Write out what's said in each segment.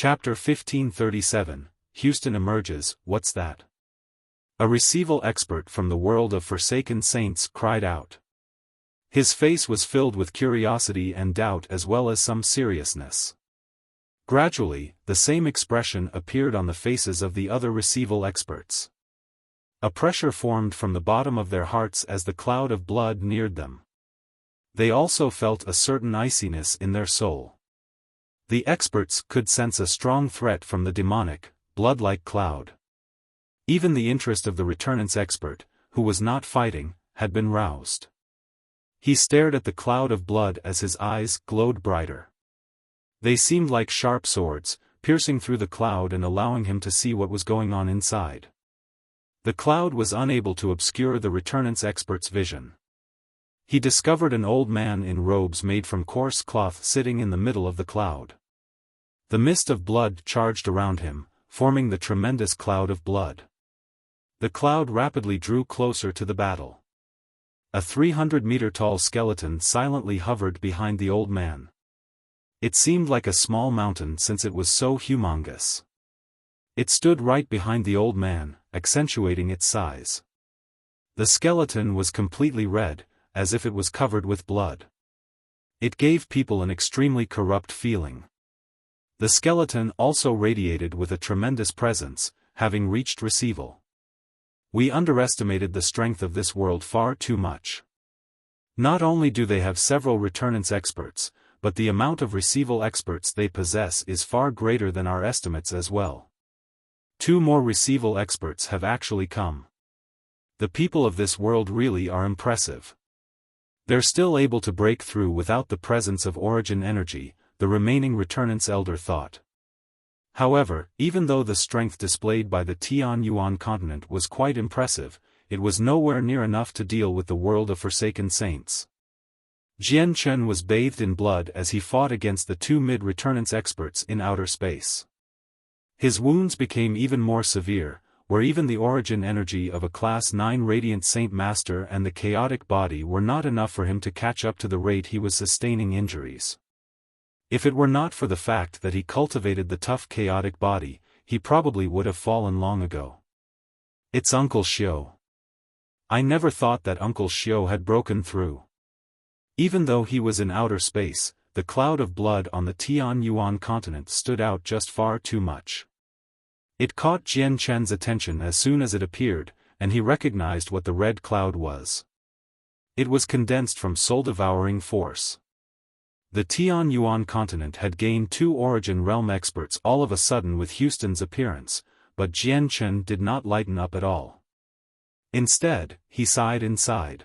Chapter 1537, Houston emerges. What's that? A receival expert from the world of forsaken saints cried out. His face was filled with curiosity and doubt as well as some seriousness. Gradually, the same expression appeared on the faces of the other receival experts. A pressure formed from the bottom of their hearts as the cloud of blood neared them. They also felt a certain iciness in their soul. The experts could sense a strong threat from the demonic, blood-like cloud. Even the interest of the returnance expert, who was not fighting, had been roused. He stared at the cloud of blood as his eyes glowed brighter. They seemed like sharp swords, piercing through the cloud and allowing him to see what was going on inside. The cloud was unable to obscure the returnance expert's vision. He discovered an old man in robes made from coarse cloth sitting in the middle of the cloud. The mist of blood charged around him, forming the tremendous cloud of blood. The cloud rapidly drew closer to the battle. A 300-meter-tall skeleton silently hovered behind the old man. It seemed like a small mountain since it was so humongous. It stood right behind the old man, accentuating its size. The skeleton was completely red, as if it was covered with blood. It gave people an extremely corrupt feeling. The skeleton also radiated with a tremendous presence, having reached receival. We underestimated the strength of this world far too much. Not only do they have several returnance experts, but the amount of receival experts they possess is far greater than our estimates as well. 2 more receival experts have actually come. The people of this world really are impressive. They're still able to break through without the presence of origin energy, the remaining returnance elder thought. However, even though the strength displayed by the Tianyuan continent was quite impressive, it was nowhere near enough to deal with the world of forsaken saints. Jian Chen was bathed in blood as he fought against the 2 mid-returnance experts in outer space. His wounds became even more severe, where even the origin energy of a Class 9 Radiant Saint Master and the chaotic body were not enough for him to catch up to the rate he was sustaining injuries. If it were not for the fact that he cultivated the tough chaotic body, he probably would have fallen long ago. It's Uncle Xiao. I never thought that Uncle Xiao had broken through. Even though he was in outer space, the cloud of blood on the Tianyuan continent stood out just far too much. It caught Jian Chen's attention as soon as it appeared, and he recognized what the red cloud was. It was condensed from soul-devouring force. The Tianyuan continent had gained 2 origin realm experts all of a sudden with Houston's appearance, but Jian Chen did not lighten up at all. Instead, he sighed inside.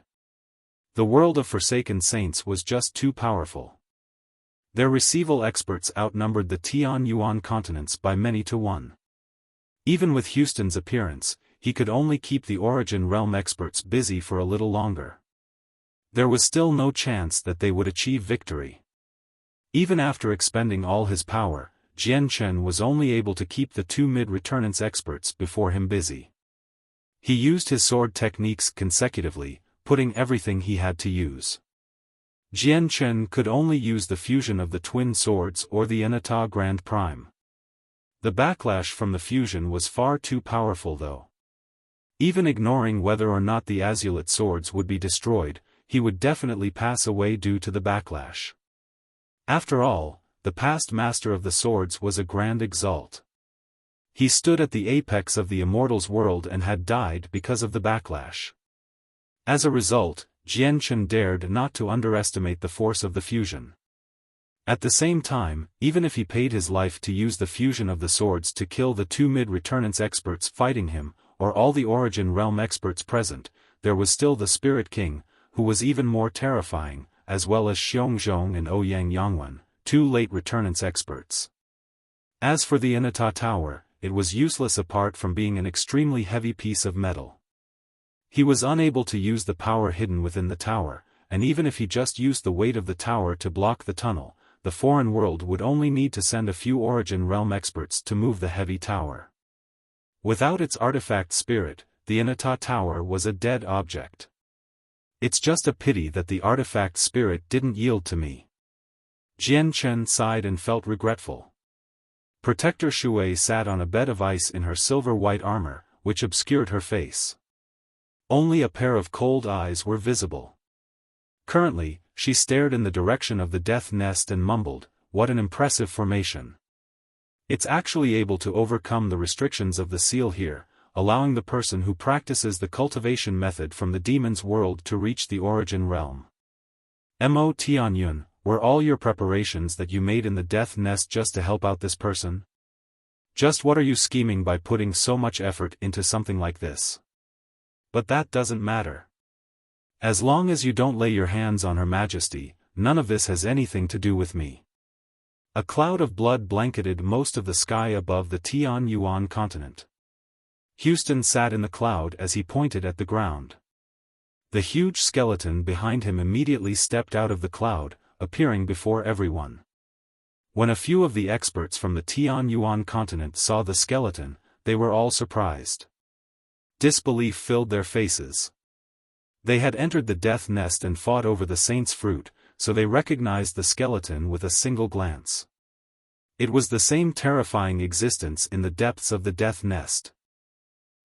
The world of forsaken saints was just too powerful. Their receival experts outnumbered the Tianyuan continents by many to 1. Even with Houston's appearance, he could only keep the origin realm experts busy for a little longer. There was still no chance that they would achieve victory. Even after expending all his power, Jian Chen was only able to keep the 2 mid-returnance experts before him busy. He used his sword techniques consecutively, putting everything he had to use. Jian Chen could only use the fusion of the twin swords or the Anata Grand Prime. The backlash from the fusion was far too powerful though. Even ignoring whether or not the azulate swords would be destroyed, he would definitely pass away due to the backlash. After all, the past master of the swords was a grand exalt. He stood at the apex of the immortals world and had died because of the backlash. As a result, Jian Chen dared not to underestimate the force of the fusion. At the same time, even if he paid his life to use the fusion of the swords to kill the 2 mid-returnance experts fighting him, or all the origin realm experts present, there was still the Spirit King, who was even more terrifying, as well as Xiongzhong and Ouyang Yangwen, 2 late returnance experts. As for the Anata Tower, it was useless apart from being an extremely heavy piece of metal. He was unable to use the power hidden within the tower, and even if he just used the weight of the tower to block the tunnel, the foreign world would only need to send a few origin realm experts to move the heavy tower. Without its artifact spirit, the Anata Tower was a dead object. It's just a pity that the artifact spirit didn't yield to me. Jian Chen sighed and felt regretful. Protector Shui sat on a bed of ice in her silver-white armor, which obscured her face. Only a pair of cold eyes were visible. Currently, she stared in the direction of the death nest and mumbled, "What an impressive formation. It's actually able to overcome the restrictions of the seal here, allowing the person who practices the cultivation method from the demon's world to reach the origin realm." Mo Tianyun, were all your preparations that you made in the death nest just to help out this person? Just what are you scheming by putting so much effort into something like this? But that doesn't matter. As long as you don't lay your hands on Her Majesty, none of this has anything to do with me. A cloud of blood blanketed most of the sky above the Tianyuan continent. Houston sat in the cloud as he pointed at the ground. The huge skeleton behind him immediately stepped out of the cloud, appearing before everyone. When a few of the experts from the Tianyuan continent saw the skeleton, they were all surprised. Disbelief filled their faces. They had entered the death nest and fought over the saint's fruit, so they recognized the skeleton with a single glance. It was the same terrifying existence in the depths of the death nest.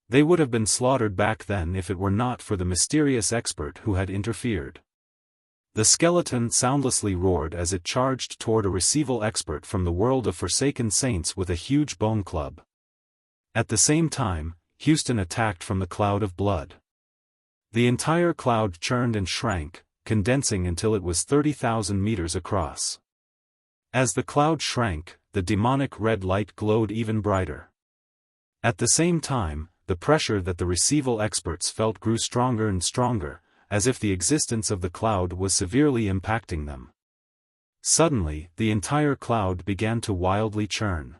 They would have been slaughtered back then if it were not for the mysterious expert who had interfered. The skeleton soundlessly roared as it charged toward a receival expert from the world of forsaken saints with a huge bone club. At the same time, Houston attacked from the cloud of blood. The entire cloud churned and shrank, condensing until it was 30,000 meters across. As the cloud shrank, the demonic red light glowed even brighter. At the same time, the pressure that the receival experts felt grew stronger and stronger, as if the existence of the cloud was severely impacting them. Suddenly, the entire cloud began to wildly churn.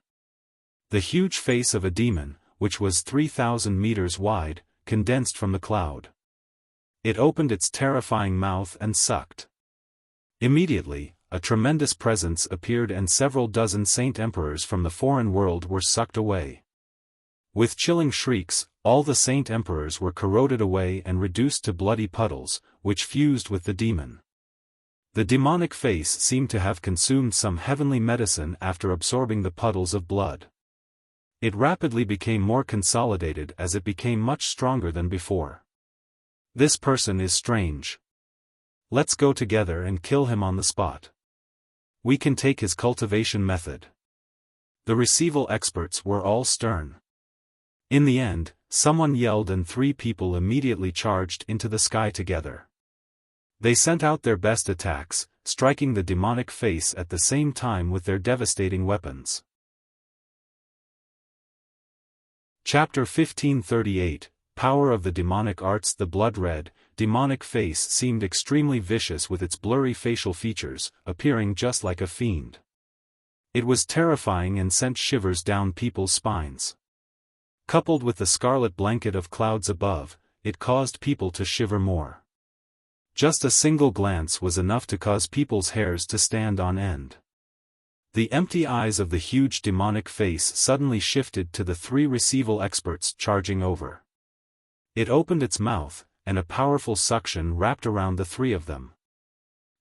The huge face of a demon, which was 3,000 meters wide, condensed from the cloud. It opened its terrifying mouth and sucked. Immediately, a tremendous presence appeared and several dozen saint emperors from the foreign world were sucked away. With chilling shrieks, all the saint emperors were corroded away and reduced to bloody puddles, which fused with the demon. The demonic face seemed to have consumed some heavenly medicine after absorbing the puddles of blood. It rapidly became more consolidated as it became much stronger than before. This person is strange. Let's go together and kill him on the spot. We can take his cultivation method. The receival experts were all stern. In the end, someone yelled and 3 people immediately charged into the sky together. They sent out their best attacks, striking the demonic face at the same time with their devastating weapons. Chapter 1538, Power of the Demonic Arts. The blood-red, demonic face seemed extremely vicious with its blurry facial features, appearing just like a fiend. It was terrifying and sent shivers down people's spines. Coupled with the scarlet blanket of clouds above, it caused people to shiver more. Just a single glance was enough to cause people's hairs to stand on end. The empty eyes of the huge demonic face suddenly shifted to the 3 receival experts charging over. It opened its mouth, and a powerful suction wrapped around the 3 of them.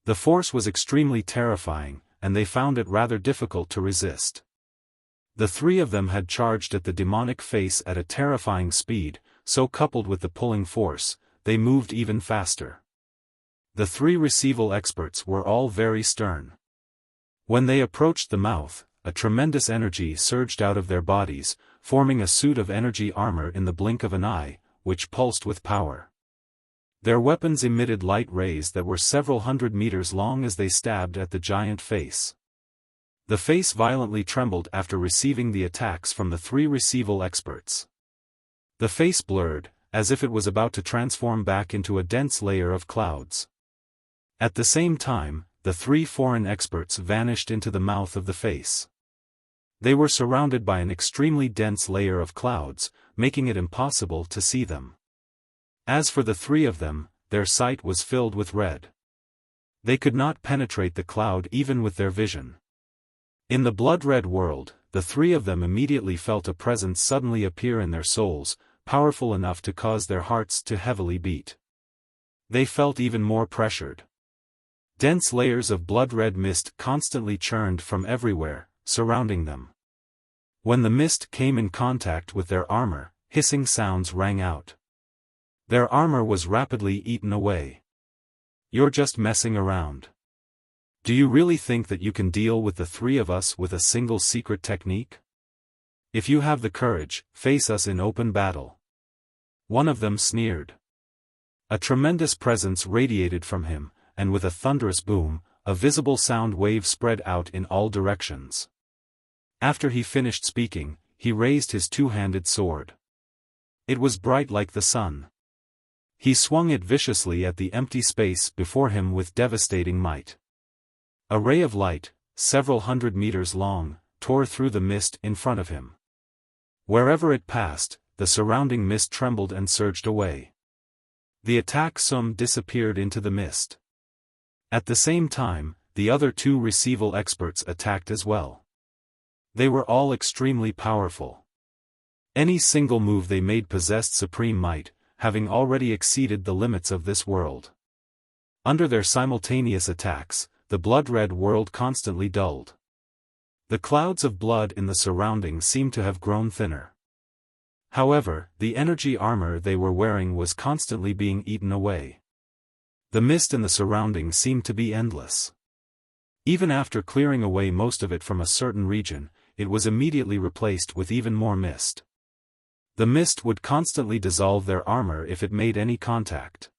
The force was extremely terrifying, and they found it rather difficult to resist. The 3 of them had charged at the demonic face at a terrifying speed, so coupled with the pulling force, they moved even faster. The 3 receival experts were all very stern. When they approached the mouth, a tremendous energy surged out of their bodies, forming a suit of energy armor in the blink of an eye, which pulsed with power. Their weapons emitted light rays that were several hundred meters long as they stabbed at the giant face. The face violently trembled after receiving the attacks from the 3 receival experts. The face blurred, as if it was about to transform back into a dense layer of clouds. At the same time, the 3 foreign experts vanished into the mouth of the face. They were surrounded by an extremely dense layer of clouds, making it impossible to see them. As for the 3 of them, their sight was filled with red. They could not penetrate the cloud even with their vision. In the blood-red world, the 3 of them immediately felt a presence suddenly appear in their souls, powerful enough to cause their hearts to heavily beat. They felt even more pressured. Dense layers of blood-red mist constantly churned from everywhere, surrounding them. When the mist came in contact with their armor, hissing sounds rang out. Their armor was rapidly eaten away. "You're just messing around. Do you really think that you can deal with the three of us with a single secret technique? If you have the courage, face us in open battle." One of them sneered. A tremendous presence radiated from him, and with a thunderous boom, a visible sound wave spread out in all directions. After he finished speaking, he raised his two-handed sword. It was bright like the sun. He swung it viciously at the empty space before him with devastating might. A ray of light, several hundred meters long, tore through the mist in front of him. Wherever it passed, the surrounding mist trembled and surged away. The attack sum disappeared into the mist. At the same time, the other two receival experts attacked as well. They were all extremely powerful. Any single move they made possessed supreme might, having already exceeded the limits of this world. Under their simultaneous attacks, the blood-red world constantly dulled. The clouds of blood in the surroundings seemed to have grown thinner. However, the energy armor they were wearing was constantly being eaten away. The mist in the surroundings seemed to be endless. Even after clearing away most of it from a certain region, it was immediately replaced with even more mist. The mist would constantly dissolve their armor if it made any contact.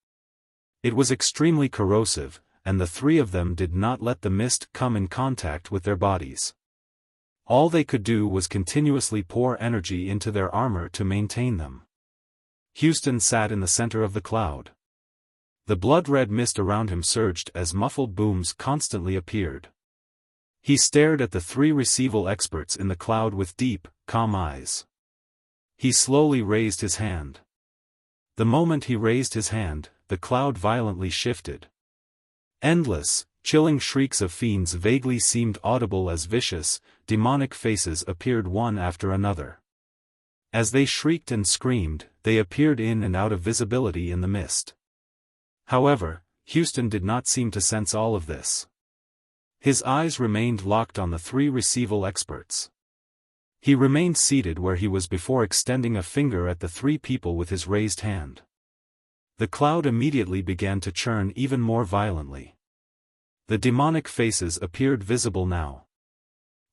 It was extremely corrosive, and the three of them did not let the mist come in contact with their bodies. All they could do was continuously pour energy into their armor to maintain them. Houston sat in the center of the cloud. The blood-red mist around him surged as muffled booms constantly appeared. He stared at the three receival experts in the cloud with deep, calm eyes. He slowly raised his hand. The moment he raised his hand, the cloud violently shifted. Endless, chilling shrieks of fiends vaguely seemed audible as vicious, demonic faces appeared one after another. As they shrieked and screamed, they appeared in and out of visibility in the mist. However, Houston did not seem to sense all of this. His eyes remained locked on the three receival experts. He remained seated where he was before extending a finger at the three people with his raised hand. The cloud immediately began to churn even more violently. The demonic faces appeared visible now.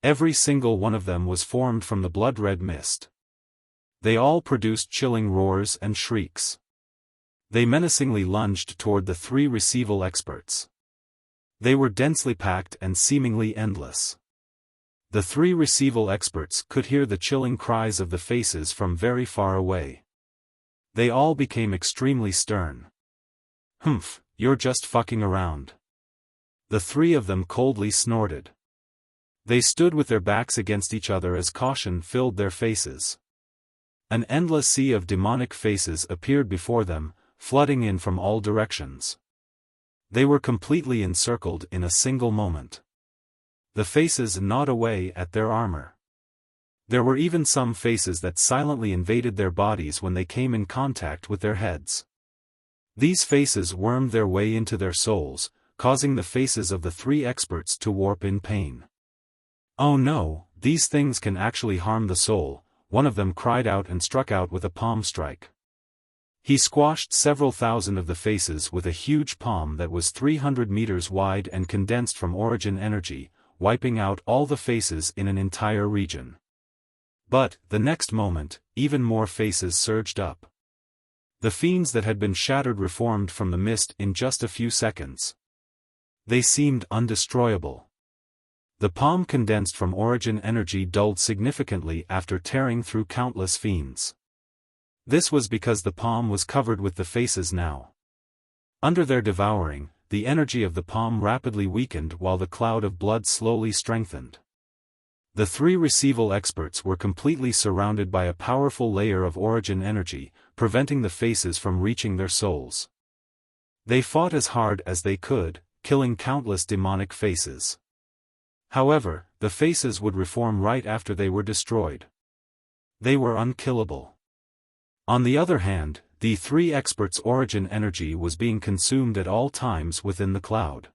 Every single one of them was formed from the blood-red mist. They all produced chilling roars and shrieks. They menacingly lunged toward the three receival experts. They were densely packed and seemingly endless. The three receival experts could hear the chilling cries of the faces from very far away. They all became extremely stern. "Humph, you're just fucking around." The three of them coldly snorted. They stood with their backs against each other as caution filled their faces. An endless sea of demonic faces appeared before them, flooding in from all directions. They were completely encircled in a single moment. The faces gnawed away at their armor. There were even some faces that silently invaded their bodies when they came in contact with their heads. These faces wormed their way into their souls, causing the faces of the three experts to warp in pain. "Oh no, these things can actually harm the soul," one of them cried out and struck out with a palm strike. He squashed several thousand of the faces with a huge palm that was 300 meters wide and condensed from origin energy, wiping out all the faces in an entire region. But, the next moment, even more faces surged up. The fiends that had been shattered reformed from the mist in just a few seconds. They seemed undestroyable. The palm condensed from origin energy dulled significantly after tearing through countless fiends. This was because the palm was covered with the faces now. Under their devouring, the energy of the palm rapidly weakened while the cloud of blood slowly strengthened. The three receival experts were completely surrounded by a powerful layer of origin energy, preventing the faces from reaching their souls. They fought as hard as they could, killing countless demonic faces. However, the faces would reform right after they were destroyed. They were unkillable. On the other hand, the three experts' origin energy was being consumed at all times within the cloud.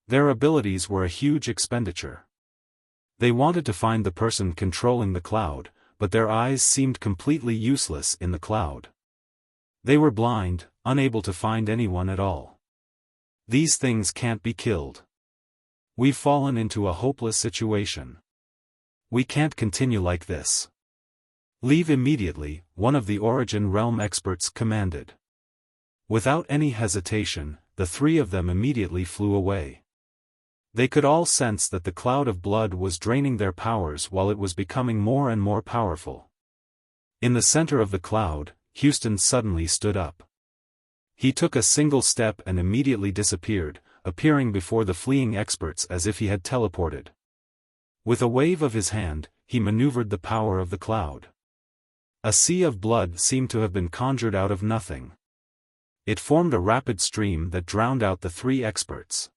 Their abilities were a huge expenditure. They wanted to find the person controlling the cloud, but their eyes seemed completely useless in the cloud. They were blind, unable to find anyone at all. These things can't be killed. We've fallen into a hopeless situation. We can't continue like this. Leave immediately, one of the Origin Realm experts commanded. Without any hesitation, the three of them immediately flew away. They could all sense that the cloud of blood was draining their powers while it was becoming more and more powerful. In the center of the cloud, Houston suddenly stood up. He took a single step and immediately disappeared, appearing before the fleeing experts as if he had teleported. With a wave of his hand, he maneuvered the power of the cloud. A sea of blood seemed to have been conjured out of nothing. It formed a rapid stream that drowned out the three experts.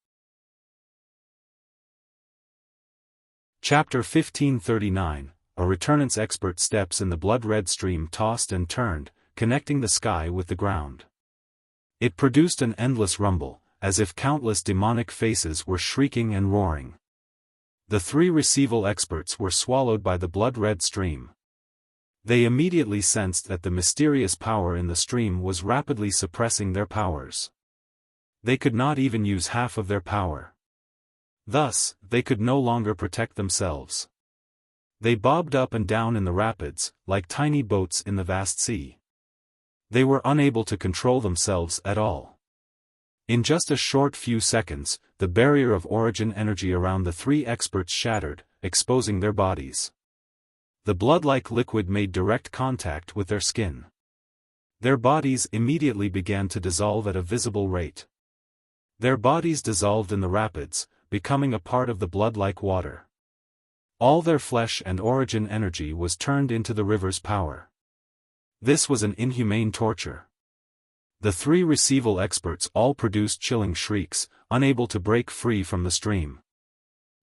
Chapter 1539, A Returnance expert steps in the blood-red stream tossed and turned, connecting the sky with the ground. It produced an endless rumble, as if countless demonic faces were shrieking and roaring. The three receival experts were swallowed by the blood-red stream. They immediately sensed that the mysterious power in the stream was rapidly suppressing their powers. They could not even use half of their power. Thus, they could no longer protect themselves. They bobbed up and down in the rapids, like tiny boats in the vast sea. They were unable to control themselves at all. In just a short few seconds, the barrier of origin energy around the three experts shattered, exposing their bodies. The blood-like liquid made direct contact with their skin. Their bodies immediately began to dissolve at a visible rate. Their bodies dissolved in the rapids, becoming a part of the blood-like water. All their flesh and origin energy was turned into the river's power. This was an inhumane torture. The three receival experts all produced chilling shrieks, unable to break free from the stream.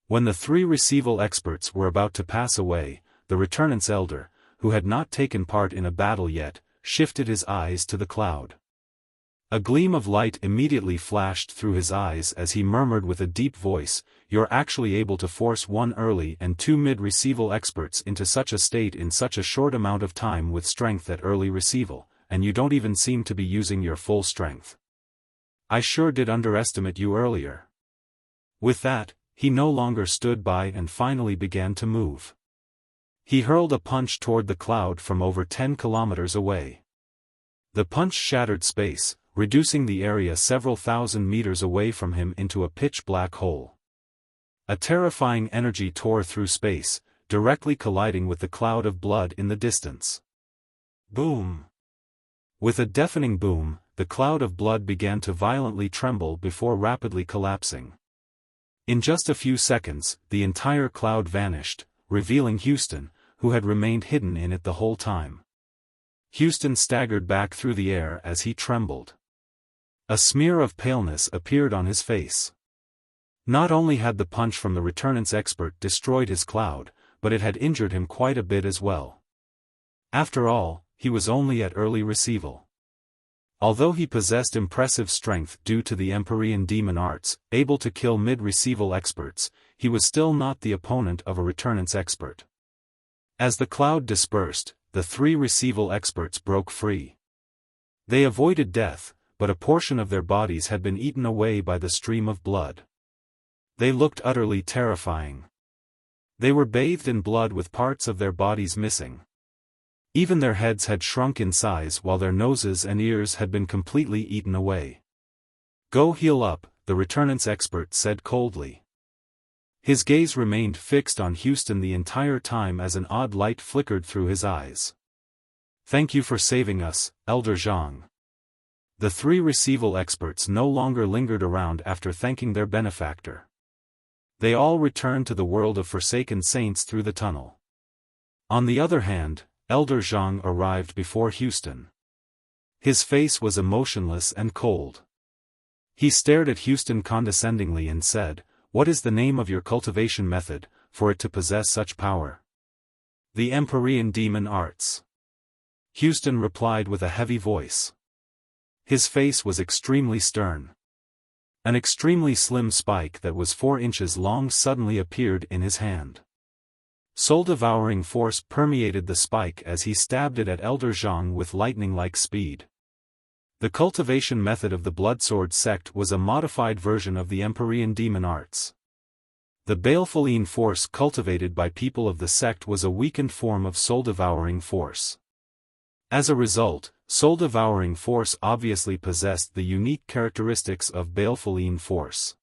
When the three receival experts were about to pass away, the Returnance Elder, who had not taken part in a battle yet, shifted his eyes to the cloud. A gleam of light immediately flashed through his eyes as he murmured with a deep voice, "You're actually able to force one early and two mid-receival experts into such a state in such a short amount of time with strength at early receival, and you don't even seem to be using your full strength. I sure did underestimate you earlier." With that, he no longer stood by and finally began to move. He hurled a punch toward the cloud from over 10 kilometers away. The punch shattered space, reducing the area several thousand meters away from him into a pitch-black hole. A terrifying energy tore through space, directly colliding with the cloud of blood in the distance. Boom! With a deafening boom, the cloud of blood began to violently tremble before rapidly collapsing. In just a few seconds, the entire cloud vanished, revealing Houston, who had remained hidden in it the whole time. Houston staggered back through the air as he trembled. A smear of paleness appeared on his face. Not only had the punch from the Returnance expert destroyed his cloud, but it had injured him quite a bit as well. After all, he was only at early receival. Although he possessed impressive strength due to the Empyrean demon arts, able to kill mid-receival experts, he was still not the opponent of a Returnance expert. As the cloud dispersed, the three receival experts broke free. They avoided death, but a portion of their bodies had been eaten away by the stream of blood. They looked utterly terrifying. They were bathed in blood with parts of their bodies missing. Even their heads had shrunk in size while their noses and ears had been completely eaten away. "Go heal up," the Returnance expert said coldly. His gaze remained fixed on Houston the entire time as an odd light flickered through his eyes. "Thank you for saving us, Elder Zhang." The three receival experts no longer lingered around after thanking their benefactor. They all returned to the world of Forsaken Saints through the tunnel. On the other hand, Elder Zhang arrived before Houston. His face was emotionless and cold. He stared at Houston condescendingly and said, "What is the name of your cultivation method, for it to possess such power?" "The Empyrean demon arts." Houston replied with a heavy voice. His face was extremely stern. An extremely slim spike that was 4 inches long suddenly appeared in his hand. Soul-devouring force permeated the spike as he stabbed it at Elder Zhang with lightning-like speed. The cultivation method of the Bloodsword sect was a modified version of the Empyrean demon arts. The baleful force cultivated by people of the sect was a weakened form of soul-devouring force. As a result, soul-devouring force obviously possessed the unique characteristics of baleful force.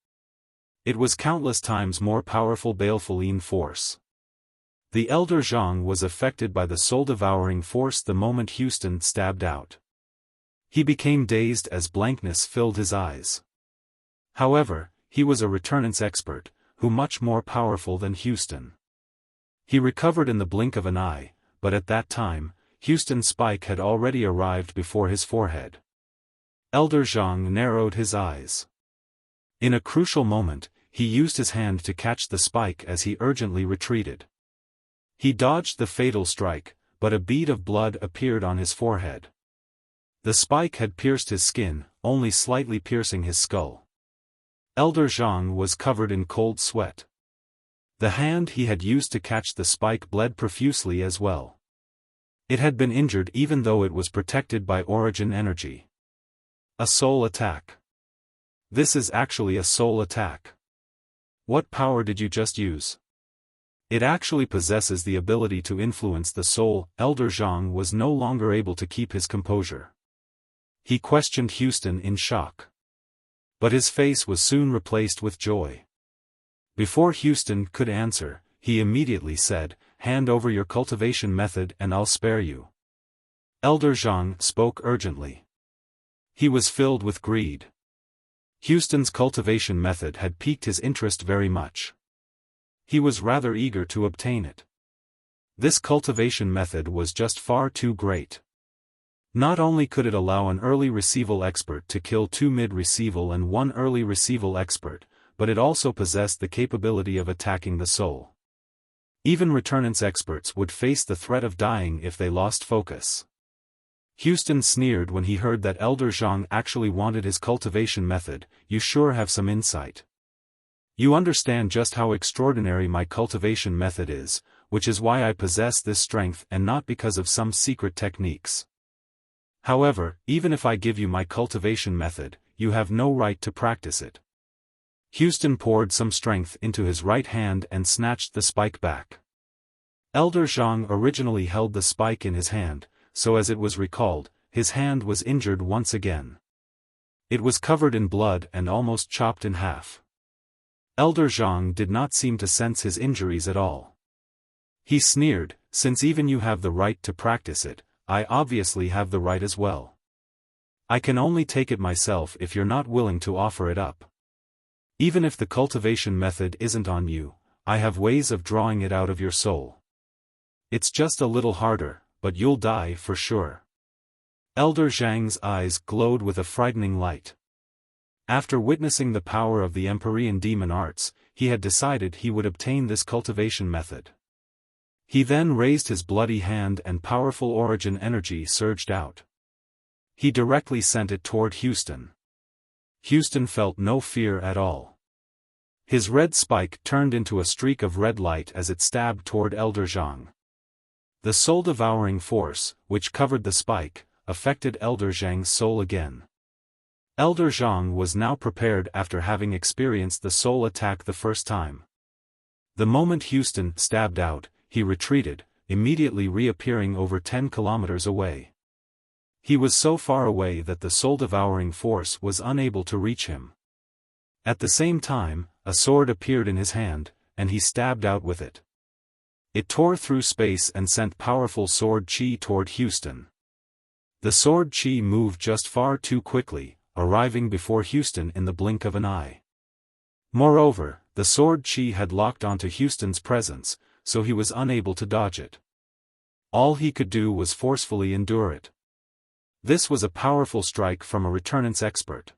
It was countless times more powerful baleful force. The Elder Zhang was affected by the soul-devouring force the moment Houston stabbed out. He became dazed as blankness filled his eyes. However, he was a returnance expert, who much more powerful than Houston. He recovered in the blink of an eye, but at that time, Houston's spike had already arrived before his forehead. Elder Zhang narrowed his eyes. In a crucial moment, he used his hand to catch the spike as he urgently retreated. He dodged the fatal strike, but a bead of blood appeared on his forehead. The spike had pierced his skin, only slightly piercing his skull. Elder Zhang was covered in cold sweat. The hand he had used to catch the spike bled profusely as well. It had been injured even though it was protected by origin energy. A soul attack. This is actually a soul attack. What power did you just use? It actually possesses the ability to influence the soul. Elder Zhang was no longer able to keep his composure. He questioned Houston in shock. But his face was soon replaced with joy. Before Houston could answer, he immediately said, "Hand over your cultivation method and I'll spare you." Elder Zhang spoke urgently. He was filled with greed. Houston's cultivation method had piqued his interest very much. He was rather eager to obtain it. This cultivation method was just far too great. Not only could it allow an early receival expert to kill 2 mid-receival and 1 early receival expert, but it also possessed the capability of attacking the soul. Even returnance experts would face the threat of dying if they lost focus. Houston sneered when he heard that Elder Zhang actually wanted his cultivation method. "You sure have some insight. You understand just how extraordinary my cultivation method is, which is why I possess this strength and not because of some secret techniques. However, even if I give you my cultivation method, you have no right to practice it." Houston poured some strength into his right hand and snatched the spike back. Elder Zhang originally held the spike in his hand, so as it was recalled, his hand was injured once again. It was covered in blood and almost chopped in half. Elder Zhang did not seem to sense his injuries at all. He sneered, "Since even you have the right to practice it, I obviously have the right as well. I can only take it myself if you're not willing to offer it up. Even if the cultivation method isn't on you, I have ways of drawing it out of your soul. It's just a little harder, but you'll die for sure." Elder Zhang's eyes glowed with a frightening light. After witnessing the power of the Empyrean demon arts, he had decided he would obtain this cultivation method. He then raised his bloody hand and powerful origin energy surged out. He directly sent it toward Houston. Houston felt no fear at all. His red spike turned into a streak of red light as it stabbed toward Elder Zhang. The soul-devouring force, which covered the spike, affected Elder Zhang's soul again. Elder Zhang was now prepared after having experienced the soul attack the first time. The moment Houston stabbed out, he retreated, immediately reappearing over 10 kilometers away. He was so far away that the soul-devouring force was unable to reach him. At the same time, a sword appeared in his hand, and he stabbed out with it. It tore through space and sent powerful sword chi toward Houston. The sword chi moved just far too quickly, arriving before Houston in the blink of an eye. Moreover, the sword chi had locked onto Houston's presence, so he was unable to dodge it. All he could do was forcefully endure it. This was a powerful strike from a returnance expert.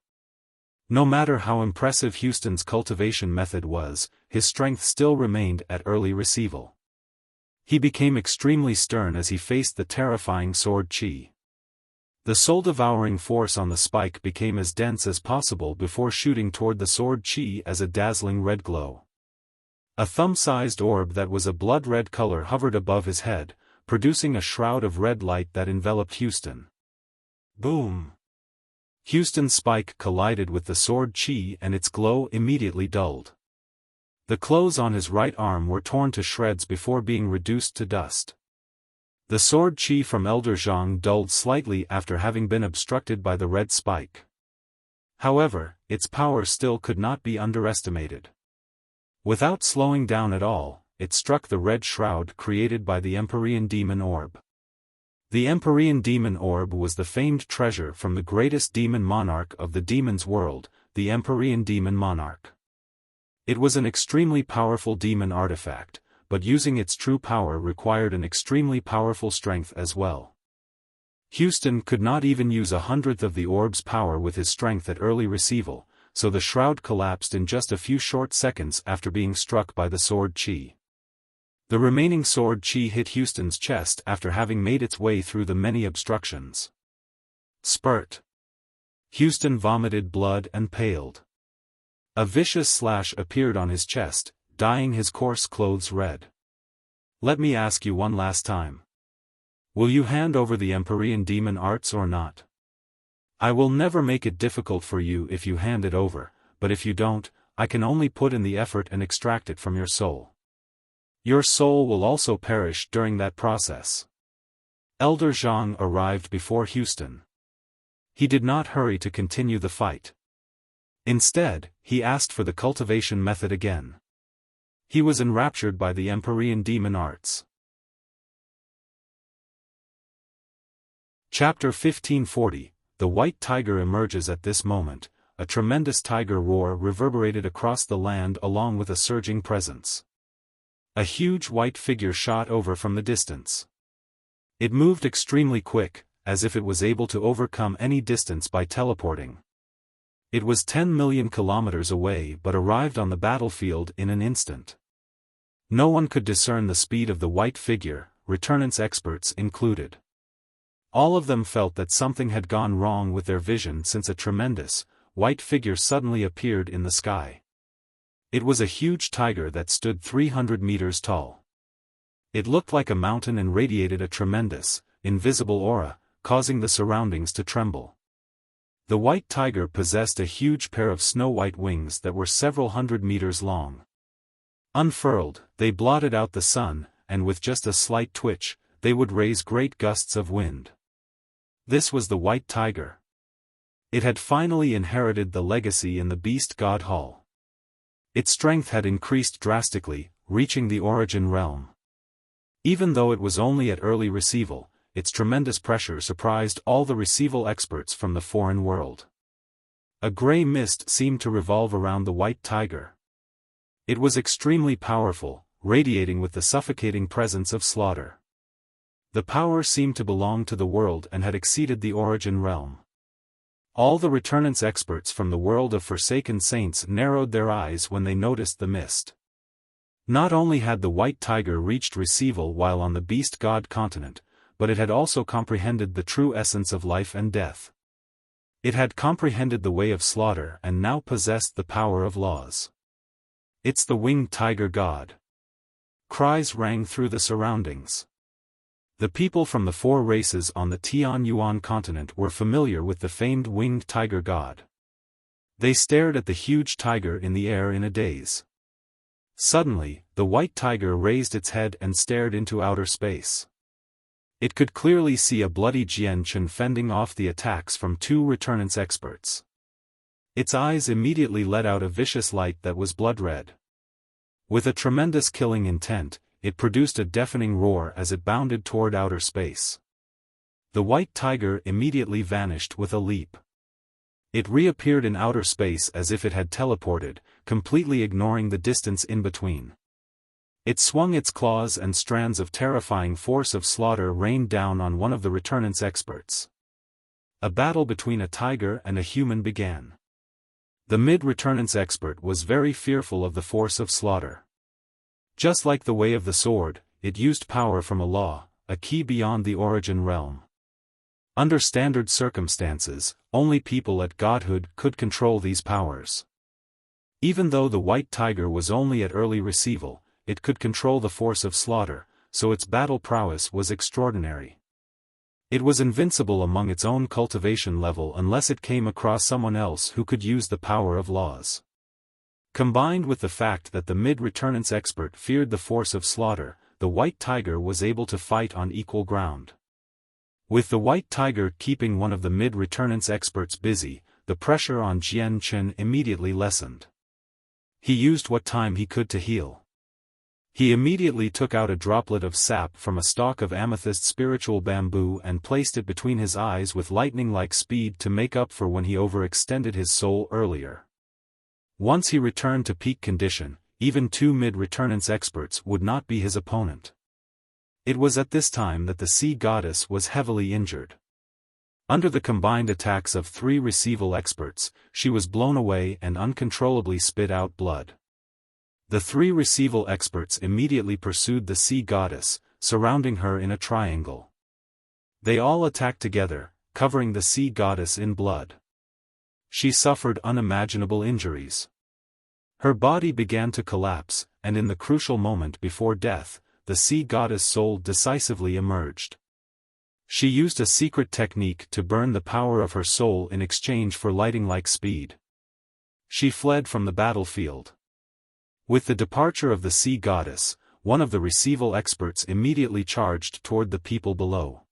No matter how impressive Houston's cultivation method was, his strength still remained at early receival. He became extremely stern as he faced the terrifying sword chi. The soul-devouring force on the spike became as dense as possible before shooting toward the sword chi as a dazzling red glow. A thumb-sized orb that was a blood-red color hovered above his head, producing a shroud of red light that enveloped Houston. Boom! Houston's spike collided with the sword chi and its glow immediately dulled. The clothes on his right arm were torn to shreds before being reduced to dust. The sword chi from Elder Zhang dulled slightly after having been obstructed by the red spike. However, its power still could not be underestimated. Without slowing down at all, it struck the red shroud created by the Empyrean Demon Orb. The Empyrean Demon Orb was the famed treasure from the greatest demon monarch of the demon's world, the Empyrean Demon Monarch. It was an extremely powerful demon artifact, but using its true power required an extremely powerful strength as well. Houston could not even use 1/100th of the orb's power with his strength at early receival, so the shroud collapsed in just a few short seconds after being struck by the sword chi. The remaining sword chi hit Houston's chest after having made its way through the many obstructions. Spurt! Houston vomited blood and paled. A vicious slash appeared on his chest, dyeing his coarse clothes red. Let me ask you one last time. Will you hand over the Empyrean demon arts or not? I will never make it difficult for you if you hand it over, but if you don't, I can only put in the effort and extract it from your soul. Your soul will also perish during that process. Elder Zhang arrived before Houston. He did not hurry to continue the fight. Instead, he asked for the cultivation method again. He was enraptured by the Empyrean demon arts. Chapter 1540, The White Tiger emerges at this moment. A tremendous tiger roar reverberated across the land along with a surging presence. A huge white figure shot over from the distance. It moved extremely quick, as if it was able to overcome any distance by teleporting. It was 10 million kilometers away but arrived on the battlefield in an instant. No one could discern the speed of the white figure, returnance experts included. All of them felt that something had gone wrong with their vision since a tremendous, white figure suddenly appeared in the sky. It was a huge tiger that stood 300 meters tall. It looked like a mountain and radiated a tremendous, invisible aura, causing the surroundings to tremble. The white tiger possessed a huge pair of snow-white wings that were several hundred meters long. Unfurled, they blotted out the sun, and with just a slight twitch, they would raise great gusts of wind. This was the white tiger. It had finally inherited the legacy in the Beast God Hall. Its strength had increased drastically, reaching the origin realm. Even though it was only at early receival, its tremendous pressure surprised all the receival experts from the foreign world. A gray mist seemed to revolve around the white tiger. It was extremely powerful, radiating with the suffocating presence of slaughter. The power seemed to belong to the world and had exceeded the origin realm. All the returnance experts from the world of Forsaken Saints narrowed their eyes when they noticed the mist. Not only had the white tiger reached receival while on the Beast God continent, but it had also comprehended the true essence of life and death. It had comprehended the way of slaughter and now possessed the power of laws. It's the winged tiger god. Cries rang through the surroundings. The people from the 4 races on the Tianyuan continent were familiar with the famed winged tiger god. They stared at the huge tiger in the air in a daze. Suddenly, the white tiger raised its head and stared into outer space. It could clearly see a bloody Jianchen fending off the attacks from 2 returnance experts. Its eyes immediately let out a vicious light that was blood-red. With a tremendous killing intent, it produced a deafening roar as it bounded toward outer space. The white tiger immediately vanished with a leap. It reappeared in outer space as if it had teleported, completely ignoring the distance in between. It swung its claws and strands of terrifying force of slaughter rained down on one of the returnance experts. A battle between a tiger and a human began. The mid-returnance expert was very fearful of the force of slaughter. Just like the way of the sword, it used power from a law, a key beyond the origin realm. Under standard circumstances, only people at godhood could control these powers. Even though the white tiger was only at early receival, it could control the force of slaughter, so its battle prowess was extraordinary. It was invincible among its own cultivation level unless it came across someone else who could use the power of laws. Combined with the fact that the mid-returnance expert feared the force of slaughter, the white tiger was able to fight on equal ground. With the white tiger keeping one of the mid-returnance experts busy, the pressure on Jian Chen immediately lessened. He used what time he could to heal. He immediately took out a droplet of sap from a stalk of amethyst spiritual bamboo and placed it between his eyes with lightning-like speed to make up for when he overextended his soul earlier. Once he returned to peak condition, even two mid-returnance experts would not be his opponent. It was at this time that the sea goddess was heavily injured. Under the combined attacks of three receival experts, she was blown away and uncontrollably spit out blood. The three receival experts immediately pursued the sea goddess, surrounding her in a triangle. They all attacked together, covering the sea goddess in blood. She suffered unimaginable injuries. Her body began to collapse, and in the crucial moment before death, the sea goddess' soul decisively emerged. She used a secret technique to burn the power of her soul in exchange for lightning-like speed. She fled from the battlefield. With the departure of the sea goddess, one of the receival experts immediately charged toward the people below.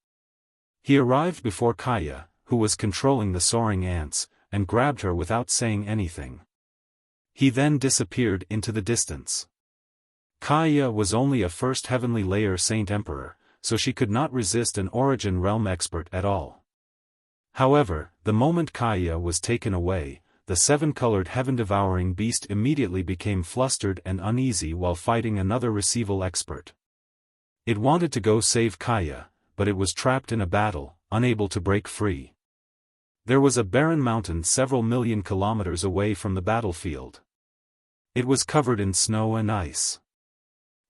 He arrived before Kaya, who was controlling the soaring ants, and grabbed her without saying anything. He then disappeared into the distance. Kaya was only a first heavenly layer Saint Emperor, so she could not resist an Origin Realm expert at all. However, the moment Kaya was taken away, the seven-colored heaven-devouring beast immediately became flustered and uneasy while fighting another receival expert. It wanted to go save Kaya, but it was trapped in a battle, unable to break free. There was a barren mountain several million kilometers away from the battlefield. It was covered in snow and ice.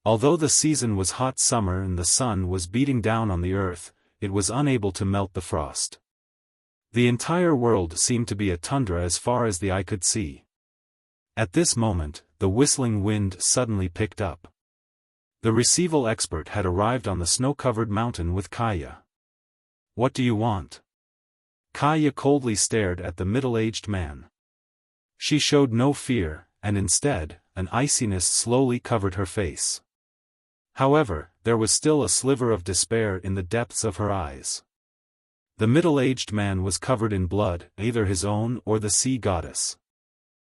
Although the season was hot summer and the sun was beating down on the earth, it was unable to melt the frost. The entire world seemed to be a tundra as far as the eye could see. At this moment, the whistling wind suddenly picked up. The receival expert had arrived on the snow-covered mountain with Kaya. "What do you want?" Kaya coldly stared at the middle-aged man. She showed no fear, and instead, an iciness slowly covered her face. However, there was still a sliver of despair in the depths of her eyes. The middle-aged man was covered in blood, either his own or the sea goddess.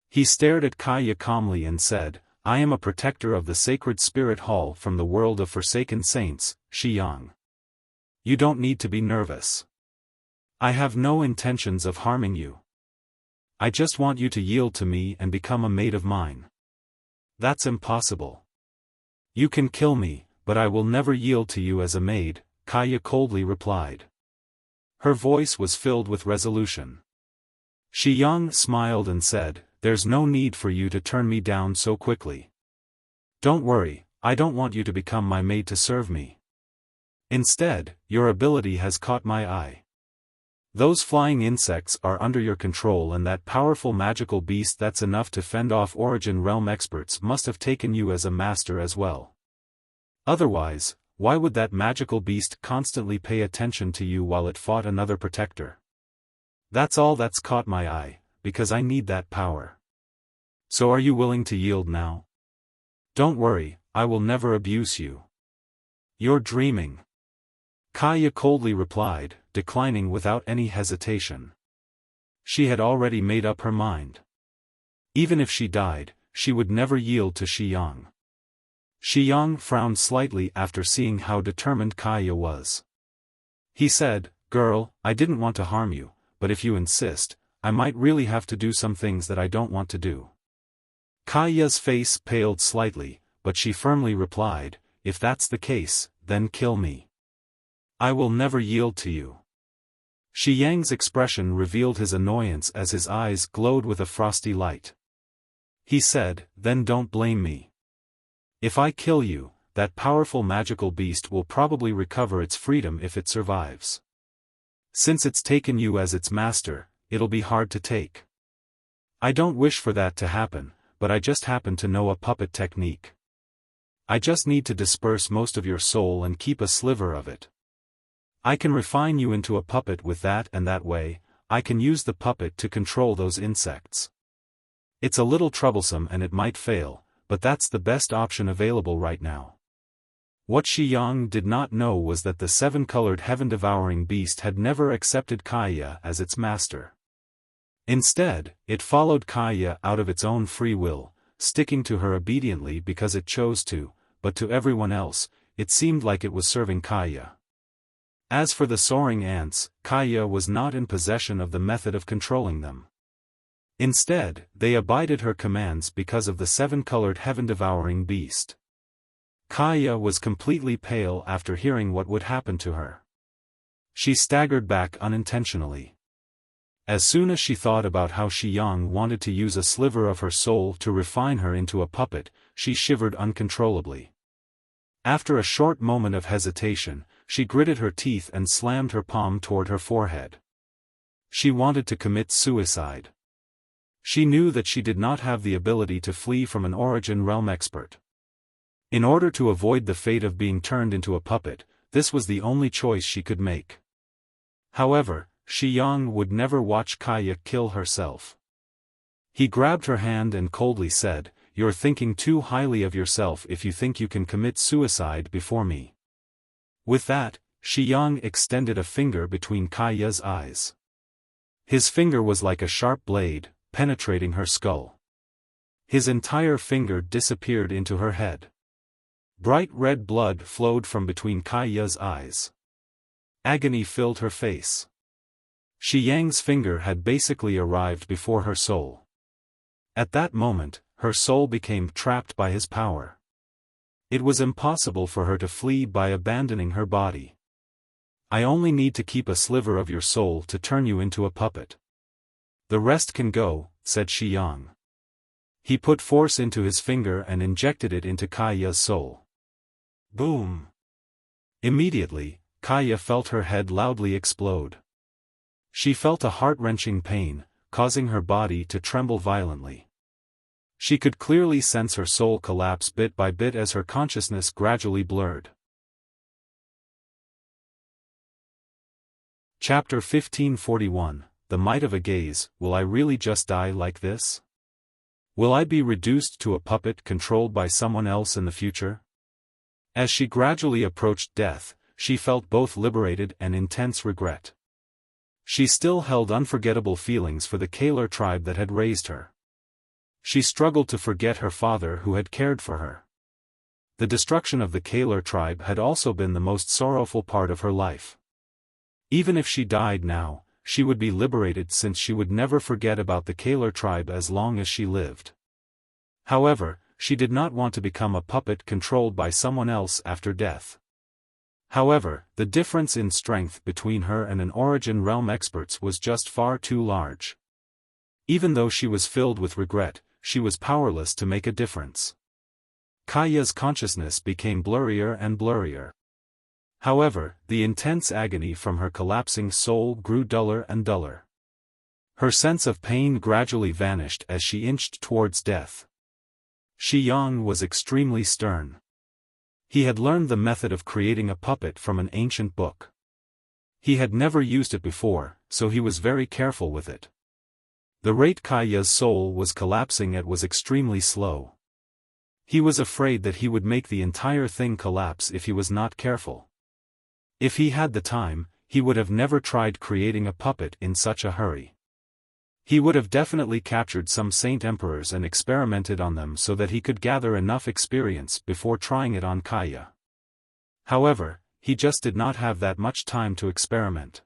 He stared at Kaya calmly and said, "I am a protector of the sacred spirit hall from the world of forsaken saints, Xiang. You don't need to be nervous. I have no intentions of harming you. I just want you to yield to me and become a maid of mine." "That's impossible. You can kill me, but I will never yield to you as a maid," Kaya coldly replied. Her voice was filled with resolution. Xiang smiled and said, "There's no need for you to turn me down so quickly. Don't worry, I don't want you to become my maid to serve me. Instead, your ability has caught my eye. Those flying insects are under your control, and that powerful magical beast that's enough to fend off Origin Realm experts must have taken you as a master as well. Otherwise, why would that magical beast constantly pay attention to you while it fought another protector? That's all that's caught my eye, because I need that power. So are you willing to yield now? Don't worry, I will never abuse you." "You're dreaming," Kaya coldly replied, declining without any hesitation. She had already made up her mind. Even if she died, she would never yield to Xiang. Xiang frowned slightly after seeing how determined Kaya was. He said, "Girl, I didn't want to harm you, but if you insist, I might really have to do some things that I don't want to do." Kaya's face paled slightly, but she firmly replied, "If that's the case, then kill me. I will never yield to you." Xiang's expression revealed his annoyance as his eyes glowed with a frosty light. He said, "Then don't blame me. If I kill you, that powerful magical beast will probably recover its freedom if it survives. Since it's taken you as its master, it'll be hard to take. I don't wish for that to happen, but I just happen to know a puppet technique. I just need to disperse most of your soul and keep a sliver of it. I can refine you into a puppet with that, and that way, I can use the puppet to control those insects. It's a little troublesome and it might fail, but that's the best option available right now. What Xiang did not know was that the seven-colored heaven-devouring beast had never accepted Kaya as its master. Instead, it followed Kaya out of its own free will, sticking to her obediently because it chose to, but to everyone else, it seemed like it was serving Kaya. As for the soaring ants, Kaya was not in possession of the method of controlling them. Instead, they abided her commands because of the seven-colored heaven-devouring beast. Kaya was completely pale after hearing what would happen to her. She staggered back unintentionally. As soon as she thought about how Xiang wanted to use a sliver of her soul to refine her into a puppet, she shivered uncontrollably. After a short moment of hesitation, she gritted her teeth and slammed her palm toward her forehead. She wanted to commit suicide. She knew that she did not have the ability to flee from an Origin Realm expert. In order to avoid the fate of being turned into a puppet, this was the only choice she could make. However, Xiang would never watch Kaya kill herself. He grabbed her hand and coldly said, "You're thinking too highly of yourself if you think you can commit suicide before me." With that, Xiang extended a finger between Kaya's eyes. His finger was like a sharp blade, penetrating her skull. His entire finger disappeared into her head. Bright red blood flowed from between Kaya's eyes. Agony filled her face. Xiang's finger had basically arrived before her soul. At that moment, her soul became trapped by his power. It was impossible for her to flee by abandoning her body. "I only need to keep a sliver of your soul to turn you into a puppet. The rest can go," said Xiang. He put force into his finger and injected it into Kaya's soul. Boom! Immediately, Kaya felt her head loudly explode. She felt a heart-wrenching pain, causing her body to tremble violently. She could clearly sense her soul collapse bit by bit as her consciousness gradually blurred. Chapter 1541, The Might of a Gaze. Will I really just die like this? Will I be reduced to a puppet controlled by someone else in the future? As she gradually approached death, she felt both liberated and intense regret. She still held unforgettable feelings for the Kaler tribe that had raised her. She struggled to forget her father who had cared for her. The destruction of the Kaler tribe had also been the most sorrowful part of her life. Even if she died now, she would be liberated since she would never forget about the Kaler tribe as long as she lived. However, she did not want to become a puppet controlled by someone else after death. However, the difference in strength between her and an Origin Realm expert was just far too large. Even though she was filled with regret, she was powerless to make a difference. Kaya's consciousness became blurrier and blurrier. However, the intense agony from her collapsing soul grew duller and duller. Her sense of pain gradually vanished as she inched towards death. Xiang was extremely stern. He had learned the method of creating a puppet from an ancient book. He had never used it before, so he was very careful with it. The rate Kaya's soul was collapsing at was extremely slow. He was afraid that he would make the entire thing collapse if he was not careful. If he had the time, he would have never tried creating a puppet in such a hurry. He would have definitely captured some saint emperors and experimented on them so that he could gather enough experience before trying it on Kaya. However, he just did not have that much time to experiment.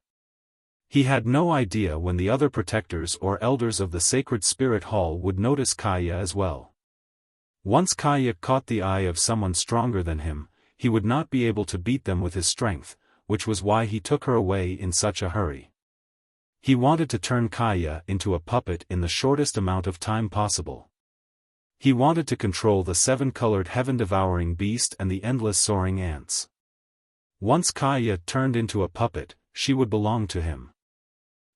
He had no idea when the other protectors or elders of the Sacred Spirit Hall would notice Kaya as well. Once Kaya caught the eye of someone stronger than him, he would not be able to beat them with his strength, which was why he took her away in such a hurry. He wanted to turn Kaya into a puppet in the shortest amount of time possible. He wanted to control the seven-colored heaven-devouring beast and the endless soaring ants. Once Kaya turned into a puppet, she would belong to him.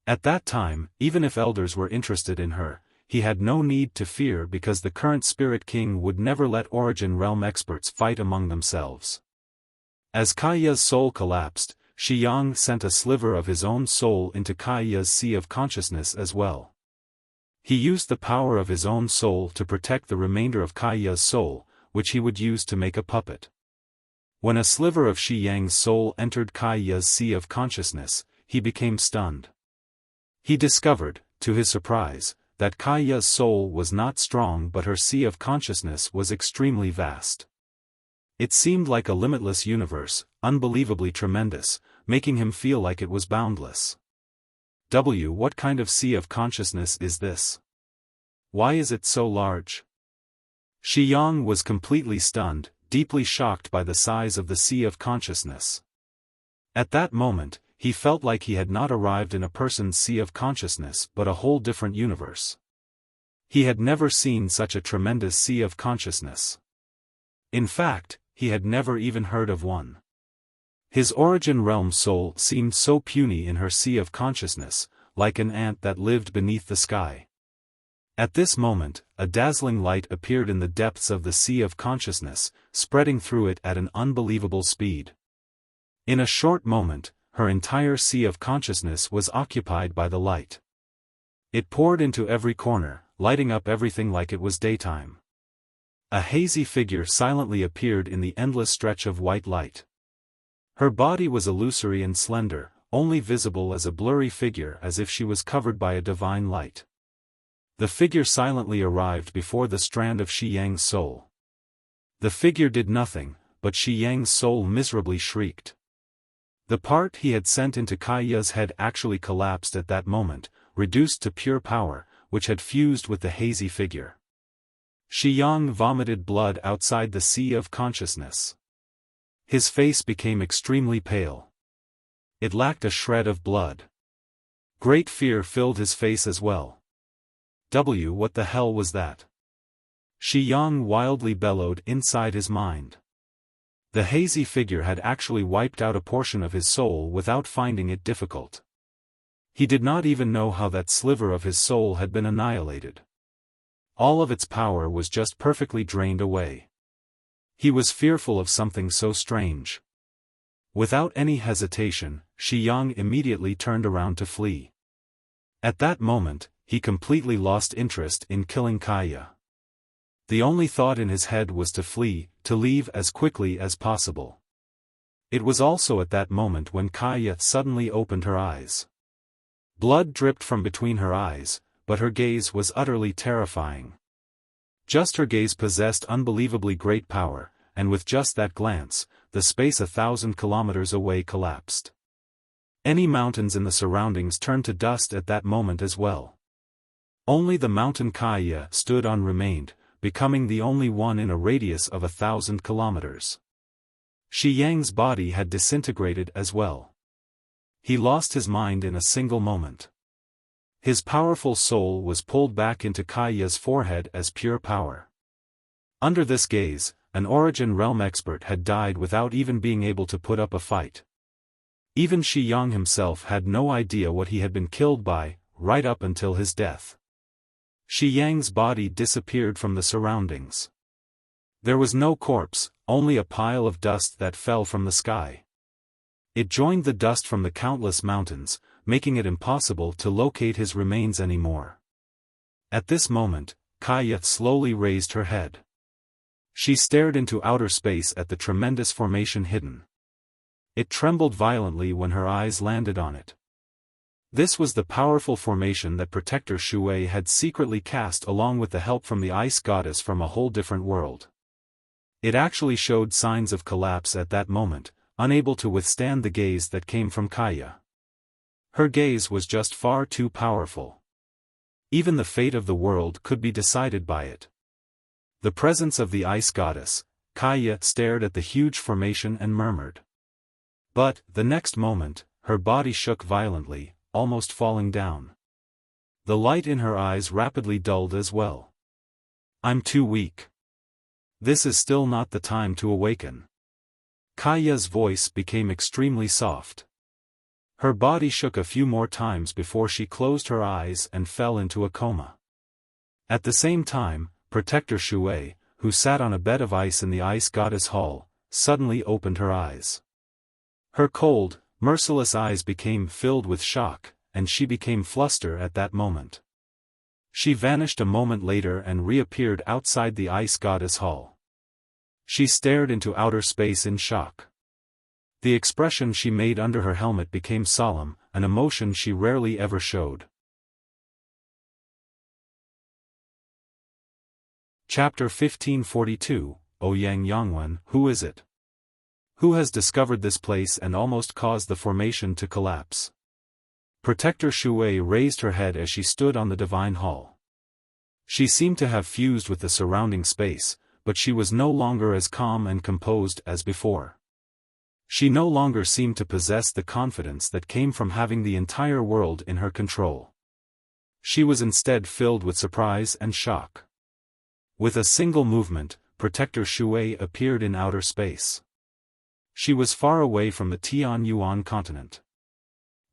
At that time, even if elders were interested in her, he had no need to fear because the current Spirit King would never let Origin Realm experts fight among themselves. As Kaiya's soul collapsed, Shi Yang sent a sliver of his own soul into Kaiya's sea of consciousness as well. He used the power of his own soul to protect the remainder of Kaiya's soul, which he would use to make a puppet. When a sliver of Shi Yang's soul entered Kaiya's sea of consciousness, he became stunned. He discovered, to his surprise, that Kaiya's soul was not strong but her sea of consciousness was extremely vast. It seemed like a limitless universe, unbelievably tremendous, making him feel like it was boundless. What kind of sea of consciousness is this? Why is it so large? Shi Yang was completely stunned, deeply shocked by the size of the sea of consciousness. At that moment, he felt like he had not arrived in a person's sea of consciousness but a whole different universe. He had never seen such a tremendous sea of consciousness. In fact, he had never even heard of one. His Origin Realm soul seemed so puny in her sea of consciousness, like an ant that lived beneath the sky. At this moment, a dazzling light appeared in the depths of the sea of consciousness, spreading through it at an unbelievable speed. In a short moment, her entire sea of consciousness was occupied by the light. It poured into every corner, lighting up everything like it was daytime. A hazy figure silently appeared in the endless stretch of white light. Her body was illusory and slender, only visible as a blurry figure as if she was covered by a divine light. The figure silently arrived before the strand of Shi Yang's soul. The figure did nothing, but Shi Yang's soul miserably shrieked. The part he had sent into Kaiya's head actually collapsed at that moment, reduced to pure power, which had fused with the hazy figure. Shi Yang vomited blood outside the sea of consciousness. His face became extremely pale. It lacked a shred of blood. Great fear filled his face as well. What the hell was that? Shi Yang wildly bellowed inside his mind. The hazy figure had actually wiped out a portion of his soul without finding it difficult. He did not even know how that sliver of his soul had been annihilated. All of its power was just perfectly drained away. He was fearful of something so strange. Without any hesitation, Shi Yang immediately turned around to flee. At that moment, he completely lost interest in killing Kaiya. The only thought in his head was to flee, to leave as quickly as possible. It was also at that moment when Kaiya suddenly opened her eyes. Blood dripped from between her eyes, but her gaze was utterly terrifying. Just her gaze possessed unbelievably great power, and with just that glance, the space 1,000 kilometers away collapsed. Any mountains in the surroundings turned to dust at that moment as well. Only the mountain Kaiya stood on remained, becoming the only one in a radius of 1,000 kilometers. Shi Yang's body had disintegrated as well. He lost his mind in a single moment. His powerful soul was pulled back into Kaiya's forehead as pure power. Under this gaze, an Origin Realm expert had died without even being able to put up a fight. Even Shi Yang himself had no idea what he had been killed by, right up until his death. Shi Yang's body disappeared from the surroundings. There was no corpse, only a pile of dust that fell from the sky. It joined the dust from the countless mountains, making it impossible to locate his remains anymore. At this moment, Kaiya slowly raised her head. She stared into outer space at the tremendous formation hidden. It trembled violently when her eyes landed on it. This was the powerful formation that Protector Shui had secretly cast along with the help from the ice goddess from a whole different world. It actually showed signs of collapse at that moment, unable to withstand the gaze that came from Kaiya. Her gaze was just far too powerful. Even the fate of the world could be decided by it. The presence of the ice goddess, Kaiya stared at the huge formation and murmured. But, the next moment, her body shook violently, almost falling down. The light in her eyes rapidly dulled as well. I'm too weak. This is still not the time to awaken. Kaiya's voice became extremely soft. Her body shook a few more times before she closed her eyes and fell into a coma. At the same time, Protector Shui, who sat on a bed of ice in the Ice Goddess Hall, suddenly opened her eyes. Her cold, merciless eyes became filled with shock, and she became flustered at that moment. She vanished a moment later and reappeared outside the Ice Goddess Hall. She stared into outer space in shock. The expression she made under her helmet became solemn, an emotion she rarely ever showed. Chapter 1542, Ouyang Yangwen, Who is it? Who has discovered this place and almost caused the formation to collapse? Protector Shui raised her head as she stood on the divine hall. She seemed to have fused with the surrounding space, but she was no longer as calm and composed as before. She no longer seemed to possess the confidence that came from having the entire world in her control. She was instead filled with surprise and shock. With a single movement, Protector Shui appeared in outer space. She was far away from the Tianyuan continent.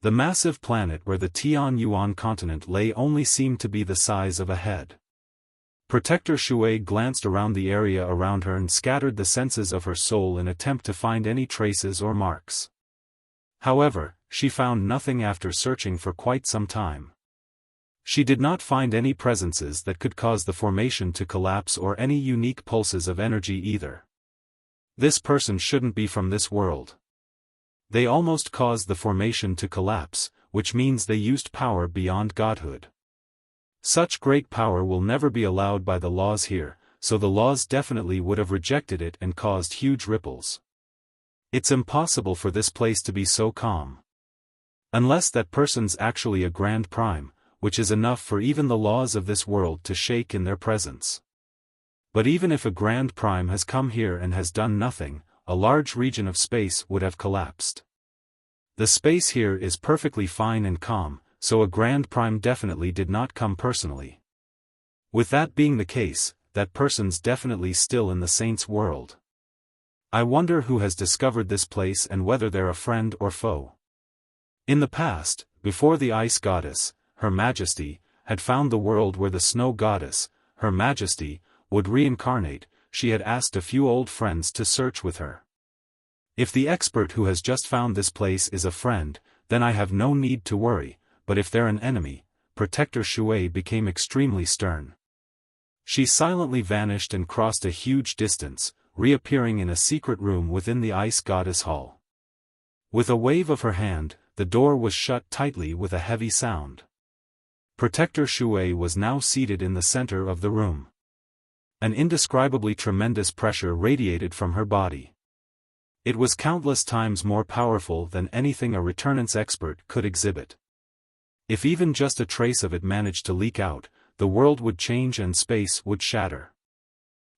The massive planet where the Tianyuan continent lay only seemed to be the size of a head. Protector Shui glanced around the area around her and scattered the senses of her soul in attempt to find any traces or marks. However, she found nothing after searching for quite some time. She did not find any presences that could cause the formation to collapse or any unique pulses of energy either. This person shouldn't be from this world. They almost caused the formation to collapse, which means they used power beyond godhood. Such great power will never be allowed by the laws here, so the laws definitely would have rejected it and caused huge ripples. It's impossible for this place to be so calm. Unless that person's actually a Grand Prime, which is enough for even the laws of this world to shake in their presence. But even if a Grand Prime has come here and has done nothing, a large region of space would have collapsed. The space here is perfectly fine and calm, so a Grand Prime definitely did not come personally. With that being the case, that person's definitely still in the Saints' world. I wonder who has discovered this place and whether they're a friend or foe. In the past, before the Ice Goddess, Her Majesty, had found the world where the Snow Goddess, Her Majesty, would reincarnate, she had asked a few old friends to search with her. If the expert who has just found this place is a friend, then I have no need to worry, but if they're an enemy, Protector Shui became extremely stern. She silently vanished and crossed a huge distance, reappearing in a secret room within the Ice Goddess Hall. With a wave of her hand, the door was shut tightly with a heavy sound. Protector Shui was now seated in the center of the room. An indescribably tremendous pressure radiated from her body. It was countless times more powerful than anything a returnance expert could exhibit. If even just a trace of it managed to leak out, the world would change and space would shatter.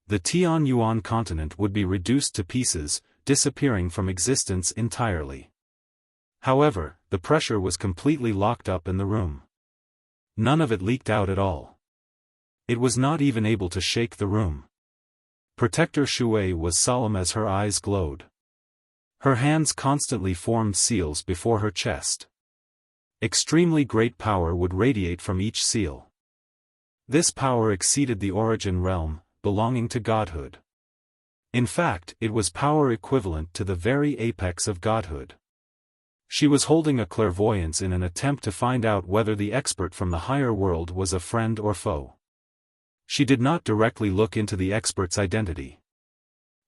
The Tianyuan continent would be reduced to pieces, disappearing from existence entirely. However, the pressure was completely locked up in the room. None of it leaked out at all. It was not even able to shake the room. Protector Shui was solemn as her eyes glowed. Her hands constantly formed seals before her chest. Extremely great power would radiate from each seal. This power exceeded the origin realm, belonging to godhood. In fact, it was power equivalent to the very apex of godhood. She was holding a clairvoyance in an attempt to find out whether the expert from the higher world was a friend or foe. She did not directly look into the expert's identity.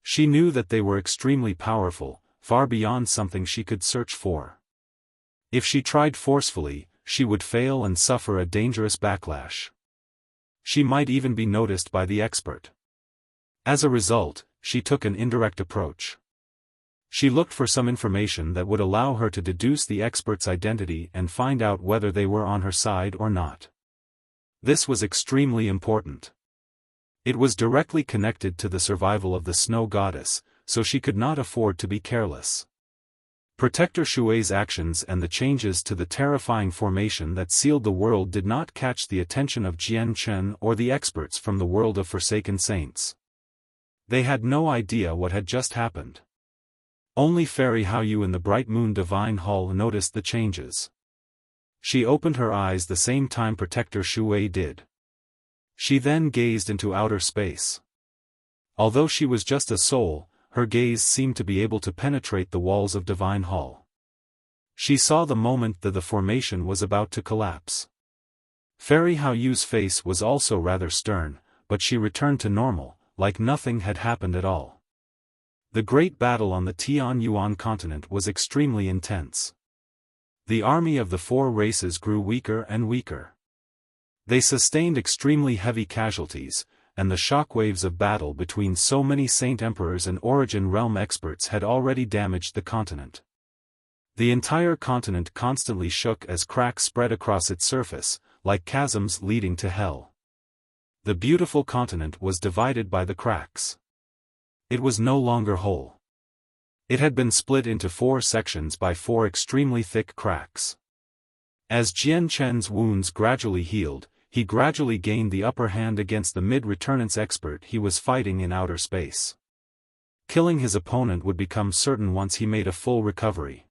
She knew that they were extremely powerful, far beyond something she could search for. If she tried forcefully, she would fail and suffer a dangerous backlash. She might even be noticed by the expert. As a result, she took an indirect approach. She looked for some information that would allow her to deduce the expert's identity and find out whether they were on her side or not. This was extremely important. It was directly connected to the survival of the Snow Goddess, so she could not afford to be careless. Protector Shui's actions and the changes to the terrifying formation that sealed the world did not catch the attention of Jian Chen or the experts from the world of Forsaken Saints. They had no idea what had just happened. Only Fairy Haoyu in the Bright Moon Divine Hall noticed the changes. She opened her eyes the same time Protector Shui did. She then gazed into outer space. Although she was just a soul, her gaze seemed to be able to penetrate the walls of Divine Hall. She saw the moment that the formation was about to collapse. Fairy Hao Yu's face was also rather stern, but she returned to normal, like nothing had happened at all. The great battle on the Tianyuan continent was extremely intense. The army of the four races grew weaker and weaker. They sustained extremely heavy casualties, and the shockwaves of battle between so many Saint Emperors and Origin Realm experts had already damaged the continent. The entire continent constantly shook as cracks spread across its surface, like chasms leading to hell. The beautiful continent was divided by the cracks. It was no longer whole. It had been split into 4 sections by 4 extremely thick cracks. As Jian Chen's wounds gradually healed, he gradually gained the upper hand against the mid-returnance expert he was fighting in outer space. Killing his opponent would become certain once he made a full recovery.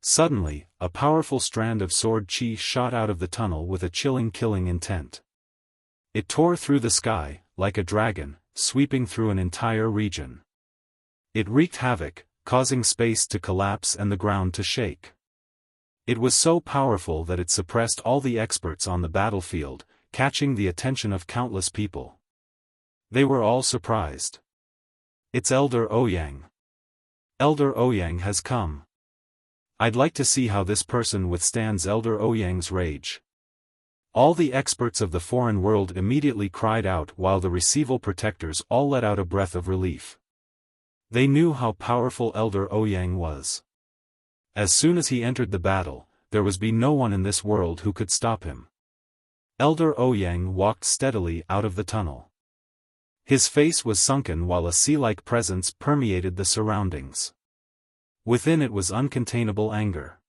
Suddenly, a powerful strand of sword chi shot out of the tunnel with a chilling killing intent. It tore through the sky, like a dragon, sweeping through an entire region. It wreaked havoc, causing space to collapse and the ground to shake. It was so powerful that it suppressed all the experts on the battlefield, catching the attention of countless people. They were all surprised. It's Elder Ouyang. Elder Ouyang has come. I'd like to see how this person withstands Elder Ouyang's rage. All the experts of the foreign world immediately cried out while the Receival protectors all let out a breath of relief. They knew how powerful Elder Ouyang was. As soon as he entered the battle, there was no one in this world who could stop him. Elder Ouyang walked steadily out of the tunnel. His face was sunken while a sea-like presence permeated the surroundings. Within it was uncontainable anger.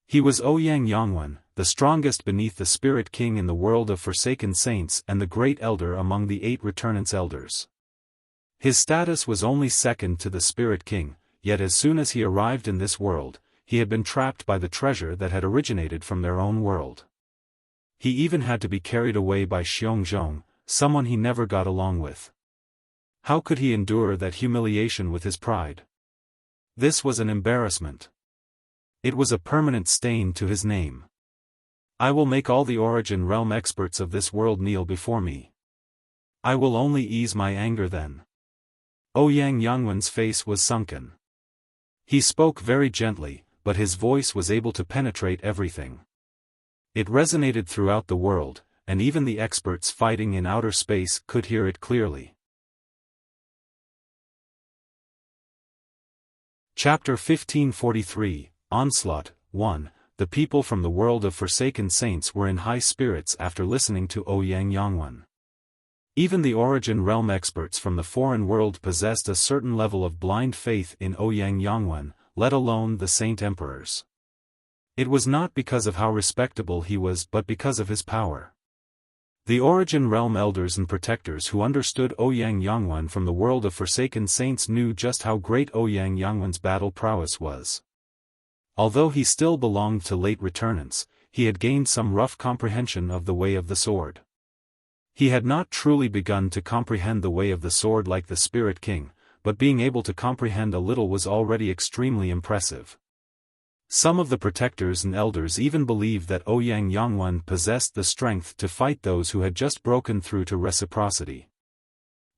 He was Ouyang Yongwen, the strongest beneath the Spirit King in the world of Forsaken Saints and the great elder among the 8 Returnance Elders. His status was only second to the Spirit King, yet as soon as he arrived in this world, he had been trapped by the treasure that had originated from their own world. He even had to be carried away by Xiongzhong, someone he never got along with. How could he endure that humiliation with his pride? This was an embarrassment. It was a permanent stain to his name. I will make all the Origin Realm experts of this world kneel before me. I will only ease my anger then. Ouyang Yongwen's face was sunken. He spoke very gently, but his voice was able to penetrate everything. It resonated throughout the world, and even the experts fighting in outer space could hear it clearly. Chapter 1543, Onslaught 1. The people from the world of Forsaken Saints were in high spirits after listening to Ouyang Yongwen. Even the Origin Realm experts from the foreign world possessed a certain level of blind faith in Ouyang Yongwen, let alone the Saint Emperors. It was not because of how respectable he was but because of his power. The Origin Realm elders and protectors who understood Ouyang Yongwen from the world of Forsaken Saints knew just how great Ouyang Yongwen's battle prowess was. Although he still belonged to late returnants, he had gained some rough comprehension of the way of the sword. He had not truly begun to comprehend the way of the sword like the Spirit King, but being able to comprehend a little was already extremely impressive. Some of the protectors and elders even believed that Ouyang Yongwen possessed the strength to fight those who had just broken through to reciprocity.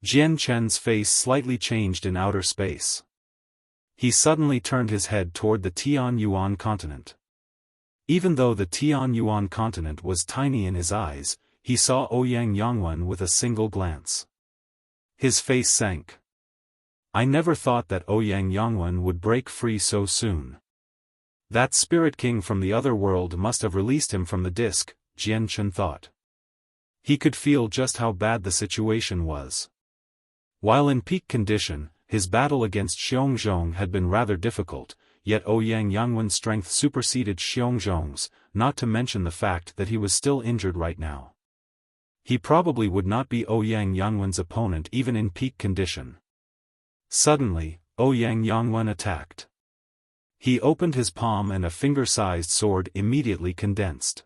Jian Chen's face slightly changed in outer space. He suddenly turned his head toward the Tianyuan continent. Even though the Tianyuan continent was tiny in his eyes, he saw Ouyang Yongwen with a single glance. His face sank. I never thought that Ouyang Yongwen would break free so soon. That Spirit King from the other world must have released him from the disc, Jian Chen thought. He could feel just how bad the situation was. While in peak condition, his battle against Xiongzhong had been rather difficult, yet Ouyang Yongwen's strength superseded Xiongzhong's, not to mention the fact that he was still injured right now. He probably would not be Ouyang Yongwen's opponent even in peak condition. Suddenly, Ouyang Yongwen attacked. He opened his palm and a finger-sized sword immediately condensed.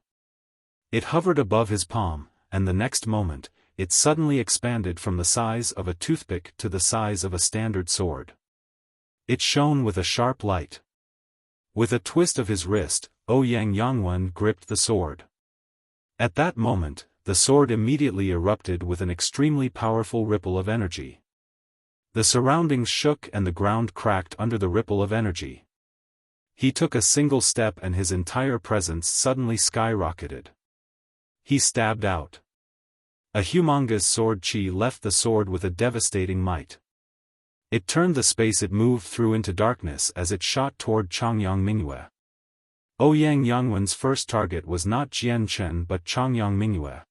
It hovered above his palm, and the next moment, it suddenly expanded from the size of a toothpick to the size of a standard sword. It shone with a sharp light. With a twist of his wrist, Ouyang Yangwen gripped the sword. At that moment, the sword immediately erupted with an extremely powerful ripple of energy. The surroundings shook and the ground cracked under the ripple of energy. He took a single step and his entire presence suddenly skyrocketed. He stabbed out. A humongous sword chi left the sword with a devastating might. It turned the space it moved through into darkness as it shot toward Changyang Mingyue. Ouyang Yangwen's first target was not Jian Chen but Changyang Mingyue.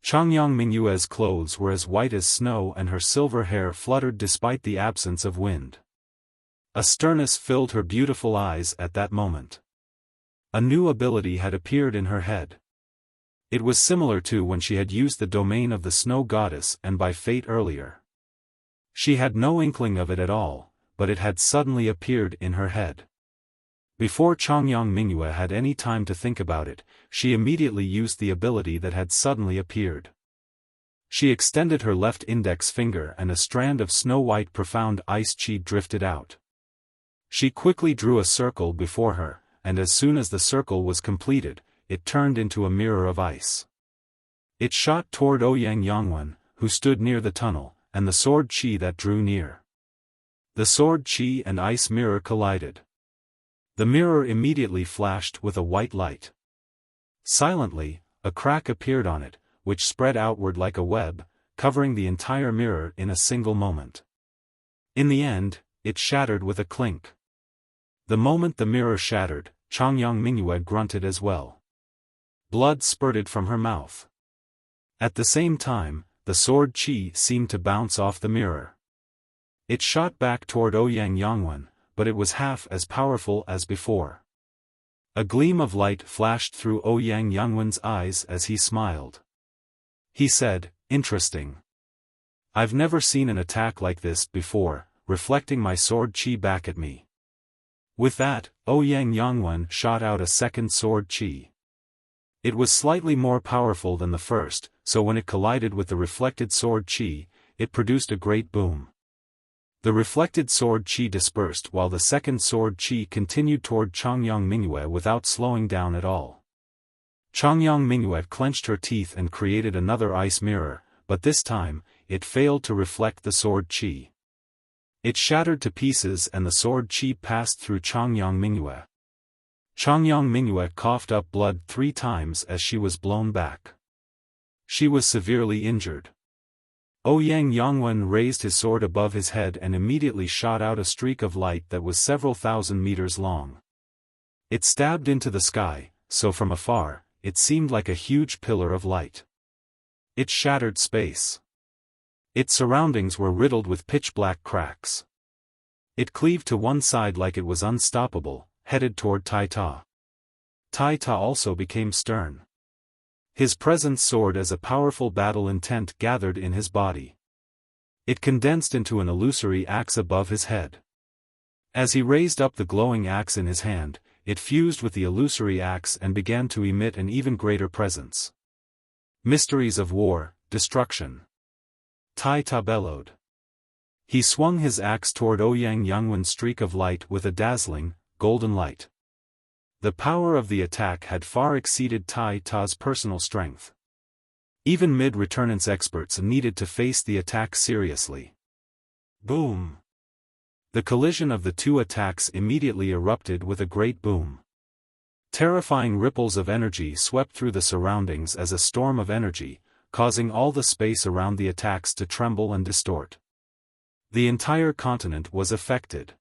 Changyang Mingyue's clothes were as white as snow and her silver hair fluttered despite the absence of wind. A sternness filled her beautiful eyes at that moment. A new ability had appeared in her head. It was similar to when she had used the domain of the snow goddess and by fate earlier. She had no inkling of it at all, but it had suddenly appeared in her head. Before Changyang Mingyue had any time to think about it, she immediately used the ability that had suddenly appeared. She extended her left index finger and a strand of snow-white profound ice chi drifted out. She quickly drew a circle before her, and as soon as the circle was completed, it turned into a mirror of ice. It shot toward Ouyang Yangwen, who stood near the tunnel, and the sword chi that drew near. The sword chi and ice mirror collided. The mirror immediately flashed with a white light. Silently, a crack appeared on it, which spread outward like a web, covering the entire mirror in a single moment. In the end, it shattered with a clink. The moment the mirror shattered, Changyang Mingyue grunted as well. Blood spurted from her mouth. At the same time, the sword chi seemed to bounce off the mirror. It shot back toward Ouyang Yangwen, but it was half as powerful as before. A gleam of light flashed through Ouyang Yangwen's eyes as he smiled. He said, "Interesting. I've never seen an attack like this before," reflecting my sword chi back at me. With that, Ouyang Yangwen shot out a second sword chi. It was slightly more powerful than the first, so when it collided with the reflected sword chi, it produced a great boom. The reflected sword chi dispersed while the second sword chi continued toward Changyang Mingyue without slowing down at all. Changyang Mingyue clenched her teeth and created another ice mirror, but this time, it failed to reflect the sword chi. It shattered to pieces and the sword chi passed through Changyang Mingyue. Changyang Mingyue coughed up blood 3 times as she was blown back. She was severely injured. Ouyang Yangwen raised his sword above his head and immediately shot out a streak of light that was several thousand meters long. It stabbed into the sky, so from afar, it seemed like a huge pillar of light. It shattered space. Its surroundings were riddled with pitch-black cracks. It cleaved to one side like it was unstoppable, headed toward Tai Ta. Tai Ta also became stern. His presence soared as a powerful battle intent gathered in his body. It condensed into an illusory axe above his head. As he raised up the glowing axe in his hand, it fused with the illusory axe and began to emit an even greater presence. Mysteries of war, destruction. Tai Ta bellowed. He swung his axe toward Ouyang Yangwen's streak of light with a dazzling, golden light. The power of the attack had far exceeded Tai Ta's personal strength. Even mid-returnance experts needed to face the attack seriously. Boom! The collision of the two attacks immediately erupted with a great boom. Terrifying ripples of energy swept through the surroundings as a storm of energy, causing all the space around the attacks to tremble and distort. The entire continent was affected.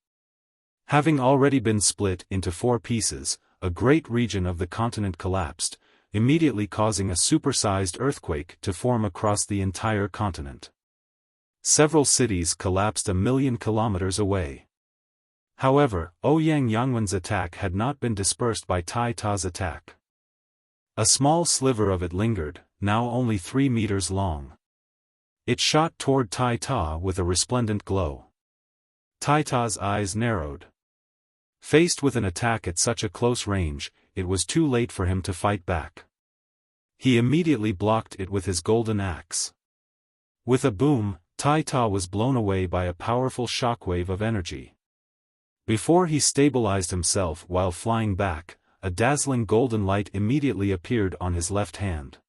Having already been split into 4 pieces, a great region of the continent collapsed, immediately causing a supersized earthquake to form across the entire continent. Several cities collapsed 1,000,000 kilometers away. However, Ouyang Yangwen's attack had not been dispersed by Tai Ta's attack. A small sliver of it lingered, now only 3 meters long. It shot toward Tai Ta with a resplendent glow. Tai Ta's eyes narrowed. Faced with an attack at such a close range, it was too late for him to fight back. He immediately blocked it with his golden axe. With a boom, Tai Ta was blown away by a powerful shockwave of energy. Before he stabilized himself while flying back, a dazzling golden light immediately appeared on his left hand.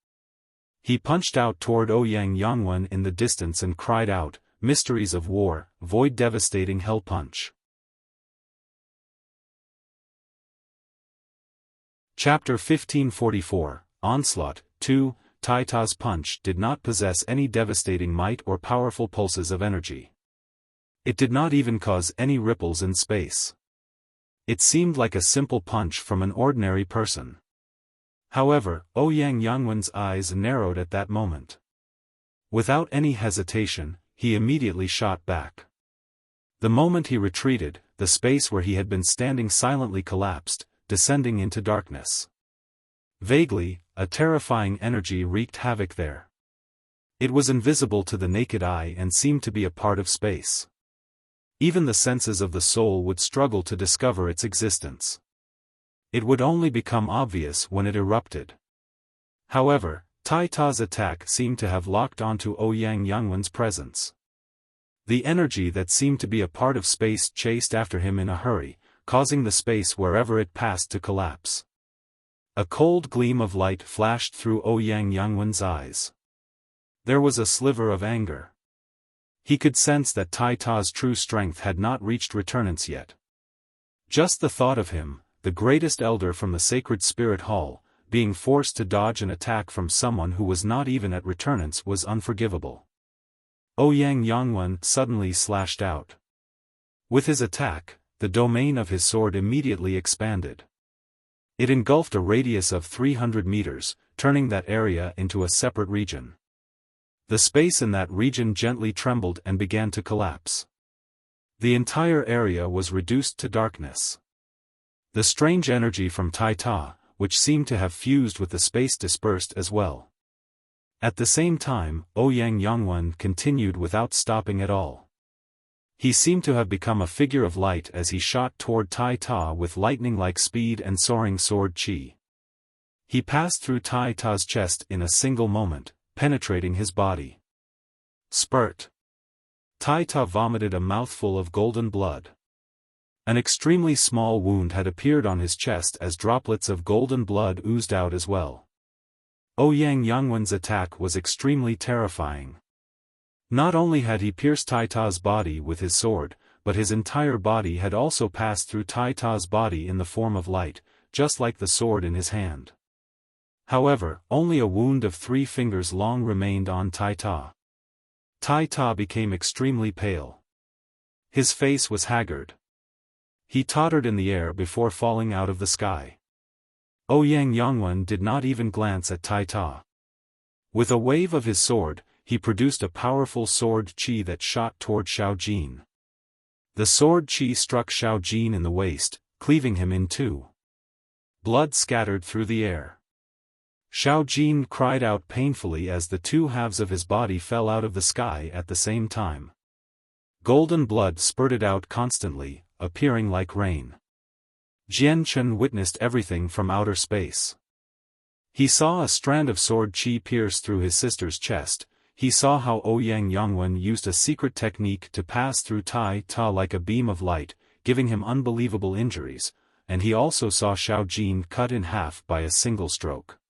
He punched out toward Ouyang Yangwen in the distance and cried out, "Mysteries of war, void devastating hell punch." Chapter 1544, Onslaught. 2. Tai Ta's punch did not possess any devastating might or powerful pulses of energy. It did not even cause any ripples in space. It seemed like a simple punch from an ordinary person. However, Ouyang Yangwen's eyes narrowed at that moment. Without any hesitation, he immediately shot back. The moment he retreated, the space where he had been standing silently collapsed, descending into darkness. Vaguely, a terrifying energy wreaked havoc there. It was invisible to the naked eye and seemed to be a part of space. Even the senses of the soul would struggle to discover its existence. It would only become obvious when it erupted. However, Tai Ta's attack seemed to have locked onto Ouyang Yangwen's presence. The energy that seemed to be a part of space chased after him in a hurry, causing the space wherever it passed to collapse. A cold gleam of light flashed through Ouyang Yangwen's eyes. There was a sliver of anger. He could sense that Tai Ta's true strength had not reached returnance yet. Just the thought of him, the greatest elder from the sacred spirit hall, being forced to dodge an attack from someone who was not even at returnance was unforgivable. Ouyang Yangwen suddenly slashed out. With his attack, the domain of his sword immediately expanded. It engulfed a radius of 300 meters, turning that area into a separate region. The space in that region gently trembled and began to collapse. The entire area was reduced to darkness. The strange energy from Tai Ta, which seemed to have fused with the space, dispersed as well. At the same time, Ouyang Yangwen continued without stopping at all. He seemed to have become a figure of light as he shot toward Tai Ta with lightning-like speed and soaring sword chi. He passed through Tai Ta's chest in a single moment, penetrating his body. Spurt. Tai Ta vomited a mouthful of golden blood. An extremely small wound had appeared on his chest as droplets of golden blood oozed out as well. Ouyang Yangwen's attack was extremely terrifying. Not only had he pierced Tai Ta's body with his sword, but his entire body had also passed through Tai Ta's body in the form of light, just like the sword in his hand. However, only a wound of 3 fingers long remained on Tai Ta. Tai Ta became extremely pale. His face was haggard. He tottered in the air before falling out of the sky. Ouyang Yangwen did not even glance at Tai Ta. With a wave of his sword, he produced a powerful sword chi that shot toward Xiao Jin. The sword chi struck Xiao Jin in the waist, cleaving him in two. Blood scattered through the air. Xiao Jin cried out painfully as the 2 halves of his body fell out of the sky at the same time. Golden blood spurted out constantly, appearing like rain. Jian Chen witnessed everything from outer space. He saw a strand of sword chi pierce through his sister's chest. He saw how Ouyang Yangwen used a secret technique to pass through Tai Ta like a beam of light, giving him unbelievable injuries, and he also saw Xiao Jin cut in half by a single stroke.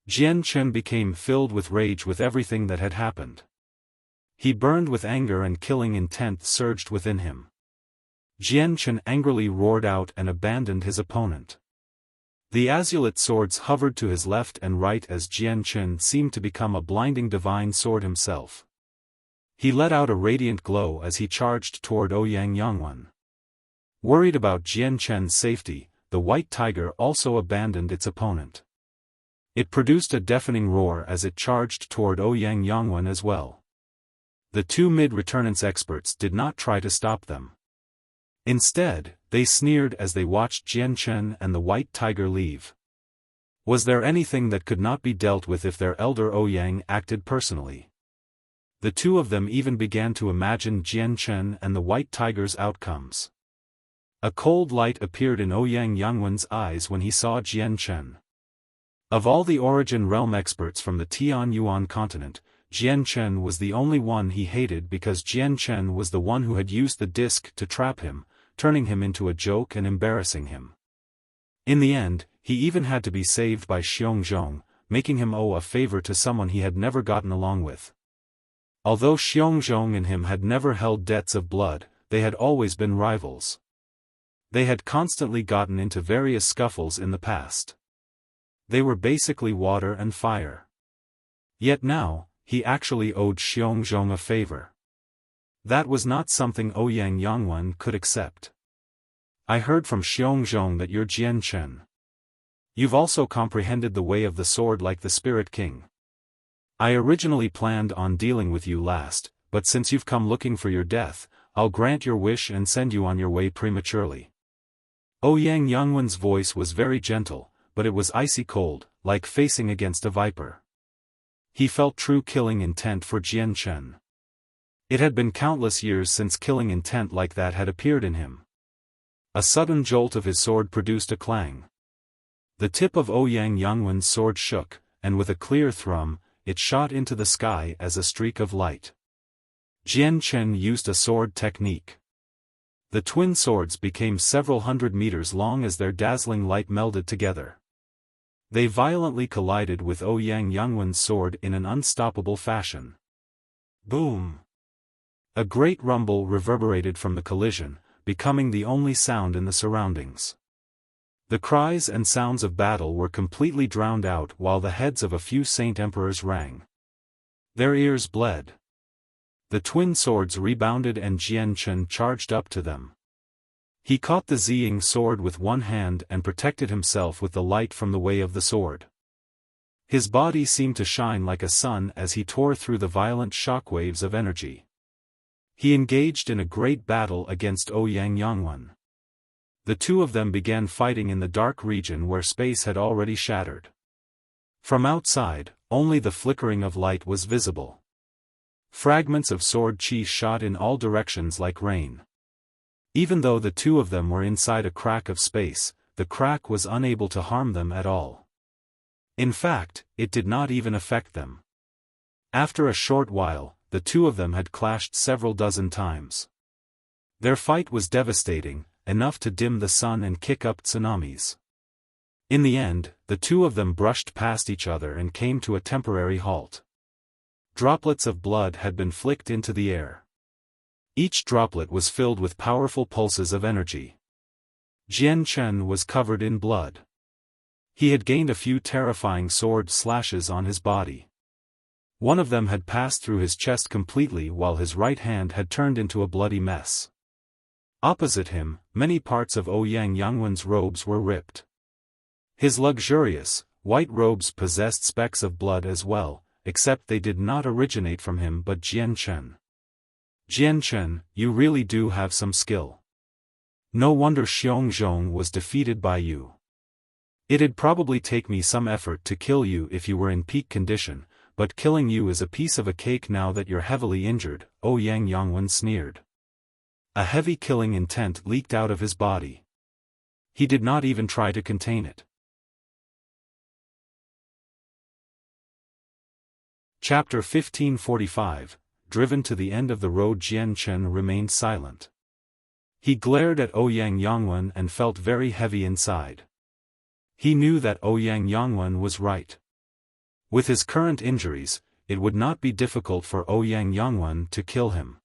Jian Chen became filled with rage with everything that had happened. He burned with anger and killing intent surged within him. Jian Chen angrily roared out and abandoned his opponent. The azulate swords hovered to his left and right as Jian Chen seemed to become a blinding divine sword himself. He let out a radiant glow as he charged toward Ouyang Yangwen. Worried about Jian Chen's safety, the white tiger also abandoned its opponent. It produced a deafening roar as it charged toward Ouyang Yangwen as well. The 2 mid-returnance experts did not try to stop them. Instead, they sneered as they watched Jian Chen and the white tiger leave. Was there anything that could not be dealt with if their elder Ouyang acted personally? The 2 of them even began to imagine Jian Chen and the white tiger's outcomes. A cold light appeared in Ouyang Yangwen's eyes when he saw Jian Chen. Of all the Origin Realm experts from the Tian Yuan continent, Jian Chen was the only one he hated because Jian Chen was the one who had used the disc to trap him, turning him into a joke and embarrassing him. In the end, he even had to be saved by Xiongzhong, making him owe a favor to someone he had never gotten along with. Although Xiongzhong and him had never held debts of blood, they had always been rivals. They had constantly gotten into various scuffles in the past. They were basically water and fire. Yet now, he actually owed Xiongzhong a favor. That was not something Ouyang Yangwen could accept. I heard from Xiongzhong that you're Jian Chen. You've also comprehended the way of the sword like the Spirit King. I originally planned on dealing with you last, but since you've come looking for your death, I'll grant your wish and send you on your way prematurely. Ouyang Yangwen's voice was very gentle, but it was icy cold, like facing against a viper. He felt true killing intent for Jian Chen. It had been countless years since killing intent like that had appeared in him. A sudden jolt of his sword produced a clang. The tip of Ouyang Yangwen's sword shook, and with a clear thrum, it shot into the sky as a streak of light. Jian Chen used a sword technique. The twin swords became several hundred meters long as their dazzling light melded together. They violently collided with Ouyang Yangwen's sword in an unstoppable fashion. Boom! A great rumble reverberated from the collision, becoming the only sound in the surroundings. The cries and sounds of battle were completely drowned out while the heads of a few saint emperors rang. Their ears bled. The twin swords rebounded and Jian Chen charged up to them. He caught the Ziying sword with one hand and protected himself with the light from the way of the sword. His body seemed to shine like a sun as he tore through the violent shockwaves of energy. He engaged in a great battle against Ouyang Yangwen. The two of them began fighting in the dark region where space had already shattered. From outside, only the flickering of light was visible. Fragments of sword chi shot in all directions like rain. Even though the two of them were inside a crack of space, the crack was unable to harm them at all. In fact, it did not even affect them. After a short while, the two of them had clashed several dozen times. Their fight was devastating, enough to dim the sun and kick up tsunamis. In the end, the two of them brushed past each other and came to a temporary halt. Droplets of blood had been flicked into the air. Each droplet was filled with powerful pulses of energy. Jian Chen was covered in blood. He had gained a few terrifying sword slashes on his body. One of them had passed through his chest completely while his right hand had turned into a bloody mess. Opposite him, many parts of Ouyang Yangwen's robes were ripped. His luxurious, white robes possessed specks of blood as well, except they did not originate from him but Jian Chen. Jian Chen, you really do have some skill. No wonder Xiongzhong was defeated by you. It'd probably take me some effort to kill you if you were in peak condition, but killing you is a piece of a cake now that you're heavily injured, Ouyang Yangwen sneered. A heavy killing intent leaked out of his body. He did not even try to contain it. Chapter 1545. Driven to the end of the road, Jian Chen remained silent. He glared at Ouyang Yangwen and felt very heavy inside. He knew that Ouyang Yangwen was right. With his current injuries, it would not be difficult for Ouyang Yangwen to kill him.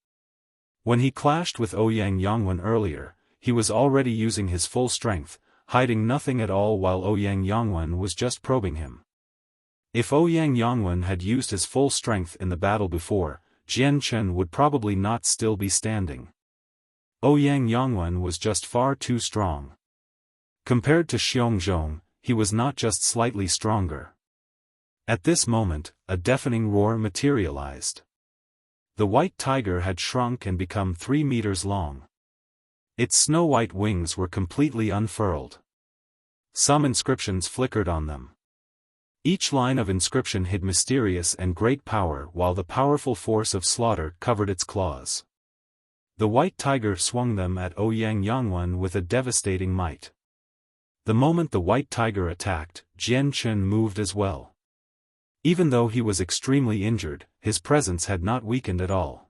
When he clashed with Ouyang Yangwen earlier, he was already using his full strength, hiding nothing at all while Ouyang Yangwen was just probing him. If Ouyang Yangwen had used his full strength in the battle before, Jian Chen would probably not still be standing. Ouyang Yangwen was just far too strong. Compared to Xiongzhong, he was not just slightly stronger. At this moment, a deafening roar materialized. The white tiger had shrunk and become 3 meters long. Its snow-white wings were completely unfurled. Some inscriptions flickered on them. Each line of inscription hid mysterious and great power while the powerful force of slaughter covered its claws. The white tiger swung them at Ouyang Yangwen with a devastating might. The moment the white tiger attacked, Jian Chen moved as well. Even though he was extremely injured, his presence had not weakened at all.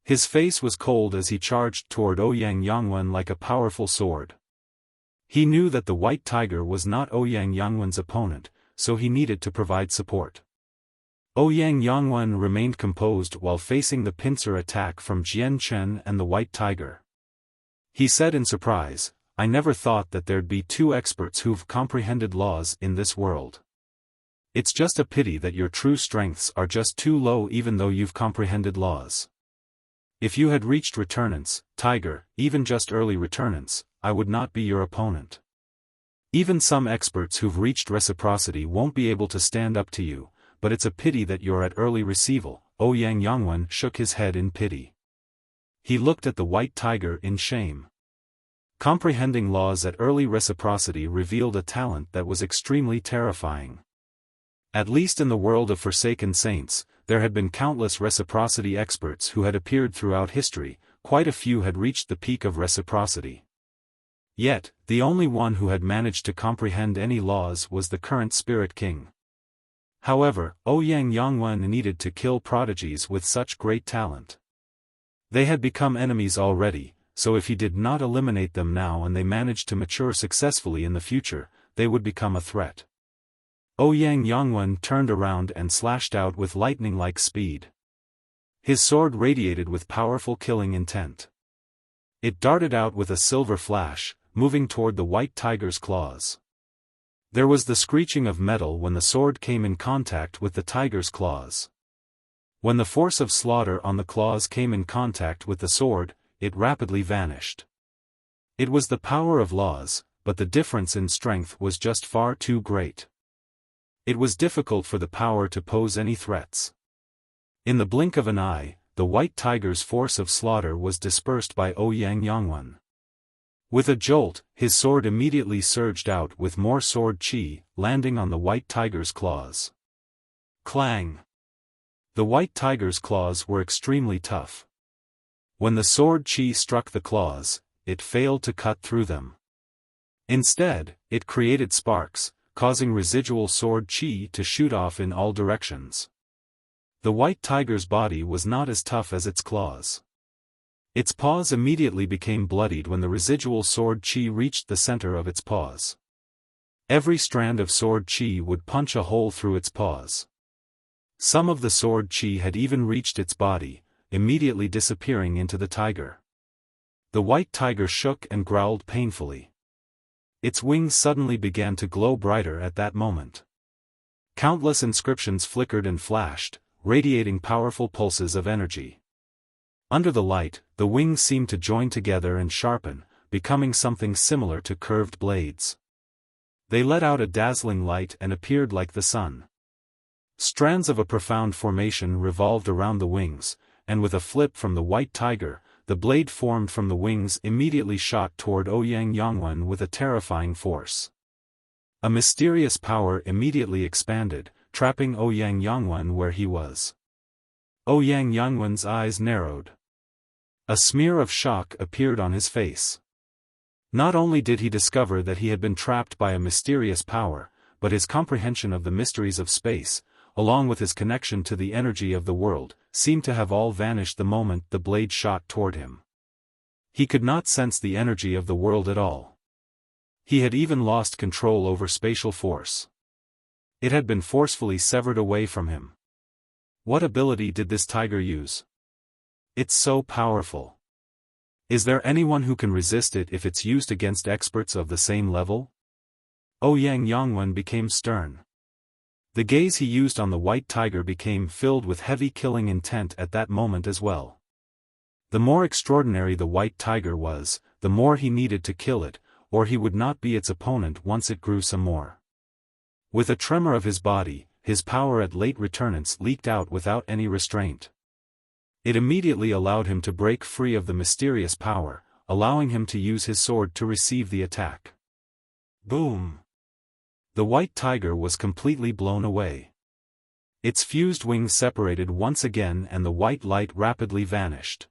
His face was cold as he charged toward Ouyang Yangwen like a powerful sword. He knew that the white tiger was not Ouyang Yangwen's opponent, so he needed to provide support. Ouyang Yangwen remained composed while facing the pincer attack from Jian Chen and the white tiger. He said in surprise, "I never thought that there'd be two experts who've comprehended laws in this world. It's just a pity that your true strengths are just too low even though you've comprehended laws. If you had reached returnance, tiger, even just early returnance, I would not be your opponent. Even some experts who've reached reciprocity won't be able to stand up to you, but it's a pity that you're at early receival." Ouyang Yangwen shook his head in pity. He looked at the white tiger in shame. Comprehending laws at early reciprocity revealed a talent that was extremely terrifying. At least in the world of Forsaken Saints, there had been countless reciprocity experts who had appeared throughout history, quite a few had reached the peak of reciprocity. Yet, the only one who had managed to comprehend any laws was the current Spirit King. However, Ouyang Yangwen needed to kill prodigies with such great talent. They had become enemies already, so if he did not eliminate them now and they managed to mature successfully in the future, they would become a threat. Ouyang Yangwen turned around and slashed out with lightning-like speed. His sword radiated with powerful killing intent. It darted out with a silver flash, moving toward the white tiger's claws. There was the screeching of metal when the sword came in contact with the tiger's claws. When the force of slaughter on the claws came in contact with the sword, it rapidly vanished. It was the power of laws, but the difference in strength was just far too great. It was difficult for the power to pose any threats. In the blink of an eye, the white tiger's force of slaughter was dispersed by Ouyang Yangwen. With a jolt, his sword immediately surged out with more sword chi, landing on the white tiger's claws. Clang! The white tiger's claws were extremely tough. When the sword chi struck the claws, it failed to cut through them. Instead, it created sparks, causing residual sword chi to shoot off in all directions. The white tiger's body was not as tough as its claws. Its paws immediately became bloodied when the residual sword chi reached the center of its paws. Every strand of sword chi would punch a hole through its paws. Some of the sword chi had even reached its body, immediately disappearing into the tiger. The white tiger shook and growled painfully. Its wings suddenly began to glow brighter at that moment. Countless inscriptions flickered and flashed, radiating powerful pulses of energy. Under the light, the wings seemed to join together and sharpen, becoming something similar to curved blades. They let out a dazzling light and appeared like the sun. Strands of a profound formation revolved around the wings, and with a flip from the white tiger, the blade formed from the wings immediately shot toward Ouyang Yangwen with a terrifying force. A mysterious power immediately expanded, trapping Ouyang Yangwen where he was. Ouyang Yangwen's eyes narrowed. A smear of shock appeared on his face. Not only did he discover that he had been trapped by a mysterious power, but his comprehension of the mysteries of space, along with his connection to the energy of the world, seemed to have all vanished the moment the blade shot toward him. He could not sense the energy of the world at all. He had even lost control over spatial force. It had been forcefully severed away from him. What ability did this tiger use? It's so powerful. Is there anyone who can resist it if it's used against experts of the same level? Ouyang Yangwen became stern. The gaze he used on the white tiger became filled with heavy killing intent at that moment as well. The more extraordinary the white tiger was, the more he needed to kill it, or he would not be its opponent once it grew some more. With a tremor of his body, his power at late returnance leaked out without any restraint. It immediately allowed him to break free of the mysterious power, allowing him to use his sword to receive the attack. Boom! The white tiger was completely blown away. Its fused wings separated once again and the white light rapidly vanished.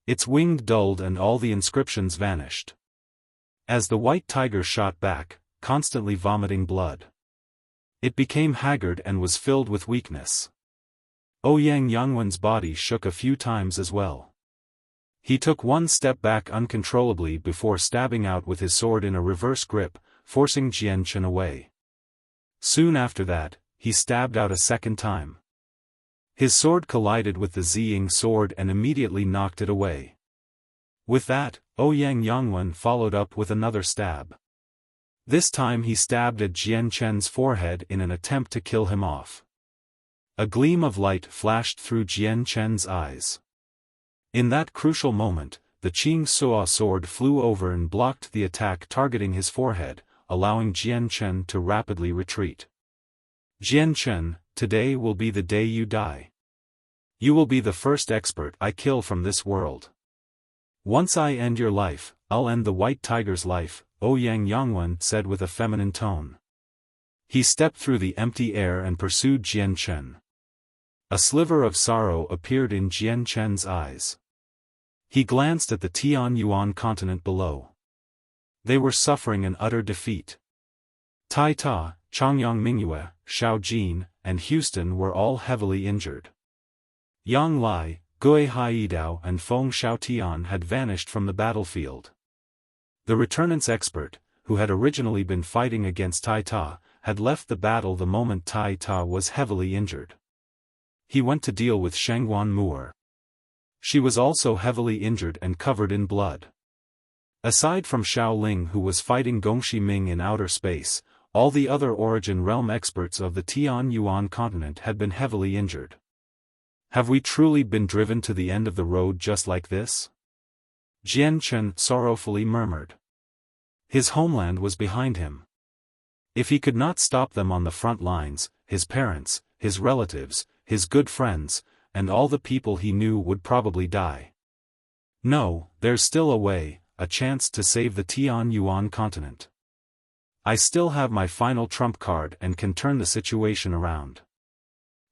Its wing dulled and all the inscriptions vanished. As the white tiger shot back, constantly vomiting blood. It became haggard and was filled with weakness. Ouyang Yangwen's body shook a few times as well. He took one step back uncontrollably before stabbing out with his sword in a reverse grip, forcing Jian Chen away. Soon after that, he stabbed out a second time. His sword collided with the Ziying sword and immediately knocked it away. With that, Ouyang Yangwen followed up with another stab. This time he stabbed at Jian Chen's forehead in an attempt to kill him off. A gleam of light flashed through Jian Chen's eyes. In that crucial moment, the Qing Suo sword flew over and blocked the attack targeting his forehead, allowing Jian Chen to rapidly retreat. Jian Chen, today will be the day you die. You will be the first expert I kill from this world. Once I end your life, I'll end the white tiger's life, Ouyang Yangwen said with a feminine tone. He stepped through the empty air and pursued Jian Chen. A sliver of sorrow appeared in Jian Chen's eyes. He glanced at the Tianyuan continent below. They were suffering an utter defeat. Tai Ta, Changyang Mingyue, Shao Jin, and Houston were all heavily injured. Yang Lai, Gui Haidao and Feng Xiaotian had vanished from the battlefield. The returnance expert, who had originally been fighting against Tai Ta, had left the battle the moment Tai Ta was heavily injured. He went to deal with Shangguan Mu'er. She was also heavily injured and covered in blood. Aside from Xiao Ling who was fighting Gongxi Ming in outer space, all the other Origin Realm experts of the Tianyuan continent had been heavily injured. Have we truly been driven to the end of the road just like this? Jian Chen sorrowfully murmured. His homeland was behind him. If he could not stop them on the front lines, his parents, his relatives, his good friends, and all the people he knew would probably die. No, there's still a way, a chance to save the Tianyuan continent. I still have my final trump card and can turn the situation around.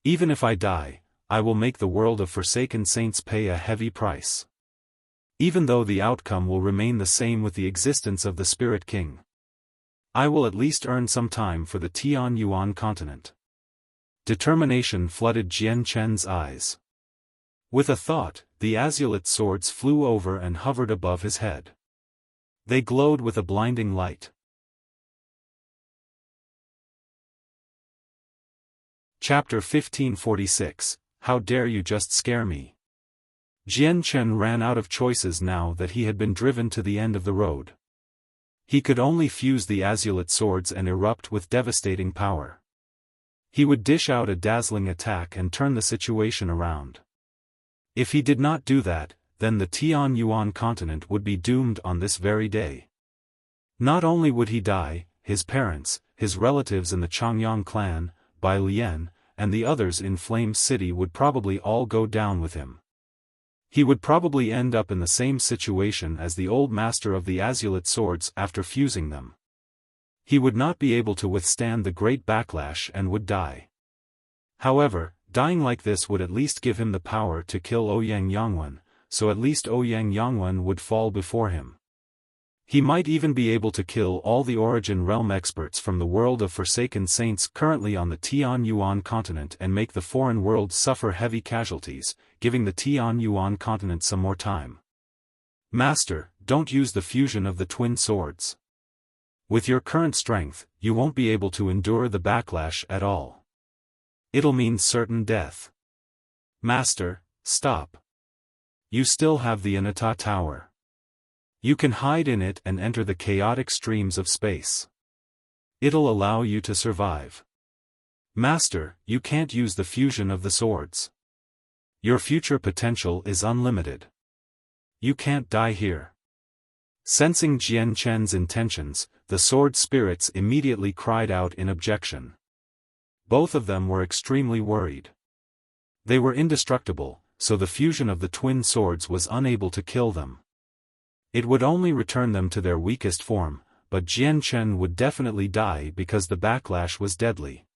Even if I die, I will make the world of Forsaken Saints pay a heavy price. Even though the outcome will remain the same with the existence of the Spirit King. I will at least earn some time for the Tianyuan continent. Determination flooded Jian Chen's eyes. With a thought, the azulate swords flew over and hovered above his head. They glowed with a blinding light. Chapter 1546, How dare you just scare me? Jian Chen ran out of choices now that he had been driven to the end of the road. He could only fuse the azulate swords and erupt with devastating power. He would dish out a dazzling attack and turn the situation around. If he did not do that, then the Tianyuan continent would be doomed on this very day. Not only would he die, his parents, his relatives in the Changyang clan, Bai Lian, and the others in Flame City would probably all go down with him. He would probably end up in the same situation as the old master of the azulate swords after fusing them. He would not be able to withstand the great backlash and would die. However, dying like this would at least give him the power to kill Ouyang Yangwen, so at least Ouyang Yangwen would fall before him. He might even be able to kill all the Origin Realm experts from the world of Forsaken Saints currently on the Tianyuan continent and make the foreign world suffer heavy casualties, giving the Tianyuan continent some more time. Master, don't use the fusion of the twin swords. With your current strength, you won't be able to endure the backlash at all. It'll mean certain death. Master, stop. You still have the Anata Tower. You can hide in it and enter the chaotic streams of space. It'll allow you to survive. Master, you can't use the fusion of the swords. Your future potential is unlimited. You can't die here. Sensing Jian Chen's intentions, the sword spirits immediately cried out in objection. Both of them were extremely worried. They were indestructible, so the fusion of the twin swords was unable to kill them. It would only return them to their weakest form, but Jian Chen would definitely die because the backlash was deadly.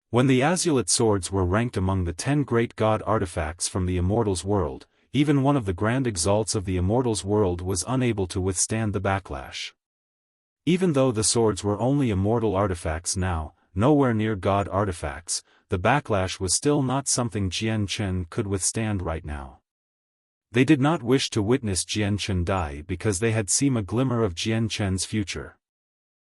When the azulate swords were ranked among the 10 great god artifacts from the Immortals world, even one of the grand exalts of the Immortals world was unable to withstand the backlash. Even though the swords were only immortal artifacts now, nowhere near god artifacts, the backlash was still not something Jian Chen could withstand right now. They did not wish to witness Jian Chen die because they had seen a glimmer of Jian Chen's future.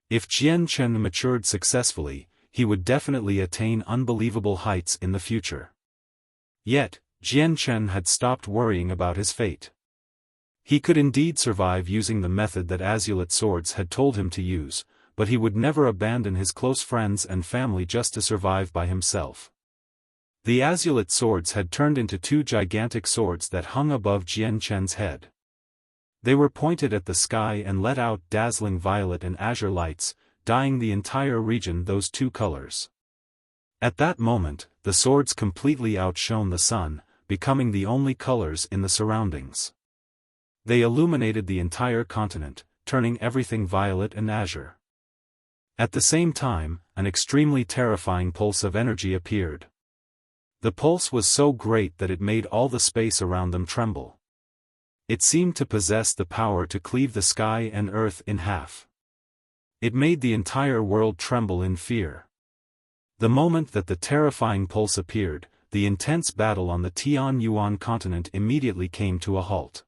If Jian Chen matured successfully, he would definitely attain unbelievable heights in the future. Yet, Jian Chen had stopped worrying about his fate. He could indeed survive using the method that Azulite swords had told him to use, but he would never abandon his close friends and family just to survive by himself. The Azulite swords had turned into two gigantic swords that hung above Jian Chen's head. They were pointed at the sky and let out dazzling violet and azure lights, dyeing the entire region those two colors. At that moment, the swords completely outshone the sun, becoming the only colors in the surroundings. They illuminated the entire continent, turning everything violet and azure. At the same time, an extremely terrifying pulse of energy appeared. The pulse was so great that it made all the space around them tremble. It seemed to possess the power to cleave the sky and earth in half. It made the entire world tremble in fear. The moment that the terrifying pulse appeared, the intense battle on the Tianyuan continent immediately came to a halt.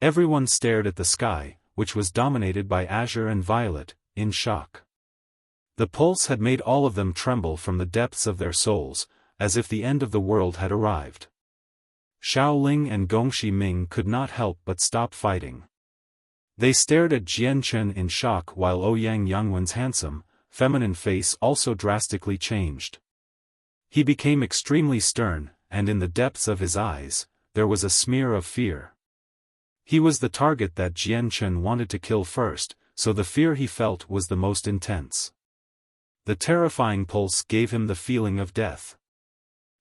Everyone stared at the sky, which was dominated by azure and violet, in shock. The pulse had made all of them tremble from the depths of their souls, as if the end of the world had arrived. Xiao Ling and Gongxi Ming could not help but stop fighting. They stared at Jian Chen in shock while Ouyang Yangwen's handsome, feminine face also drastically changed. He became extremely stern, and in the depths of his eyes, there was a smear of fear. He was the target that Jian Chen wanted to kill first, so the fear he felt was the most intense. The terrifying pulse gave him the feeling of death.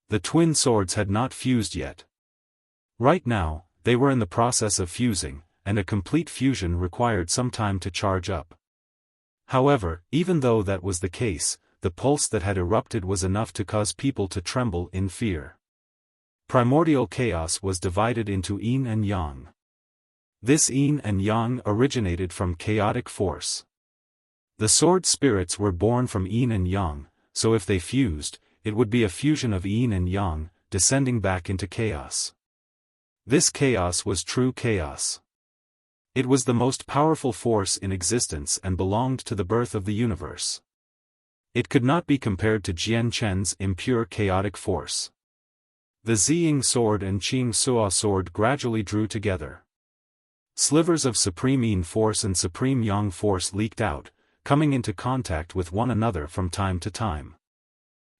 The twin swords had not fused yet. Right now, they were in the process of fusing, and a complete fusion required some time to charge up. However, even though that was the case, the pulse that had erupted was enough to cause people to tremble in fear. Primordial chaos was divided into yin and yang. This yin and yang originated from chaotic force. The sword spirits were born from yin and yang, so if they fused, it would be a fusion of yin and yang, descending back into chaos. This chaos was true chaos. It was the most powerful force in existence and belonged to the birth of the universe. It could not be compared to Jian Chen's impure chaotic force. The Ziying sword and Qing Suo sword gradually drew together. Slivers of supreme yin force and supreme yang force leaked out, coming into contact with one another from time to time.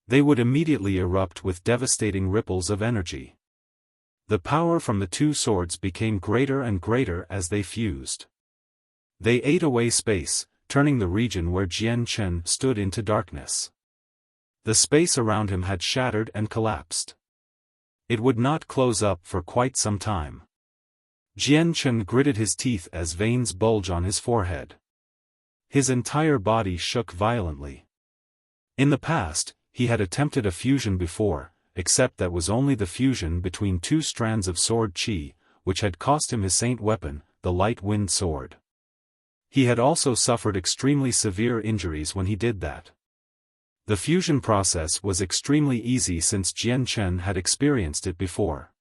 They would immediately erupt with devastating ripples of energy. The power from the two swords became greater and greater as they fused. They ate away space, turning the region where Jian Chen stood into darkness. The space around him had shattered and collapsed. It would not close up for quite some time. Jian Chen gritted his teeth as veins bulged on his forehead. His entire body shook violently. In the past, he had attempted a fusion before, except that was only the fusion between two strands of sword qi, which had cost him his saint weapon, the light wind sword. He had also suffered extremely severe injuries when he did that. The fusion process was extremely easy since Jian Chen had experienced it before.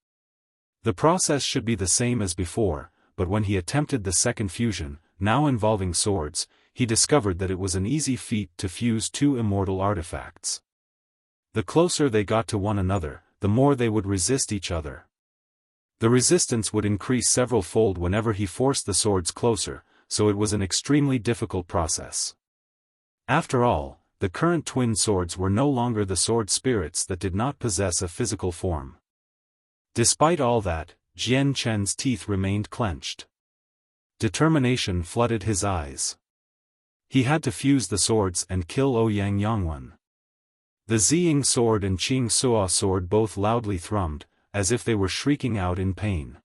The process should be the same as before, but when he attempted the second fusion, now involving swords, he discovered that it was an easy feat to fuse two immortal artifacts. The closer they got to one another, the more they would resist each other. The resistance would increase several-fold whenever he forced the swords closer, so it was an extremely difficult process. After all, the current twin swords were no longer the sword spirits that did not possess a physical form. Despite all that, Jian Chen's teeth remained clenched. Determination flooded his eyes. He had to fuse the swords and kill Ouyang Yangwen. The Ziying sword and Qing Suo sword both loudly thrummed, as if they were shrieking out in pain.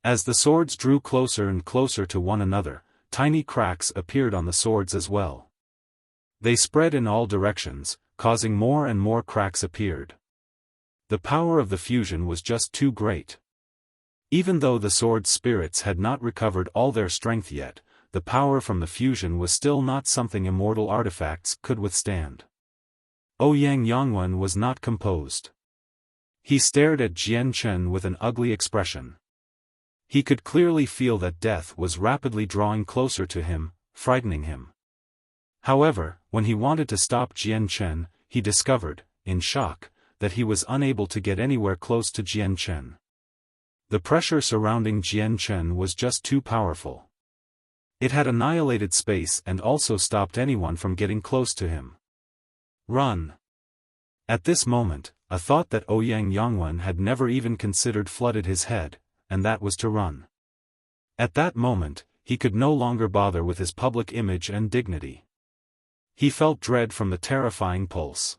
As the swords drew closer and closer to one another, tiny cracks appeared on the swords as well. They spread in all directions, causing more and more cracks appeared. The power of the fusion was just too great. Even though the sword spirits had not recovered all their strength yet, the power from the fusion was still not something immortal artifacts could withstand. Ouyang Yongwen was not composed. He stared at Jian Chen with an ugly expression. He could clearly feel that death was rapidly drawing closer to him, frightening him. However, when he wanted to stop Jian Chen, he discovered, in shock, that he was unable to get anywhere close to Jian Chen. The pressure surrounding Jian Chen was just too powerful. It had annihilated space and also stopped anyone from getting close to him. Run! At this moment, a thought that Ouyang Yongwen had never even considered flooded his head, and that was to run. At that moment, he could no longer bother with his public image and dignity. He felt dread from the terrifying pulse.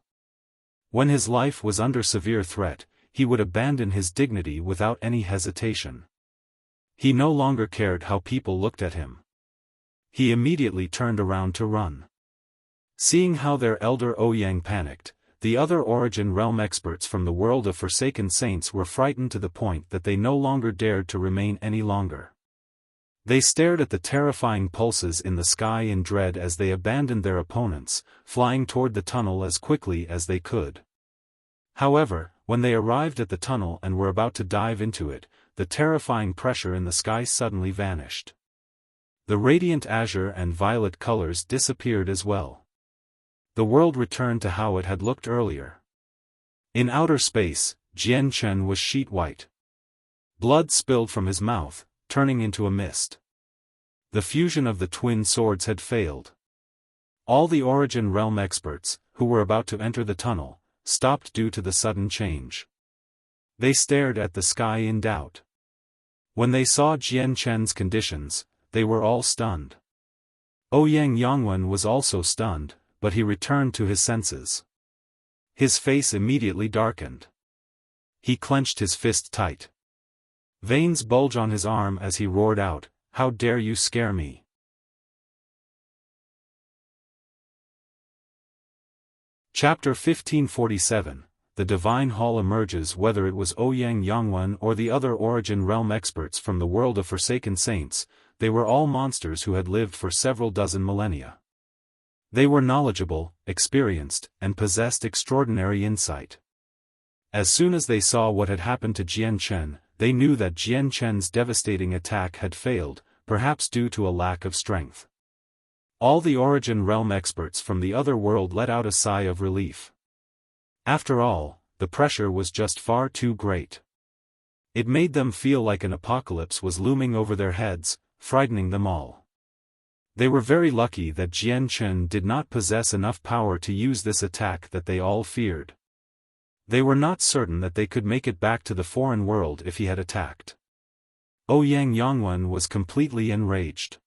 When his life was under severe threat, he would abandon his dignity without any hesitation. He no longer cared how people looked at him. He immediately turned around to run. Seeing how their elder Ouyang panicked, the other Origin Realm experts from the world of Forsaken Saints were frightened to the point that they no longer dared to remain any longer. They stared at the terrifying pulses in the sky in dread as they abandoned their opponents, flying toward the tunnel as quickly as they could. However, when they arrived at the tunnel and were about to dive into it, the terrifying pressure in the sky suddenly vanished. The radiant azure and violet colors disappeared as well. The world returned to how it had looked earlier. In outer space, Jian Chen was sheet white. Blood spilled from his mouth, turning into a mist. The fusion of the twin swords had failed. All the Origin Realm experts, who were about to enter the tunnel, stopped due to the sudden change. They stared at the sky in doubt. When they saw Jian Chen's conditions, they were all stunned. Ouyang Yongwen was also stunned, but he returned to his senses. His face immediately darkened. He clenched his fist tight. Veins bulged on his arm as he roared out, "How dare you scare me!" Chapter 1547, The Divine Hall emerges. Whether it was Ouyang Yongwen or the other Origin Realm experts from the world of Forsaken Saints, they were all monsters who had lived for several dozen millennia. They were knowledgeable, experienced, and possessed extraordinary insight. As soon as they saw what had happened to Jian Chen, they knew that Jian Chen's devastating attack had failed, perhaps due to a lack of strength. All the Origin Realm experts from the other world let out a sigh of relief. After all, the pressure was just far too great. It made them feel like an apocalypse was looming over their heads, frightening them all. They were very lucky that Jian Chen did not possess enough power to use this attack that they all feared. They were not certain that they could make it back to the foreign world if he had attacked. Ouyang Yongwen was completely enraged.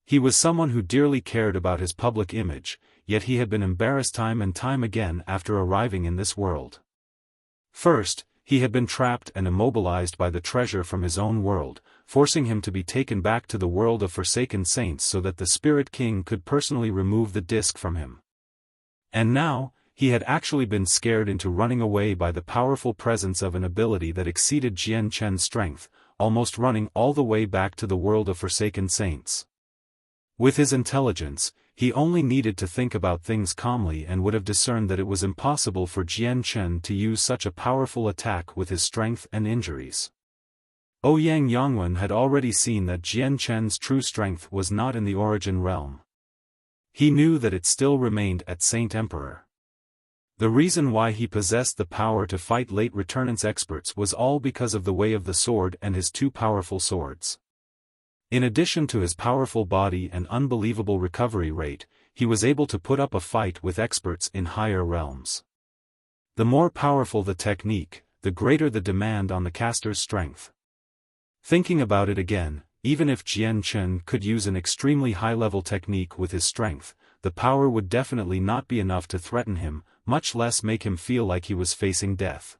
He was someone who dearly cared about his public image, yet he had been embarrassed time and time again after arriving in this world. First, he had been trapped and immobilized by the treasure from his own world, forcing him to be taken back to the world of Forsaken Saints so that the Spirit King could personally remove the disc from him. And now, he had actually been scared into running away by the powerful presence of an ability that exceeded Jian Chen's strength, almost running all the way back to the world of Forsaken Saints. With his intelligence, he only needed to think about things calmly and would have discerned that it was impossible for Jian Chen to use such a powerful attack with his strength and injuries. Ouyang Yongwen had already seen that Jian Chen's true strength was not in the Origin Realm. He knew that it still remained at Saint Emperor. The reason why he possessed the power to fight late returnance experts was all because of the Way of the Sword and his two powerful swords. In addition to his powerful body and unbelievable recovery rate, he was able to put up a fight with experts in higher realms. The more powerful the technique, the greater the demand on the caster's strength. Thinking about it again, even if Jian Chen could use an extremely high-level technique with his strength, the power would definitely not be enough to threaten him, much less make him feel like he was facing death.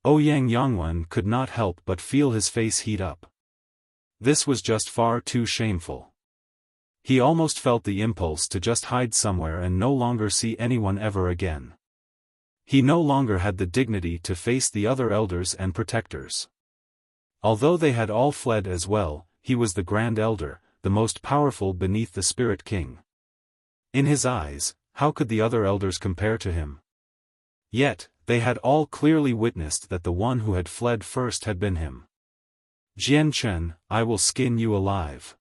Ouyang Yongwen could not help but feel his face heat up. This was just far too shameful. He almost felt the impulse to just hide somewhere and no longer see anyone ever again. He no longer had the dignity to face the other elders and protectors. Although they had all fled as well, he was the Grand Elder, the most powerful beneath the Spirit King. In his eyes, how could the other elders compare to him? Yet, they had all clearly witnessed that the one who had fled first had been him. "Jian Chen, I will skin you alive."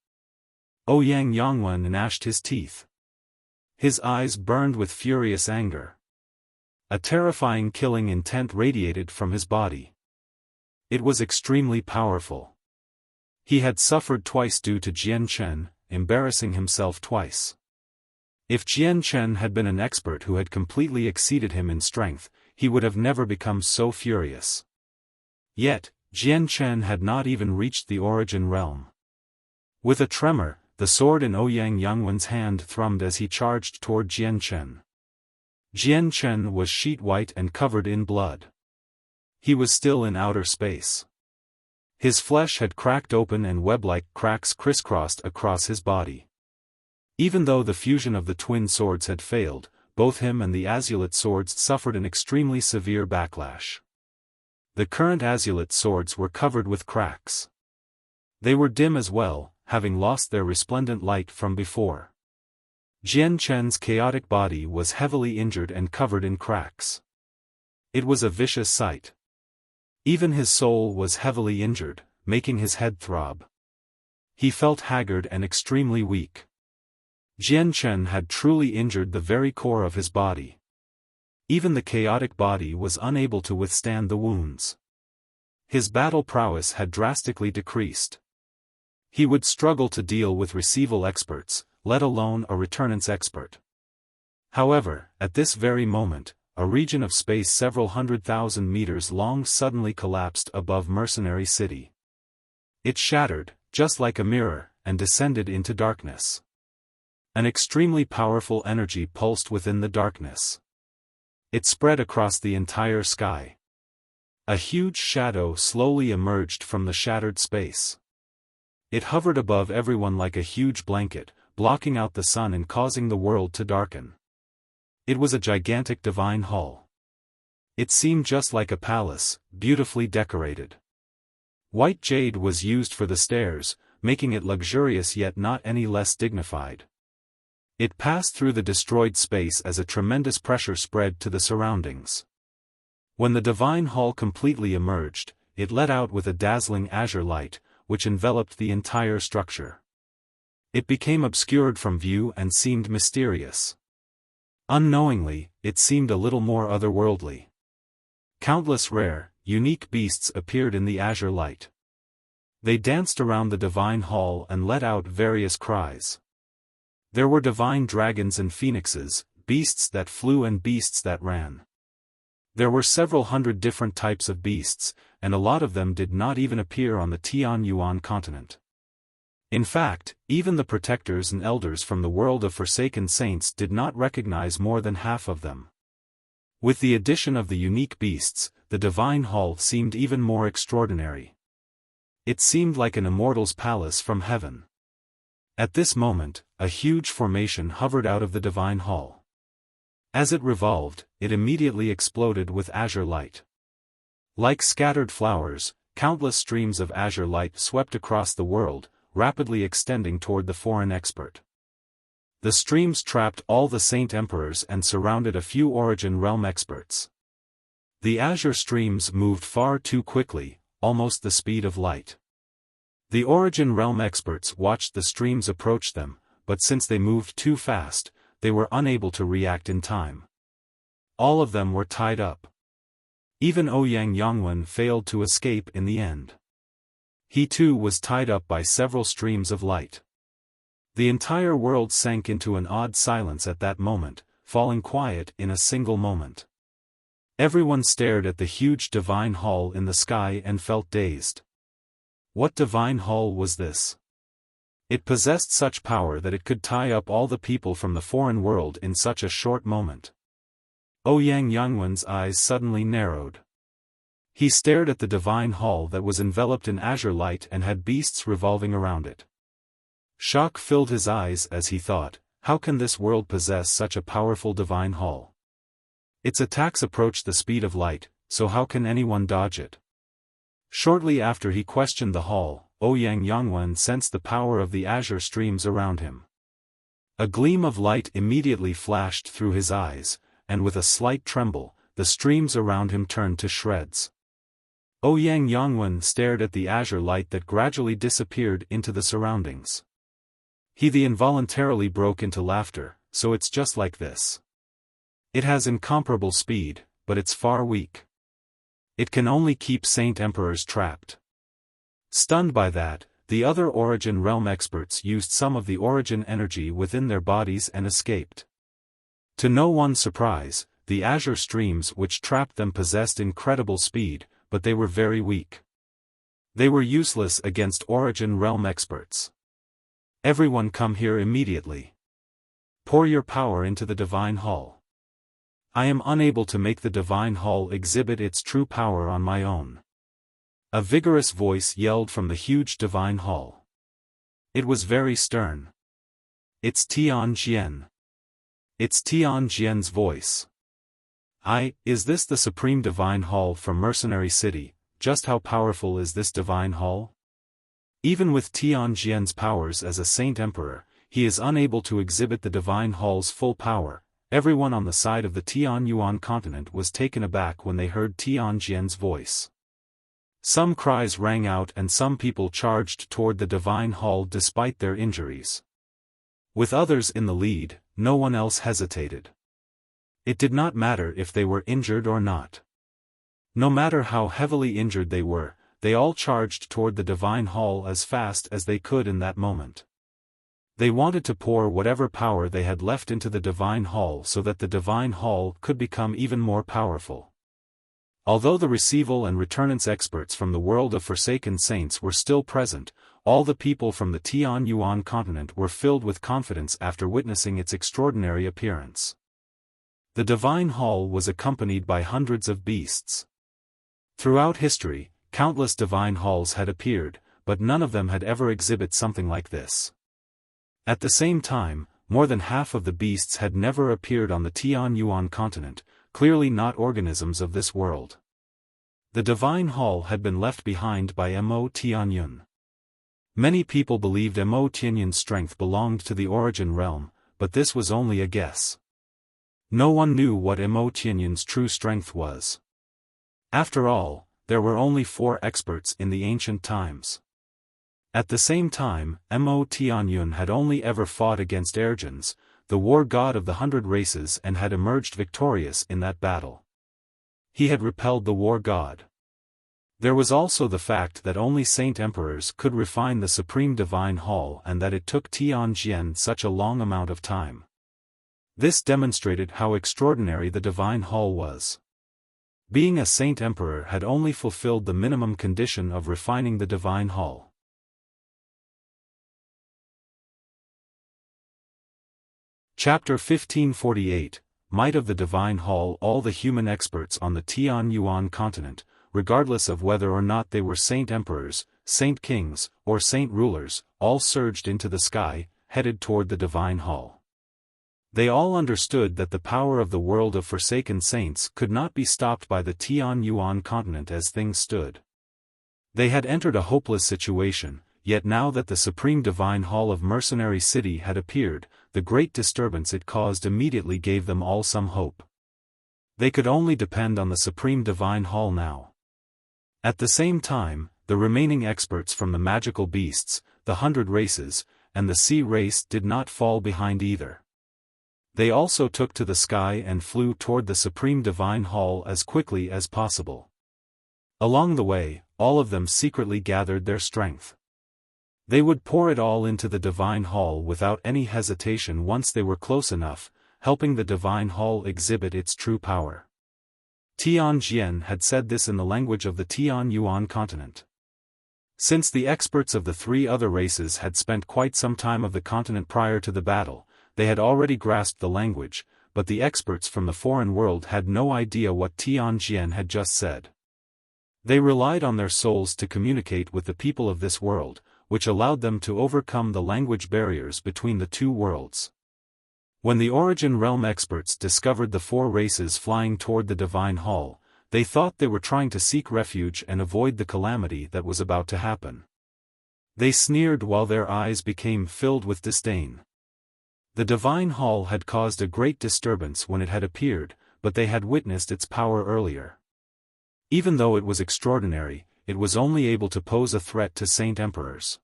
Ouyang Yongwen gnashed his teeth. His eyes burned with furious anger. A terrifying killing intent radiated from his body. It was extremely powerful. He had suffered twice due to Jian Chen, embarrassing himself twice. If Jian Chen had been an expert who had completely exceeded him in strength, he would have never become so furious. Yet, Jian Chen had not even reached the origin realm. With a tremor, the sword in Ouyang Yongwen's hand thrummed as he charged toward Jian Chen. Jian Chen was sheet white and covered in blood. He was still in outer space. His flesh had cracked open and web-like cracks crisscrossed across his body. Even though the fusion of the twin swords had failed, both him and the azulate swords suffered an extremely severe backlash. The current azulate swords were covered with cracks. They were dim as well, having lost their resplendent light from before. Jian Chen's chaotic body was heavily injured and covered in cracks. It was a vicious sight. Even his soul was heavily injured, making his head throb. He felt haggard and extremely weak. Jian Chen had truly injured the very core of his body. Even the chaotic body was unable to withstand the wounds. His battle prowess had drastically decreased. He would struggle to deal with receival experts, let alone a returnance expert. However, at this very moment, a region of space several 100,000 meters long suddenly collapsed above Mercenary City. It shattered, just like a mirror, and descended into darkness. An extremely powerful energy pulsed within the darkness. It spread across the entire sky. A huge shadow slowly emerged from the shattered space. It hovered above everyone like a huge blanket, blocking out the sun and causing the world to darken. It was a gigantic divine hall. It seemed just like a palace, beautifully decorated. White jade was used for the stairs, making it luxurious yet not any less dignified. It passed through the destroyed space as a tremendous pressure spread to the surroundings. When the divine hall completely emerged, it let out with a dazzling azure light, which enveloped the entire structure. It became obscured from view and seemed mysterious. Unknowingly, it seemed a little more otherworldly. Countless rare, unique beasts appeared in the azure light. They danced around the divine hall and let out various cries. There were divine dragons and phoenixes, beasts that flew and beasts that ran. There were several hundred different types of beasts, and a lot of them did not even appear on the Tianyuan continent. In fact, even the protectors and elders from the world of Forsaken Saints did not recognize more than half of them. With the addition of the unique beasts, the divine hall seemed even more extraordinary. It seemed like an immortal's palace from heaven. At this moment, a huge formation hovered out of the divine hall. As it revolved, it immediately exploded with azure light. Like scattered flowers, countless streams of azure light swept across the world, rapidly extending toward the foreign expert. The streams trapped all the Saint Emperors and surrounded a few Origin Realm experts. The azure streams moved far too quickly, almost the speed of light. The Origin Realm experts watched the streams approach them, but since they moved too fast, they were unable to react in time. All of them were tied up. Even Ouyang Yongwen failed to escape in the end. He too was tied up by several streams of light. The entire world sank into an odd silence at that moment, falling quiet in a single moment. Everyone stared at the huge divine hall in the sky and felt dazed. What divine hall was this? It possessed such power that it could tie up all the people from the foreign world in such a short moment. Ouyang Yongwen's eyes suddenly narrowed. He stared at the divine hall that was enveloped in azure light and had beasts revolving around it. Shock filled his eyes as he thought, how can this world possess such a powerful divine hall? Its attacks approach the speed of light, so how can anyone dodge it? Shortly after he questioned the hall, Ouyang Yangwen sensed the power of the azure streams around him. A gleam of light immediately flashed through his eyes, and with a slight tremble, the streams around him turned to shreds. Ouyang Yangwen stared at the azure light that gradually disappeared into the surroundings. He involuntarily broke into laughter. So it's just like this. It has incomparable speed, but it's far weak. It can only keep Saint Emperors trapped. Stunned by that, the other Origin Realm experts used some of the Origin energy within their bodies and escaped. To no one's surprise, the azure streams which trapped them possessed incredible speed, but they were very weak. They were useless against Origin Realm experts. Everyone come here immediately. Pour your power into the Divine Hall. I am unable to make the Divine Hall exhibit its true power on my own. A vigorous voice yelled from the huge Divine Hall. It was very stern. It's Tian Jian. It's Tian Jian's voice. Is this the Supreme Divine Hall from Mercenary City? Just how powerful is this Divine Hall? Even with Tian Jian's powers as a Saint Emperor, he is unable to exhibit the Divine Hall's full power. Everyone on the side of the Tian Yuan continent was taken aback when they heard Tian Jian's voice. Some cries rang out and some people charged toward the Divine Hall despite their injuries. With others in the lead, no one else hesitated. It did not matter if they were injured or not. No matter how heavily injured they were, they all charged toward the Divine Hall as fast as they could in that moment. They wanted to pour whatever power they had left into the Divine Hall so that the Divine Hall could become even more powerful. Although the Receival and Returnance experts from the world of Forsaken Saints were still present, all the people from the Tian Yuan continent were filled with confidence after witnessing its extraordinary appearance. The Divine Hall was accompanied by hundreds of beasts. Throughout history, countless Divine Halls had appeared, but none of them had ever exhibited something like this. At the same time, more than half of the beasts had never appeared on the Tian Yuan continent, clearly not organisms of this world. The Divine Hall had been left behind by Mo Tianyun. Many people believed Mo Tianyun's strength belonged to the Origin Realm, but this was only a guess. No one knew what Mo Tianyun's true strength was. After all, there were only 4 experts in the ancient times. At the same time, Mo Tianyun had only ever fought against Ergens, the war god of the 100 races, and had emerged victorious in that battle. He had repelled the war god. There was also the fact that only Saint Emperors could refine the Supreme Divine Hall and that it took Tian Jian such a long amount of time. This demonstrated how extraordinary the Divine Hall was. Being a Saint Emperor had only fulfilled the minimum condition of refining the Divine Hall. Chapter 1548, Might of the Divine Hall. All the human experts on the Tian Yuan continent, regardless of whether or not they were Saint Emperors, Saint Kings, or Saint Rulers, all surged into the sky, headed toward the Divine Hall. They all understood that the power of the world of Forsaken Saints could not be stopped by the Tian Yuan continent as things stood. They had entered a hopeless situation, yet now that the Supreme Divine Hall of Mercenary City had appeared, the great disturbance it caused immediately gave them all some hope. They could only depend on the Supreme Divine Hall now. At the same time, the remaining experts from the magical beasts, the 100 races, and the sea race did not fall behind either. They also took to the sky and flew toward the Supreme Divine Hall as quickly as possible. Along the way, all of them secretly gathered their strength. They would pour it all into the Divine Hall without any hesitation once they were close enough, helping the Divine Hall exhibit its true power. Tian Jian had said this in the language of the Tian Yuan continent. Since the experts of the 3 other races had spent quite some time of the continent prior to the battle, they had already grasped the language, but the experts from the foreign world had no idea what Tian Jian had just said. They relied on their souls to communicate with the people of this world, which allowed them to overcome the language barriers between the 2 worlds. When the Origin Realm experts discovered the 4 races flying toward the Divine Hall, they thought they were trying to seek refuge and avoid the calamity that was about to happen. They sneered while their eyes became filled with disdain. The divine hall had caused a great disturbance when it had appeared, but they had witnessed its power earlier. Even though it was extraordinary, it was only able to pose a threat to Saint Emperors.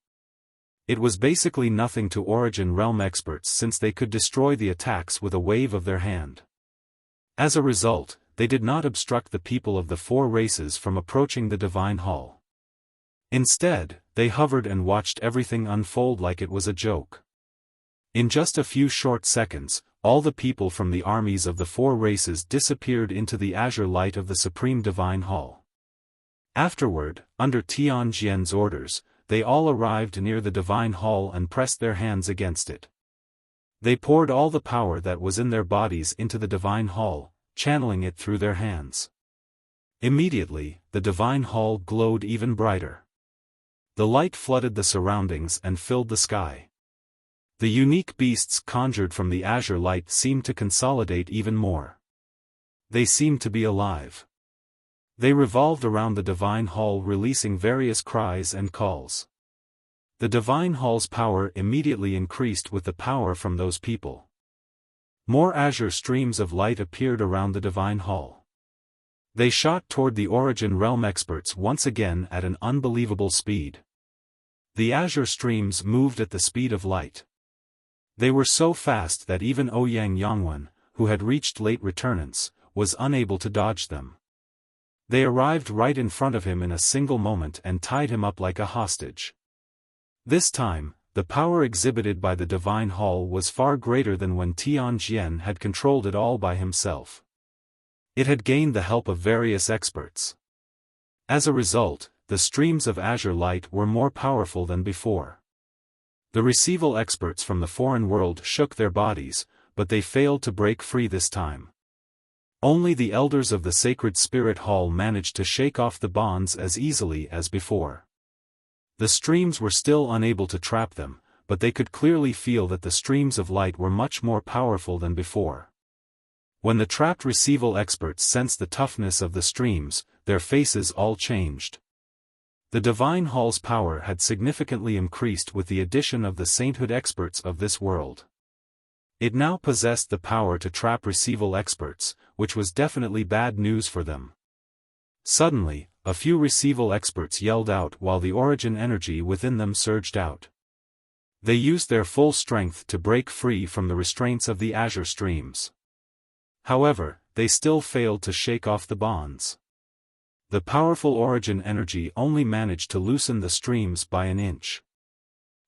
It was basically nothing to Origin Realm experts since they could destroy the attacks with a wave of their hand. As a result, they did not obstruct the people of the four races from approaching the divine hall. Instead, they hovered and watched everything unfold like it was a joke. In just a few short seconds, all the people from the armies of the four races disappeared into the azure light of the Supreme Divine Hall. Afterward, under Tianjian's orders, they all arrived near the Divine Hall and pressed their hands against it. They poured all the power that was in their bodies into the Divine Hall, channeling it through their hands. Immediately, the Divine Hall glowed even brighter. The light flooded the surroundings and filled the sky. The unique beasts conjured from the azure light seemed to consolidate even more. They seemed to be alive. They revolved around the Divine Hall, releasing various cries and calls. The Divine Hall's power immediately increased with the power from those people. More azure streams of light appeared around the Divine Hall. They shot toward the Origin Realm experts once again at an unbelievable speed. The azure streams moved at the speed of light. They were so fast that even Ouyang Yangwen, who had reached late returnance, was unable to dodge them. They arrived right in front of him in a single moment and tied him up like a hostage. This time, the power exhibited by the Divine Hall was far greater than when Tianjian had controlled it all by himself. It had gained the help of various experts. As a result, the streams of azure light were more powerful than before. The receival experts from the foreign world shook their bodies, but they failed to break free this time. Only the elders of the Sacred Spirit Hall managed to shake off the bonds as easily as before. The streams were still unable to trap them, but they could clearly feel that the streams of light were much more powerful than before. When the trapped receival experts sensed the toughness of the streams, their faces all changed. The Divine Hall's power had significantly increased with the addition of the sainthood experts of this world. It now possessed the power to trap receival experts, which was definitely bad news for them. Suddenly, a few receival experts yelled out while the origin energy within them surged out. They used their full strength to break free from the restraints of the azure streams. However, they still failed to shake off the bonds. The powerful origin energy only managed to loosen the streams by an inch.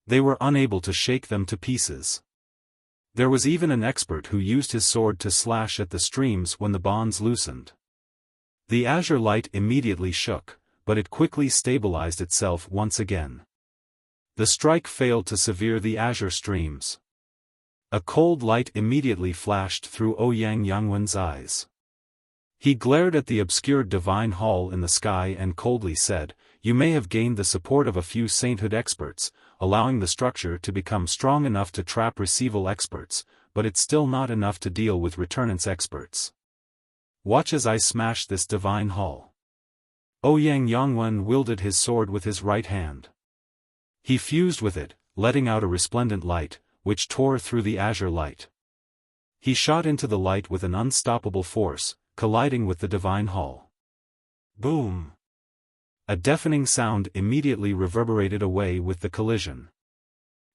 They were unable to shake them to pieces. There was even an expert who used his sword to slash at the streams when the bonds loosened. The azure light immediately shook, but it quickly stabilized itself once again. The strike failed to sever the azure streams. A cold light immediately flashed through Ouyang Yangwen's eyes. He glared at the obscured Divine Hall in the sky and coldly said, "You may have gained the support of a few sainthood experts, allowing the structure to become strong enough to trap receival experts, but it's still not enough to deal with returnance experts. Watch as I smash this Divine Hall." Ouyang Yangwen wielded his sword with his right hand. He fused with it, letting out a resplendent light, which tore through the azure light. He shot into the light with an unstoppable force, colliding with the Divine Hall. Boom! A deafening sound immediately reverberated away with the collision.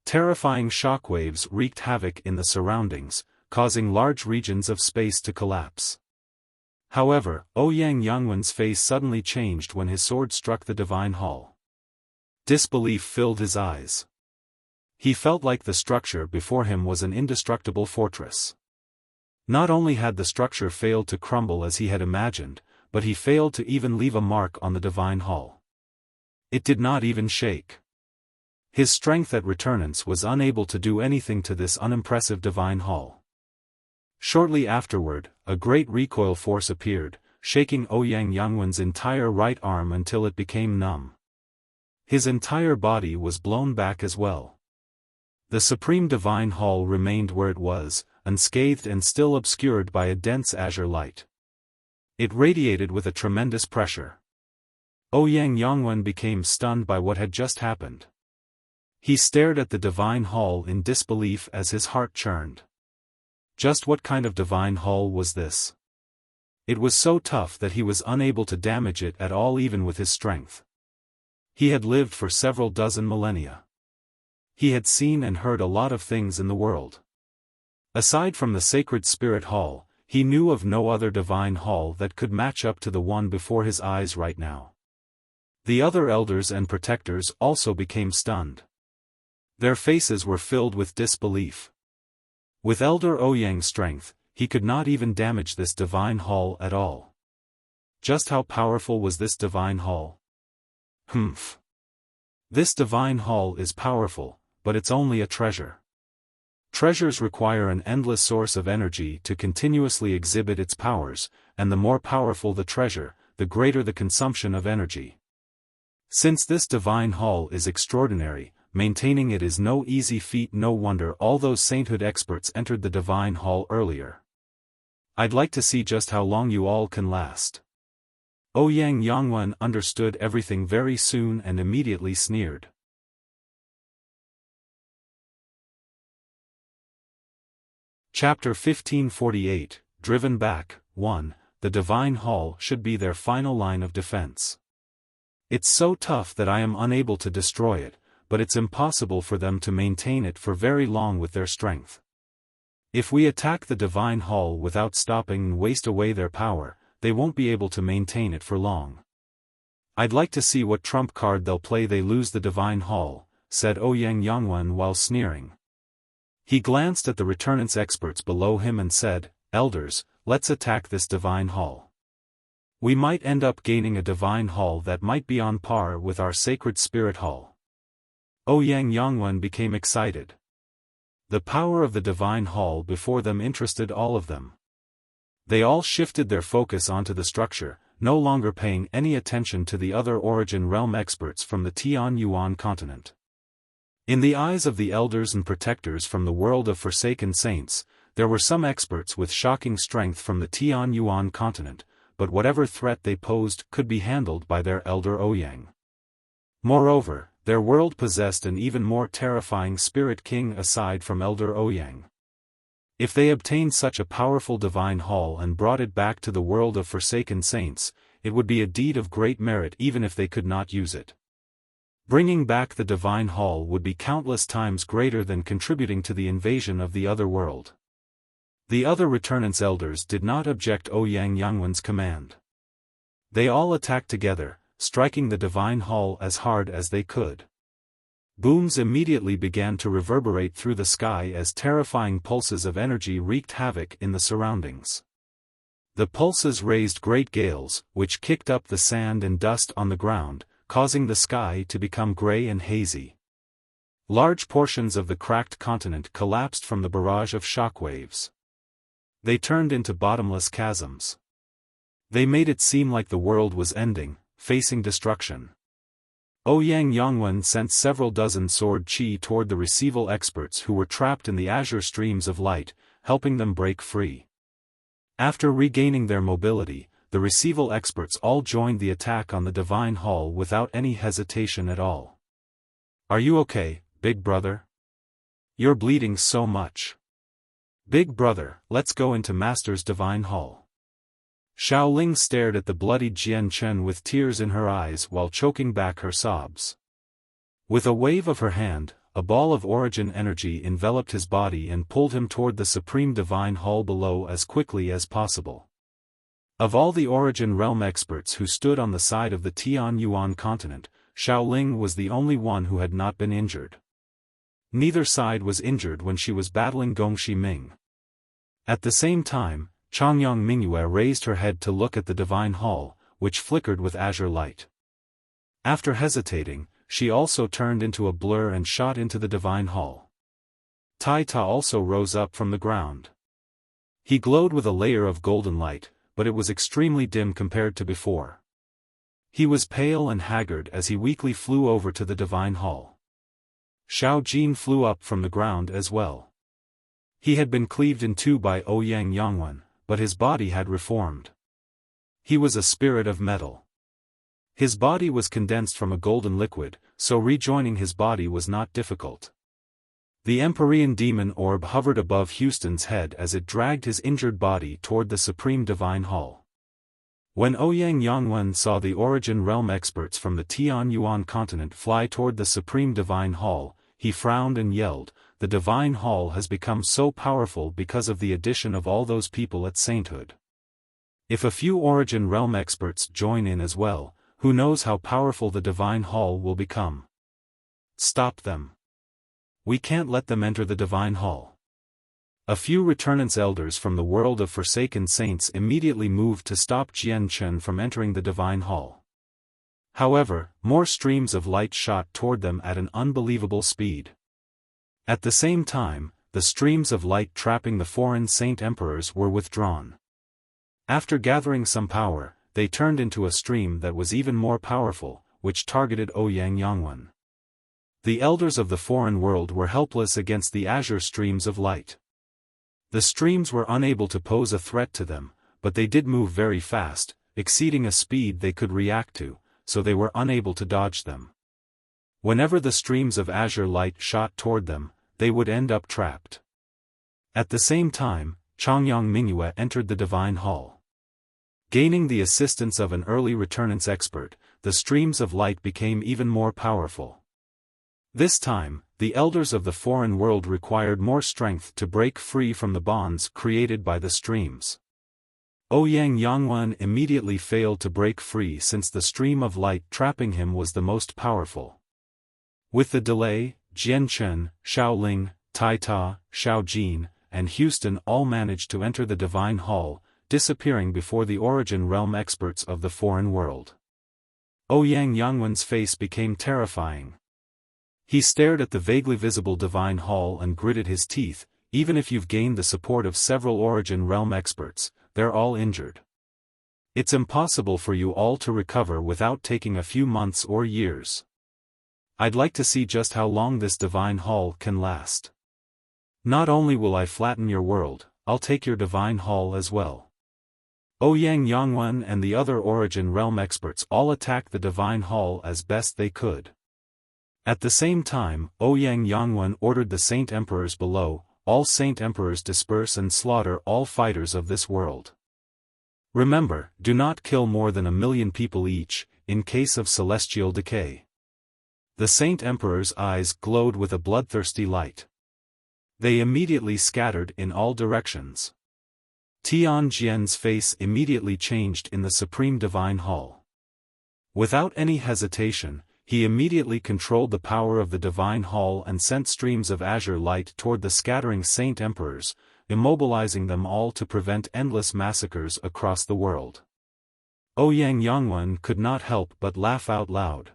Terrifying shockwaves wreaked havoc in the surroundings, causing large regions of space to collapse. However, Ouyang Yangwen's face suddenly changed when his sword struck the Divine Hall. Disbelief filled his eyes. He felt like the structure before him was an indestructible fortress. Not only had the structure failed to crumble as he had imagined, but he failed to even leave a mark on the Divine Hall. It did not even shake. His strength at returnance was unable to do anything to this unimpressive Divine Hall. Shortly afterward, a great recoil force appeared, shaking Ouyang Yangwen's entire right arm until it became numb. His entire body was blown back as well. The Supreme Divine Hall remained where it was, unscathed and still obscured by a dense azure light. It radiated with a tremendous pressure. Ouyang Yangwen became stunned by what had just happened. He stared at the divine hall in disbelief as his heart churned. Just what kind of divine hall was this? It was so tough that he was unable to damage it at all even with his strength. He had lived for several dozen millennia. He had seen and heard a lot of things in the world. Aside from the sacred spirit hall, he knew of no other divine hall that could match up to the one before his eyes right now. The other elders and protectors also became stunned. Their faces were filled with disbelief. With Elder Ouyang's strength, he could not even damage this divine hall at all. Just how powerful was this divine hall? Humph. This divine hall is powerful, but it's only a treasure. Treasures require an endless source of energy to continuously exhibit its powers, and the more powerful the treasure, the greater the consumption of energy. Since this divine hall is extraordinary, maintaining it is no easy feat. No wonder all those sainthood experts entered the divine hall earlier. I'd like to see just how long you all can last. Ouyang Yangwen understood everything very soon and immediately sneered. Chapter 1548, Driven Back, 1, The Divine Hall should be their final line of defense. It's so tough that I am unable to destroy it, but it's impossible for them to maintain it for very long with their strength. If we attack the divine hall without stopping and waste away their power, they won't be able to maintain it for long. I'd like to see what trump card they'll play. They lose the divine hall, said Ouyang Yangwen while sneering. He glanced at the returnance experts below him and said, Elders, let's attack this divine hall. We might end up gaining a divine hall that might be on par with our sacred spirit hall. Ouyang Yangwen became excited. The power of the divine hall before them interested all of them. They all shifted their focus onto the structure, no longer paying any attention to the other origin realm experts from the Tianyuan continent. In the eyes of the elders and protectors from the world of forsaken saints, there were some experts with shocking strength from the Tianyuan continent, but whatever threat they posed could be handled by their elder Ouyang. Moreover, their world possessed an even more terrifying spirit king aside from Elder Ouyang. If they obtained such a powerful divine hall and brought it back to the world of forsaken saints, it would be a deed of great merit even if they could not use it. Bringing back the divine hall would be countless times greater than contributing to the invasion of the other world. The other returnance elders did not object Ouyang Yangwen's command. They all attacked together, striking the divine hall as hard as they could. Booms immediately began to reverberate through the sky as terrifying pulses of energy wreaked havoc in the surroundings. The pulses raised great gales, which kicked up the sand and dust on the ground, causing the sky to become gray and hazy. Large portions of the cracked continent collapsed from the barrage of shockwaves. They turned into bottomless chasms. They made it seem like the world was ending, facing destruction. Ouyang Yangwen sent several dozen sword chi toward the receival experts who were trapped in the azure streams of light, helping them break free. After regaining their mobility, the receival experts all joined the attack on the divine hall without any hesitation at all. Are you okay, big brother? You're bleeding so much. Big brother, let's go into Master's divine hall. Xiaoling stared at the bloody Jian Chen with tears in her eyes while choking back her sobs. With a wave of her hand, a ball of origin energy enveloped his body and pulled him toward the supreme divine hall below as quickly as possible. Of all the origin realm experts who stood on the side of the Tianyuan continent, Xiaoling was the only one who had not been injured. Neither side was injured when she was battling Gongxi Ming. At the same time, Changyang Mingyue raised her head to look at the divine hall, which flickered with azure light. After hesitating, she also turned into a blur and shot into the divine hall. Tai Ta also rose up from the ground. He glowed with a layer of golden light, but it was extremely dim compared to before. He was pale and haggard as he weakly flew over to the divine hall. Xiao Jin flew up from the ground as well. He had been cleaved in two by Ouyang Yangwen, but his body had reformed. He was a spirit of metal. His body was condensed from a golden liquid, so rejoining his body was not difficult. The Empyrean demon orb hovered above Houston's head as it dragged his injured body toward the Supreme Divine Hall. When Ouyang Yangwen saw the Origin Realm experts from the Tianyuan continent fly toward the Supreme Divine Hall, he frowned and yelled, "The Divine Hall has become so powerful because of the addition of all those people at sainthood. If a few Origin Realm experts join in as well, who knows how powerful the Divine Hall will become? Stop them. We can't let them enter the Divine Hall." A few Returnance elders from the world of Forsaken Saints immediately moved to stop Jian Chen from entering the Divine Hall. However, more streams of light shot toward them at an unbelievable speed. At the same time, the streams of light trapping the foreign Saint Emperors were withdrawn. After gathering some power, they turned into a stream that was even more powerful, which targeted Ouyang Yangwen. The elders of the foreign world were helpless against the azure streams of light. The streams were unable to pose a threat to them, but they did move very fast, exceeding a speed they could react to, so they were unable to dodge them. Whenever the streams of azure light shot toward them, they would end up trapped. At the same time, Changyang Mingyue entered the Divine Hall. Gaining the assistance of an early Returnance expert, the streams of light became even more powerful. This time, the elders of the foreign world required more strength to break free from the bonds created by the streams. Ouyang Yangwen immediately failed to break free since the stream of light trapping him was the most powerful. With the delay, Jian Chen, Xiao Ling, Tai Ta, Xiao Jin, and Houston all managed to enter the Divine Hall, disappearing before the Origin Realm experts of the foreign world. Ouyang Yangwen's face became terrifying. He stared at the vaguely visible Divine Hall and gritted his teeth. Even if you've gained the support of several Origin Realm experts, they're all injured. It's impossible for you all to recover without taking a few months or years. I'd like to see just how long this Divine Hall can last. Not only will I flatten your world, I'll take your Divine Hall as well. Ouyang Yangwen and the other Origin Realm experts all attacked the Divine Hall as best they could. At the same time, Ouyang Yangwen ordered the Saint Emperors below, "All Saint Emperors disperse and slaughter all fighters of this world. Remember, do not kill more than 1,000,000 people each, in case of celestial decay." The Saint Emperor's eyes glowed with a bloodthirsty light. They immediately scattered in all directions. Tian Jian's face immediately changed in the Supreme Divine Hall. Without any hesitation, he immediately controlled the power of the Divine Hall and sent streams of azure light toward the scattering Saint Emperors, immobilizing them all to prevent endless massacres across the world. Ouyang Yangwen could not help but laugh out loud.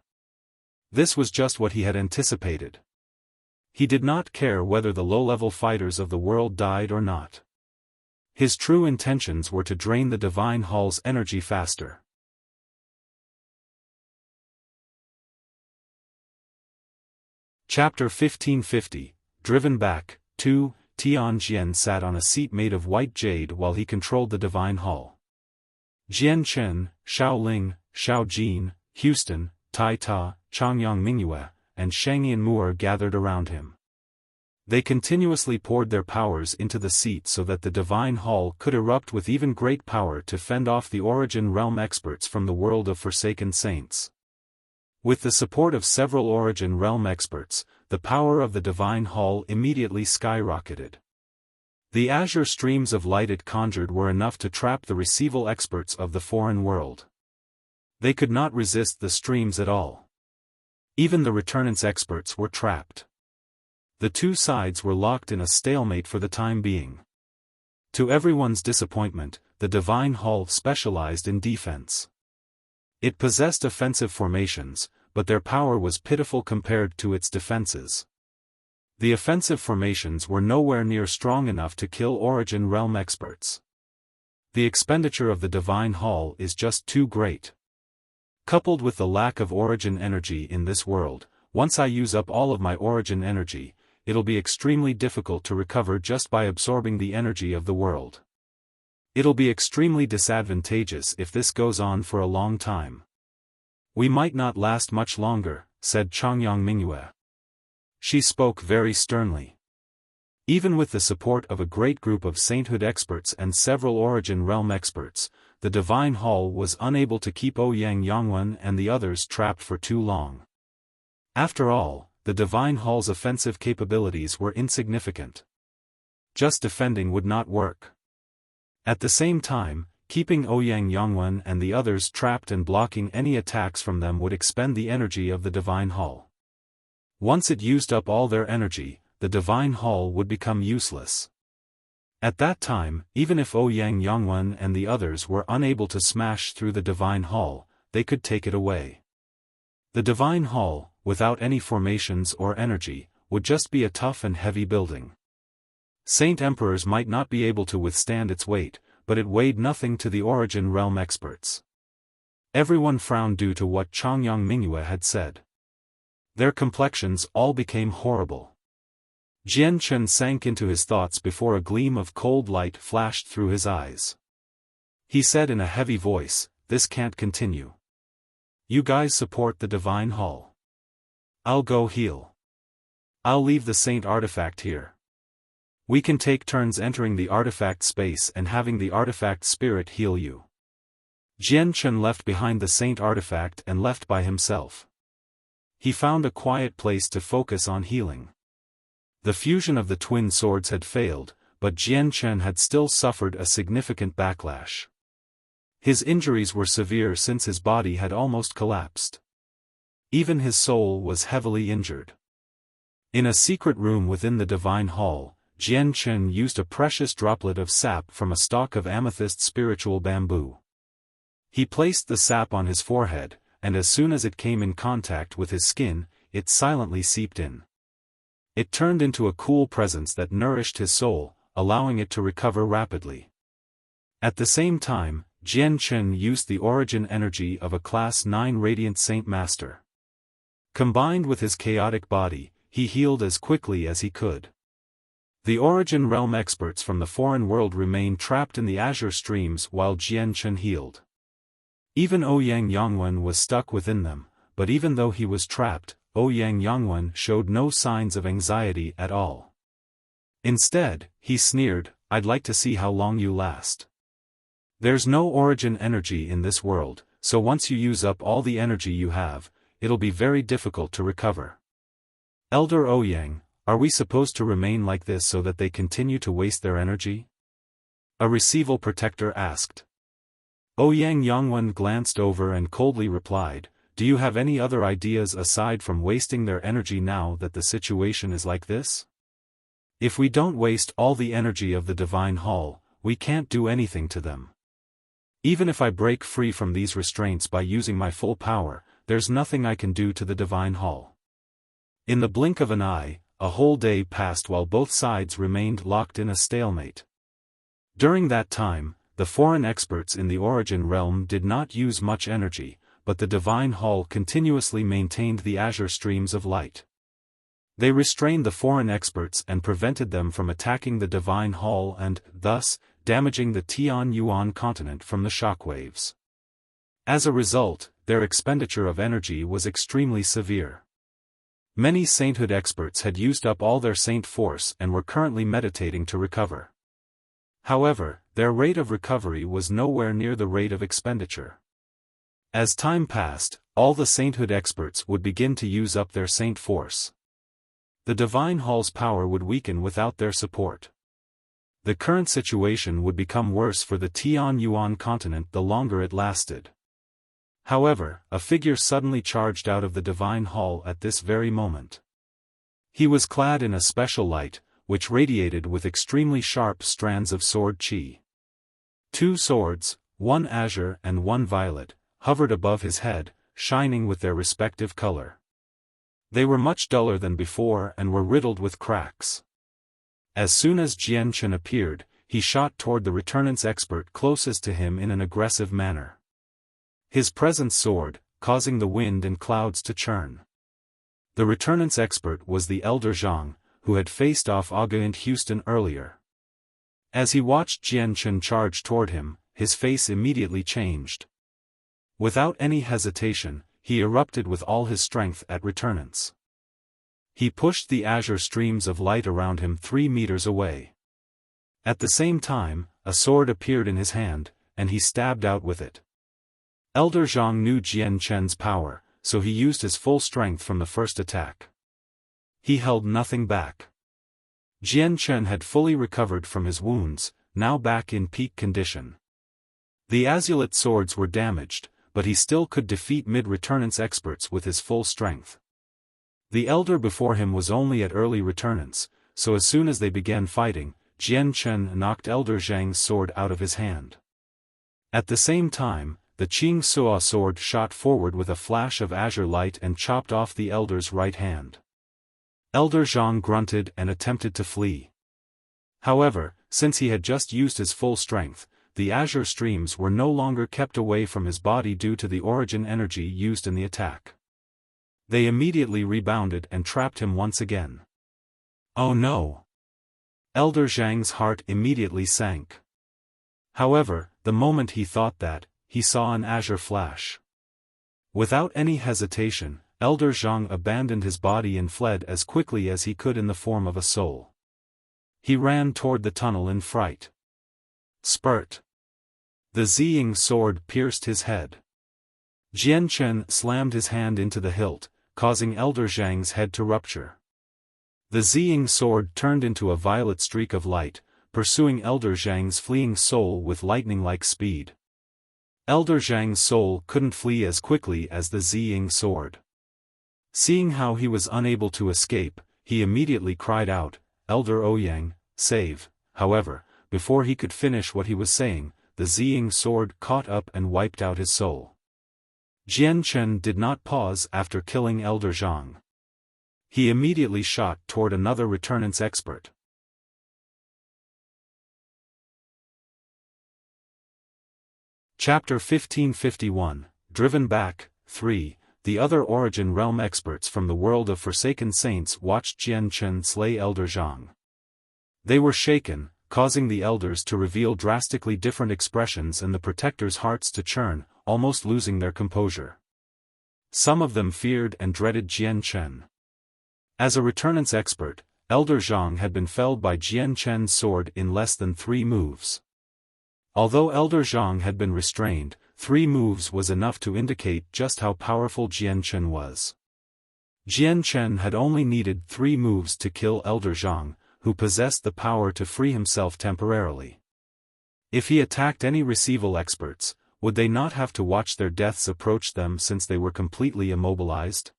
This was just what he had anticipated. He did not care whether the low-level fighters of the world died or not. His true intentions were to drain the Divine Hall's energy faster. Chapter 1550, Driven Back, 2, Tian Jian sat on a seat made of white jade while he controlled the Divine Hall. Jian Chen, Xiao Ling, Xiao Jin, Houston, Tai Ta, Changyang Mingyue, and Shangyan Mu'er gathered around him. They continuously poured their powers into the seat so that the Divine Hall could erupt with even great power to fend off the Origin Realm experts from the world of Forsaken Saints. With the support of several Origin Realm experts, the power of the Divine Hall immediately skyrocketed. The azure streams of light it conjured were enough to trap the receival experts of the foreign world. They could not resist the streams at all. Even the Returnance experts were trapped. The two sides were locked in a stalemate for the time being. To everyone's disappointment, the Divine Hall specialized in defense. It possessed offensive formations, but their power was pitiful compared to its defenses. The offensive formations were nowhere near strong enough to kill Origin Realm experts. The expenditure of the Divine Hall is just too great. Coupled with the lack of Origin energy in this world, once I use up all of my Origin energy, it'll be extremely difficult to recover just by absorbing the energy of the world. It'll be extremely disadvantageous if this goes on for a long time. We might not last much longer, said Changyang Mingyue. She spoke very sternly. Even with the support of a great group of sainthood experts and several origin realm experts, the Divine Hall was unable to keep Ouyang Yangwen and the others trapped for too long. After all, the Divine Hall's offensive capabilities were insignificant. Just defending would not work. At the same time, keeping Ouyang Yangwen and the others trapped and blocking any attacks from them would expend the energy of the Divine Hall. Once it used up all their energy, the Divine Hall would become useless. At that time, even if Ouyang Yangwen and the others were unable to smash through the Divine Hall, they could take it away. The Divine Hall, without any formations or energy, would just be a tough and heavy building. Saint Emperors might not be able to withstand its weight, but it weighed nothing to the origin realm experts. Everyone frowned due to what Changyang Mingyue had said. Their complexions all became horrible. Jian Chen sank into his thoughts before a gleam of cold light flashed through his eyes. He said in a heavy voice, "This can't continue. You guys support the Divine Hall. I'll go heal. I'll leave the Saint artifact here. We can take turns entering the artifact space and having the artifact spirit heal you." Jian Chen left behind the Saint artifact and left by himself. He found a quiet place to focus on healing. The fusion of the twin swords had failed, but Jian Chen had still suffered a significant backlash. His injuries were severe since his body had almost collapsed. Even his soul was heavily injured. In a secret room within the Divine Hall, Jian Chen used a precious droplet of sap from a stalk of amethyst spiritual bamboo. He placed the sap on his forehead, and as soon as it came in contact with his skin, it silently seeped in. It turned into a cool presence that nourished his soul, allowing it to recover rapidly. At the same time, Jian Chen used the origin energy of a Class 9 Radiant Saint Master. Combined with his chaotic body, he healed as quickly as he could. The origin realm experts from the foreign world remained trapped in the azure streams while Jian Chen healed. Even Ouyang Yangwen was stuck within them, but even though he was trapped, Ouyang Yangwen showed no signs of anxiety at all. Instead, he sneered, "I'd like to see how long you last. There's no origin energy in this world, so once you use up all the energy you have, it'll be very difficult to recover. Elder Ouyang, are we supposed to remain like this so that they continue to waste their energy?" A receival protector asked. Ouyang Yangwen glanced over and coldly replied, "Do you have any other ideas aside from wasting their energy now that the situation is like this? If we don't waste all the energy of the Divine Hall, we can't do anything to them. Even if I break free from these restraints by using my full power, there's nothing I can do to the Divine Hall." In the blink of an eye, a whole day passed while both sides remained locked in a stalemate. During that time, the foreign experts in the origin realm did not use much energy, but the Divine Hall continuously maintained the azure streams of light. They restrained the foreign experts and prevented them from attacking the Divine Hall and, thus, damaging the Tianyuan continent from the shockwaves. As a result, their expenditure of energy was extremely severe. Many sainthood experts had used up all their saint force and were currently meditating to recover. However, their rate of recovery was nowhere near the rate of expenditure. As time passed, all the sainthood experts would begin to use up their saint force. The Divine Hall's power would weaken without their support. The current situation would become worse for the Tianyuan continent the longer it lasted. However, a figure suddenly charged out of the Divine Hall at this very moment. He was clad in a special light, which radiated with extremely sharp strands of sword chi. 2 swords, one azure and one violet, hovered above his head, shining with their respective color. They were much duller than before and were riddled with cracks. As soon as Jian Chen appeared, he shot toward the returnance expert closest to him in an aggressive manner. His presence soared, causing the wind and clouds to churn. The returnance expert was the Elder Zhang, who had faced off August Houston earlier. As he watched Jian Chen charge toward him, his face immediately changed. Without any hesitation, he erupted with all his strength at returnance. He pushed the azure streams of light around him 3 meters away. At the same time, a sword appeared in his hand, and he stabbed out with it. Elder Zhang knew Jian Chen's power, so he used his full strength from the first attack. He held nothing back. Jian Chen had fully recovered from his wounds, now back in peak condition. The azulate swords were damaged, but he still could defeat mid-returnance experts with his full strength. The elder before him was only at early returnance, so as soon as they began fighting, Jian Chen knocked Elder Zhang's sword out of his hand. At the same time, the Qing Suo sword shot forward with a flash of azure light and chopped off the elder's right hand. Elder Zhang grunted and attempted to flee. However, since he had just used his full strength, the azure streams were no longer kept away from his body due to the origin energy used in the attack. They immediately rebounded and trapped him once again. Oh no! Elder Zhang's heart immediately sank. However, the moment he thought that, he saw an azure flash. Without any hesitation, Elder Zhang abandoned his body and fled as quickly as he could in the form of a soul. He ran toward the tunnel in fright. Spurt! The Ziying sword pierced his head. Jian Chen slammed his hand into the hilt, causing Elder Zhang's head to rupture. The Ziying sword turned into a violet streak of light, pursuing Elder Zhang's fleeing soul with lightning-like speed. Elder Zhang's soul couldn't flee as quickly as the Ziying sword. Seeing how he was unable to escape, he immediately cried out, "Elder Ouyang, save!" However, before he could finish what he was saying, the Ziying sword caught up and wiped out his soul. Jian Chen did not pause after killing Elder Zhang. He immediately shot toward another returnance expert. Chapter 1551, Driven Back, 3. The other Origin Realm experts from the world of Forsaken Saints watched Jian Chen slay Elder Zhang. They were shaken, causing the elders to reveal drastically different expressions and the protectors' hearts to churn, almost losing their composure. Some of them feared and dreaded Jian Chen. As a returnance expert, Elder Zhang had been felled by Jian Chen's sword in less than 3 moves. Although Elder Zhang had been restrained, 3 moves was enough to indicate just how powerful Jian Chen was. Jian Chen had only needed 3 moves to kill Elder Zhang, who possessed the power to free himself temporarily. If he attacked any receival experts, would they not have to watch their deaths approach them since they were completely immobilized?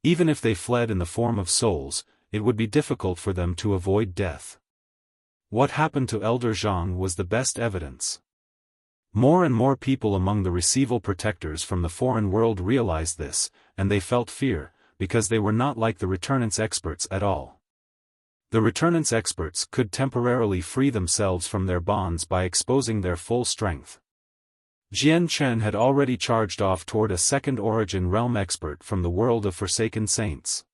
Even if they fled in the form of souls, it would be difficult for them to avoid death. What happened to Elder Zhang was the best evidence. More and more people among the receival protectors from the foreign world realized this, and they felt fear, because they were not like the returnance experts at all. The returnance experts could temporarily free themselves from their bonds by exposing their full strength. Jian Chen had already charged off toward a second Origin Realm expert from the world of Forsaken Saints.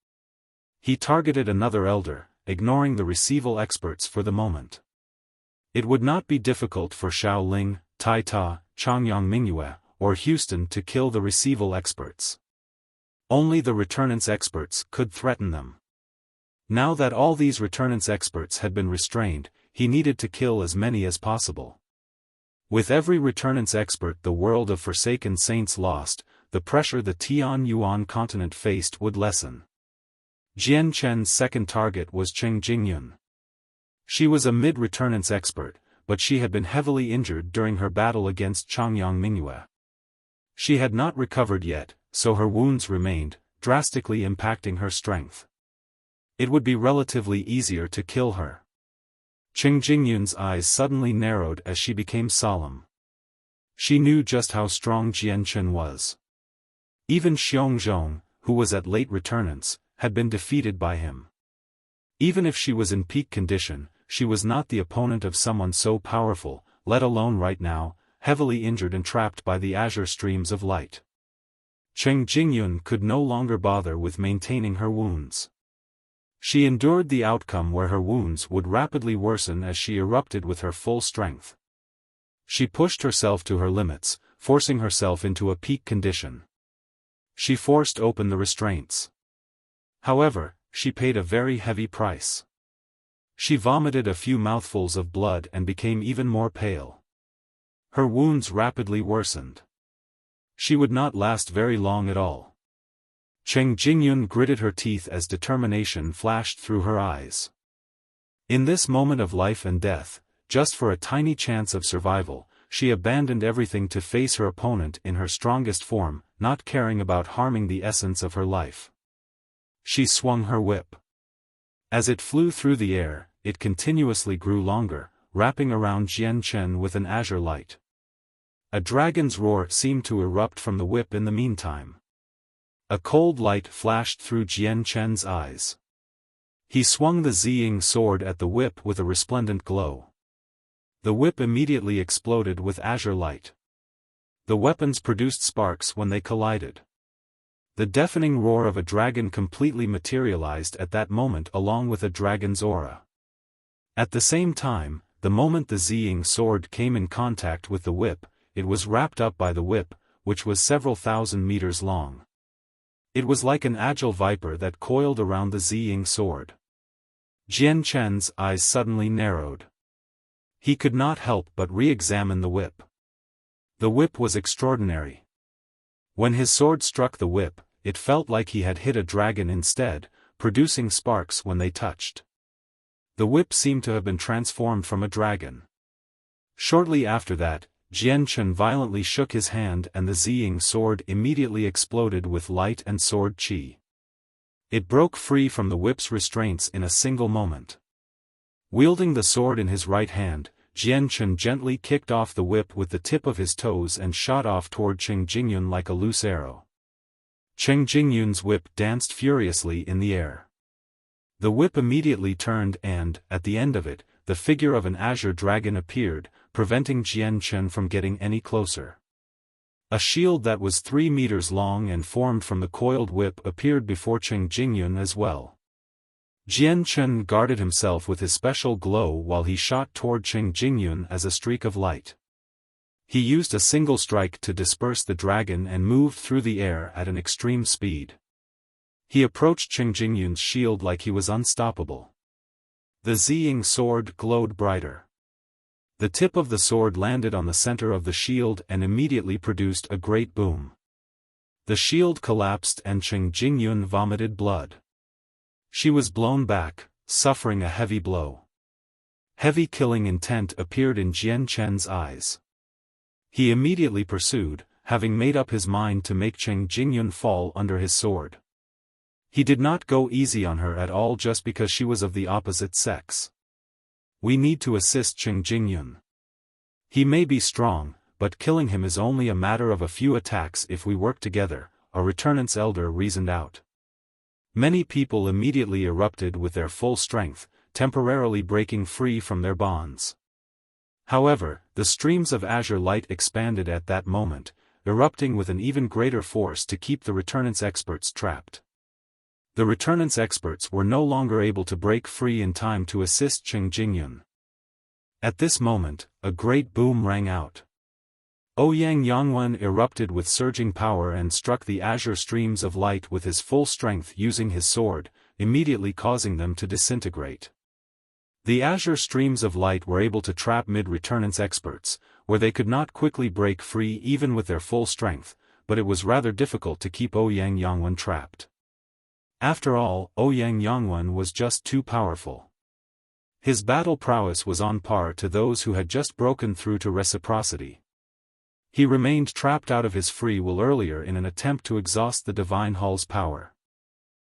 He targeted another elder, ignoring the receival experts for the moment. It would not be difficult for Xiao Ling, Tai Ta, Changyang Mingyue, or Houston to kill the receival experts. Only the returnance experts could threaten them. Now that all these returnance experts had been restrained, he needed to kill as many as possible. With every returnance expert the world of Forsaken Saints lost, the pressure the Tian Yuan continent faced would lessen. Jian Chen's second target was Cheng Jingyun. She was a mid-returnance expert, but she had been heavily injured during her battle against Changyang Mingyue. She had not recovered yet, so her wounds remained, drastically impacting her strength. It would be relatively easier to kill her. Cheng Jingyun's eyes suddenly narrowed as she became solemn. She knew just how strong Jian Chen was. Even Xiong Zhong, who was at late returnance, had been defeated by him. Even if she was in peak condition, she was not the opponent of someone so powerful, let alone right now, heavily injured and trapped by the azure streams of light. Cheng Jingyun could no longer bother with maintaining her wounds. She endured the outcome where her wounds would rapidly worsen as she erupted with her full strength. She pushed herself to her limits, forcing herself into a peak condition. She forced open the restraints. However, she paid a very heavy price. She vomited a few mouthfuls of blood and became even more pale. Her wounds rapidly worsened. She would not last very long at all. Cheng Jingyun gritted her teeth as determination flashed through her eyes. In this moment of life and death, just for a tiny chance of survival, she abandoned everything to face her opponent in her strongest form, not caring about harming the essence of her life. She swung her whip. As it flew through the air, it continuously grew longer, wrapping around Jian Chen with an azure light. A dragon's roar seemed to erupt from the whip in the meantime. A cold light flashed through Jian Chen's eyes. He swung the Ziying sword at the whip with a resplendent glow. The whip immediately exploded with azure light. The weapons produced sparks when they collided. The deafening roar of a dragon completely materialized at that moment along with a dragon's aura. At the same time, the moment the Ziying sword came in contact with the whip, it was wrapped up by the whip, which was several thousand meters long. It was like an agile viper that coiled around the Ziying sword. Jian Chen's eyes suddenly narrowed. He could not help but re-examine the whip. The whip was extraordinary. When his sword struck the whip, it felt like he had hit a dragon instead, producing sparks when they touched. The whip seemed to have been transformed from a dragon. Shortly after that, Jian Chen violently shook his hand and the Ziying sword immediately exploded with light and sword qi. It broke free from the whip's restraints in a single moment. Wielding the sword in his right hand, Jian Chen gently kicked off the whip with the tip of his toes and shot off toward Cheng Jingyun like a loose arrow. Cheng Jingyun's whip danced furiously in the air. The whip immediately turned and, at the end of it, the figure of an azure dragon appeared, preventing Jian Chen from getting any closer. A shield that was 3 meters long and formed from the coiled whip appeared before Cheng Jingyun as well. Jian Chen guarded himself with his special glow while he shot toward Cheng Jingyun as a streak of light. He used a single strike to disperse the dragon and moved through the air at an extreme speed. He approached Cheng Jingyun's shield like he was unstoppable. The Ziying sword glowed brighter. The tip of the sword landed on the center of the shield and immediately produced a great boom. The shield collapsed and Cheng Jingyun vomited blood. She was blown back, suffering a heavy blow. Heavy killing intent appeared in Jian Chen's eyes. He immediately pursued, having made up his mind to make Cheng Jingyun fall under his sword. He did not go easy on her at all just because she was of the opposite sex. We need to assist Cheng Jingyun. He may be strong, but killing him is only a matter of a few attacks if we work together, a returnant's elder reasoned out. Many people immediately erupted with their full strength, temporarily breaking free from their bonds. However, the streams of azure light expanded at that moment, erupting with an even greater force to keep the returnant's experts trapped. The returnant's experts were no longer able to break free in time to assist Cheng Jingyun. At this moment, a great boom rang out. Ouyang Yangwen erupted with surging power and struck the azure streams of light with his full strength using his sword, immediately causing them to disintegrate. The azure streams of light were able to trap mid-returnant's experts, where they could not quickly break free even with their full strength, but it was rather difficult to keep Ouyang Yangwen trapped. After all, Ouyang Yangwen was just too powerful. His battle prowess was on par to those who had just broken through to reciprocity. He remained trapped out of his free will earlier in an attempt to exhaust the Divine Hall's power.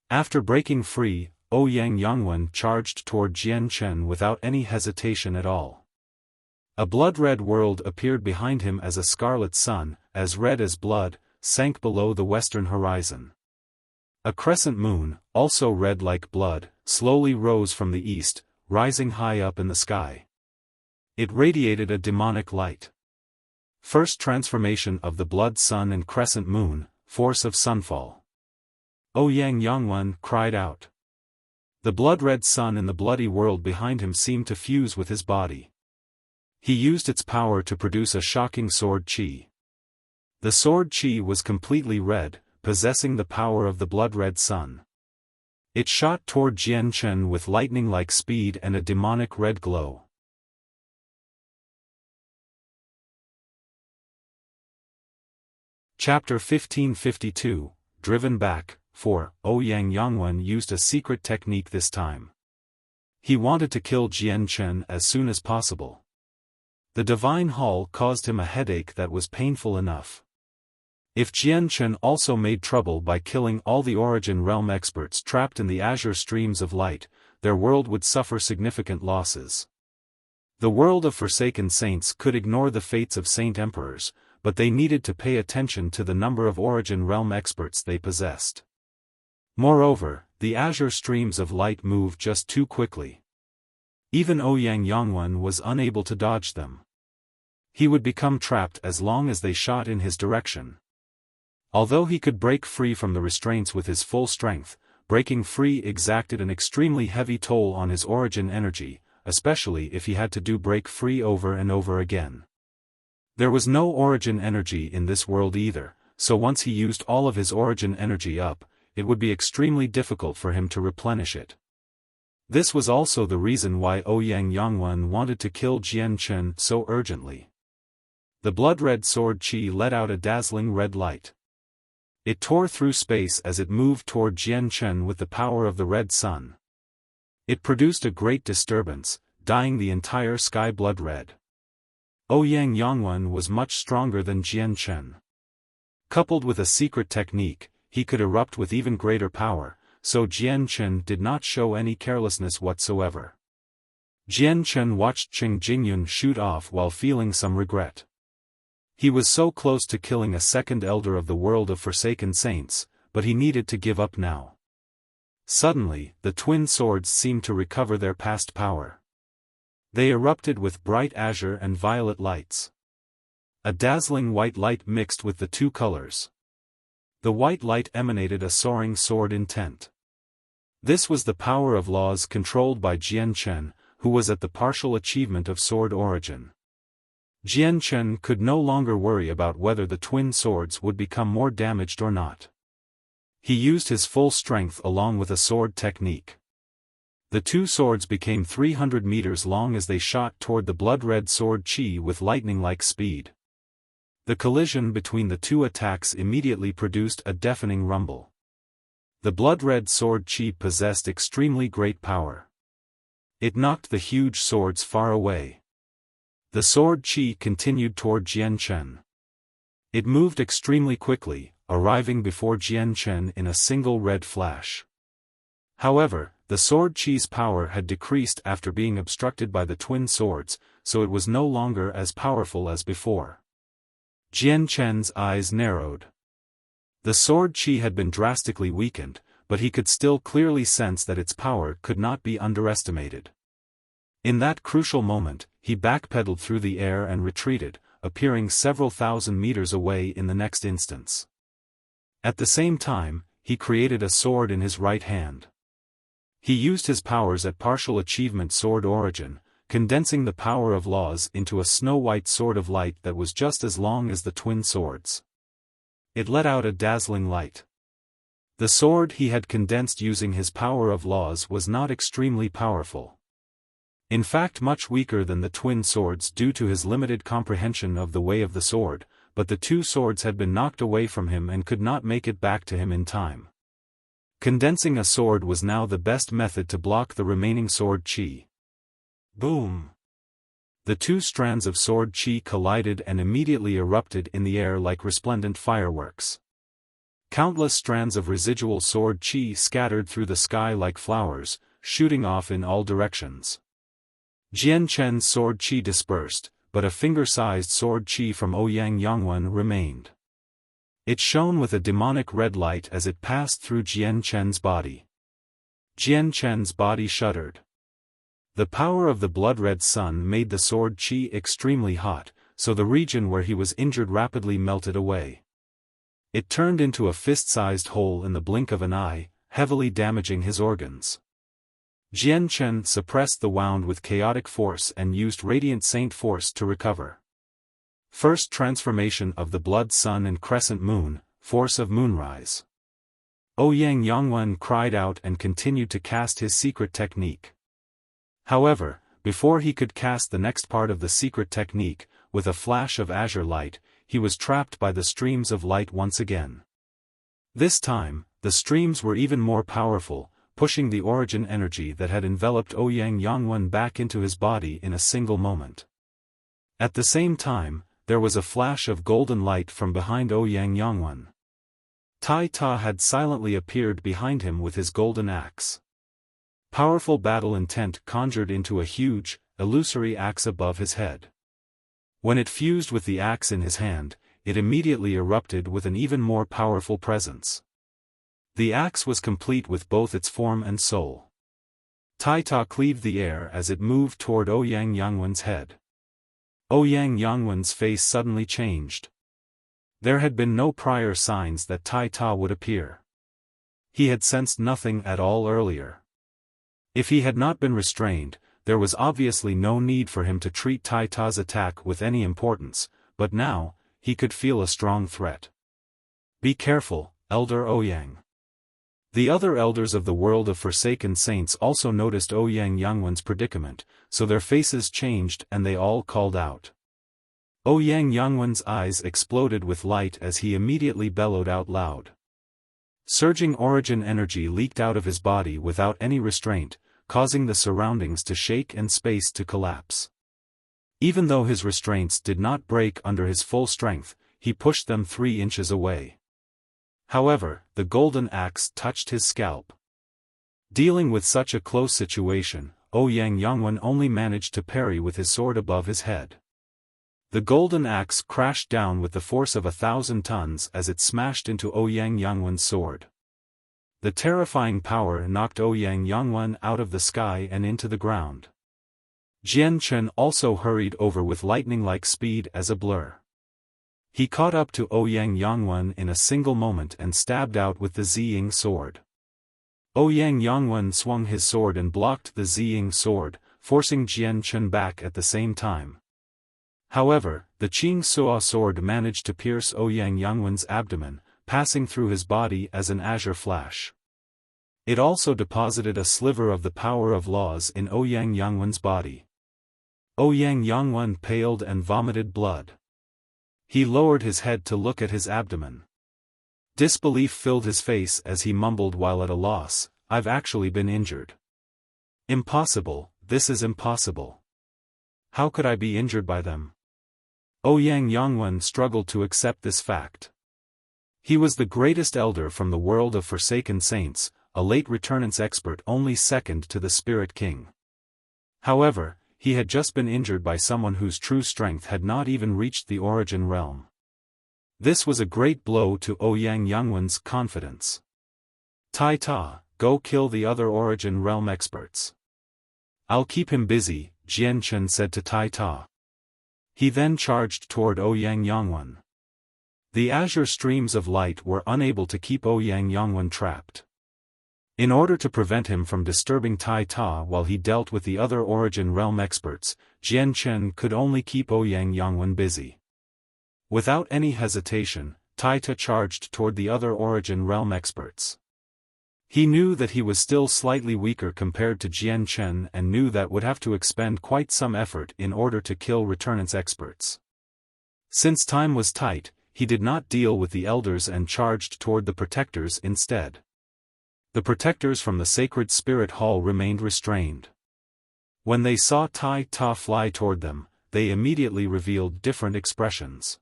After breaking free, Ouyang Yangwen charged toward Jian Chen without any hesitation at all. A blood-red world appeared behind him as a scarlet sun, as red as blood, sank below the western horizon. A crescent moon, also red like blood, slowly rose from the east, rising high up in the sky. It radiated a demonic light. First transformation of the blood sun and crescent moon, force of sunfall. Ouyang Yangwen cried out. The blood-red sun in the bloody world behind him seemed to fuse with his body. He used its power to produce a shocking sword qi. The sword qi was completely red, possessing the power of the blood-red sun. It shot toward Jian Chen with lightning-like speed and a demonic red glow. Chapter 1552, Driven Back. 4. Ouyang Yangwen used a secret technique this time. He wanted to kill Jian Chen as soon as possible. The divine hall caused him a headache that was painful enough. If Jian Chen also made trouble by killing all the Origin Realm experts trapped in the azure streams of light, their world would suffer significant losses. The world of Forsaken Saints could ignore the fates of Saint Emperors, but they needed to pay attention to the number of Origin Realm experts they possessed. Moreover, the azure streams of light moved just too quickly. Even Ouyang Yangwen was unable to dodge them. He would become trapped as long as they shot in his direction. Although he could break free from the restraints with his full strength, breaking free exacted an extremely heavy toll on his origin energy, especially if he had to break free over and over again. There was no origin energy in this world either, so once he used all of his origin energy up, it would be extremely difficult for him to replenish it. This was also the reason why Ouyang Yangwen wanted to kill Jian Chen so urgently. The blood-red sword qi let out a dazzling red light. It tore through space as it moved toward Jian Chen with the power of the red sun. It produced a great disturbance, dyeing the entire sky blood-red. Ouyang Yangwen was much stronger than Jian Chen. Coupled with a secret technique, he could erupt with even greater power, so Jian Chen did not show any carelessness whatsoever. Jian Chen watched Qing Jingyun shoot off while feeling some regret. He was so close to killing a second elder of the world of Forsaken Saints, but he needed to give up now. Suddenly, the twin swords seemed to recover their past power. They erupted with bright azure and violet lights. A dazzling white light mixed with the two colors. The white light emanated a soaring sword intent. This was the power of laws controlled by Jian Chen, who was at the partial achievement of sword origin. Jian Chen could no longer worry about whether the twin swords would become more damaged or not. He used his full strength along with a sword technique. The two swords became 300 meters long as they shot toward the blood-red sword qi with lightning-like speed. The collision between the two attacks immediately produced a deafening rumble. The blood-red sword qi possessed extremely great power. It knocked the huge swords far away. The sword qi continued toward Jian Chen. It moved extremely quickly, arriving before Jian Chen in a single red flash. However, the sword qi's power had decreased after being obstructed by the twin swords, so it was no longer as powerful as before. Jian Chen's eyes narrowed. The sword qi had been drastically weakened, but he could still clearly sense that its power could not be underestimated. In that crucial moment, he backpedaled through the air and retreated, appearing several thousand meters away in the next instance. At the same time, he created a sword in his right hand. He used his powers at partial achievement sword origin, condensing the power of laws into a snow-white sword of light that was just as long as the twin swords. It let out a dazzling light. The sword he had condensed using his power of laws was not extremely powerful. In fact, much weaker than the twin swords due to his limited comprehension of the way of the sword, but the two swords had been knocked away from him and could not make it back to him in time. Condensing a sword was now the best method to block the remaining sword qi. Boom! The two strands of sword qi collided and immediately erupted in the air like resplendent fireworks. Countless strands of residual sword qi scattered through the sky like flowers, shooting off in all directions. Jian Chen's sword qi dispersed, but a finger-sized sword qi from Ouyang Yangwen remained. It shone with a demonic red light as it passed through Jian Chen's body. Jian Chen's body shuddered. The power of the blood-red sun made the sword qi extremely hot, so the region where he was injured rapidly melted away. It turned into a fist-sized hole in the blink of an eye, heavily damaging his organs. Jian Chen suppressed the wound with chaotic force and used radiant saint force to recover. First transformation of the blood sun and crescent moon, force of moonrise. Ouyang Yongwen cried out and continued to cast his secret technique. However, before he could cast the next part of the secret technique, with a flash of azure light, he was trapped by the streams of light once again. This time, the streams were even more powerful, pushing the origin energy that had enveloped Ouyang Yongwen back into his body in a single moment. At the same time, there was a flash of golden light from behind Ouyang Yongwen. Tai Ta had silently appeared behind him with his golden axe. Powerful battle intent conjured into a huge, illusory axe above his head. When it fused with the axe in his hand, it immediately erupted with an even more powerful presence. The axe was complete with both its form and soul. Tai Ta cleaved the air as it moved toward Ouyang Yongwen's head. Ouyang Yongwen's face suddenly changed. There had been no prior signs that Tai Ta would appear. He had sensed nothing at all earlier. If he had not been restrained, there was obviously no need for him to treat Tai Ta's attack with any importance, but now, he could feel a strong threat. Be careful, Elder Ouyang. The other elders of the world of Forsaken Saints also noticed Ouyang Yongwen's predicament, so their faces changed and they all called out. Ouyang Yongwen's eyes exploded with light as he immediately bellowed out loud. Surging origin energy leaked out of his body without any restraint, causing the surroundings to shake and space to collapse. Even though his restraints did not break under his full strength, he pushed them 3 inches away. However, the golden axe touched his scalp. Dealing with such a close situation, Ouyang Yongwen only managed to parry with his sword above his head. The golden axe crashed down with the force of 1,000 tons as it smashed into Ouyang Yongwen's sword. The terrifying power knocked Ouyang Yongwen out of the sky and into the ground. Jian Chen also hurried over with lightning-like speed as a blur. He caught up to Ouyang Yongwen in a single moment and stabbed out with the Ziying sword. Ouyang Yongwen swung his sword and blocked the Ziying sword, forcing Jian Chen back at the same time. However, the Qing Suo sword managed to pierce Ouyang Yongwen's abdomen, passing through his body as an azure flash. It also deposited a sliver of the power of laws in Ouyang Yongwen's body. Ouyang Yongwen paled and vomited blood. He lowered his head to look at his abdomen. Disbelief filled his face as he mumbled while at a loss, "I've actually been injured. Impossible, this is impossible. How could I be injured by them?" Ouyang Yongwen struggled to accept this fact. He was the greatest elder from the world of Forsaken Saints, a late returnance expert only second to the Spirit King. However, he had just been injured by someone whose true strength had not even reached the origin realm. This was a great blow to Ouyang Yongwen's confidence. Tai Ta, go kill the other origin realm experts. I'll keep him busy, Jian Chen said to Tai Ta. He then charged toward Ouyang Yongwen. The azure streams of light were unable to keep Ouyang Yongwen trapped. In order to prevent him from disturbing Tai Ta while he dealt with the other origin realm experts, Jian Chen could only keep Ouyang Yongwen busy. Without any hesitation, Tai Ta charged toward the other origin realm experts. He knew that he was still slightly weaker compared to Jian Chen and knew that would have to expend quite some effort in order to kill returnance experts. Since time was tight, he did not deal with the elders and charged toward the protectors instead. The protectors from the Sacred Spirit Hall remained restrained. When they saw Tai Ta fly toward them, they immediately revealed different expressions.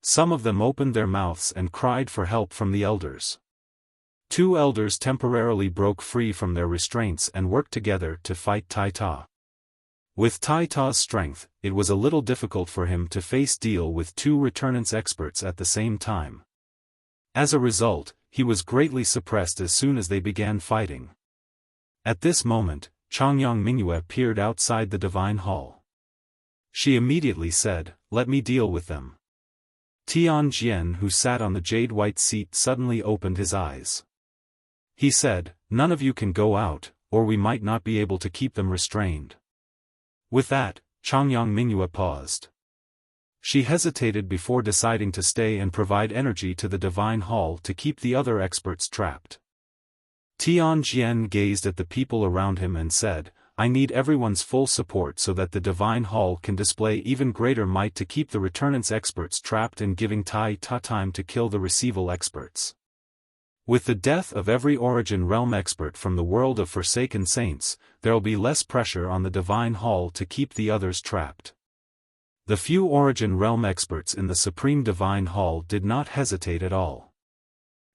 Some of them opened their mouths and cried for help from the elders. 2 elders temporarily broke free from their restraints and worked together to fight Tai Ta. With Tai Ta's strength, it was a little difficult for him to face deal with 2 returnance experts at the same time. As a result, he was greatly suppressed as soon as they began fighting. At this moment, Changyang Mingyue peered outside the Divine Hall. She immediately said, "Let me deal with them." Tian Jian, who sat on the jade-white seat, suddenly opened his eyes. He said, "None of you can go out, or we might not be able to keep them restrained." With that, Changyang Mingyue paused. She hesitated before deciding to stay and provide energy to the Divine Hall to keep the other experts trapped. Tianjian gazed at the people around him and said, I need everyone's full support so that the Divine Hall can display even greater might to keep the Returnance experts trapped and giving Tai Ta time to kill the Receival experts. With the death of every Origin Realm expert from the world of Forsaken Saints, there'll be less pressure on the Divine Hall to keep the others trapped. The few Origin Realm experts in the Supreme Divine Hall did not hesitate at all.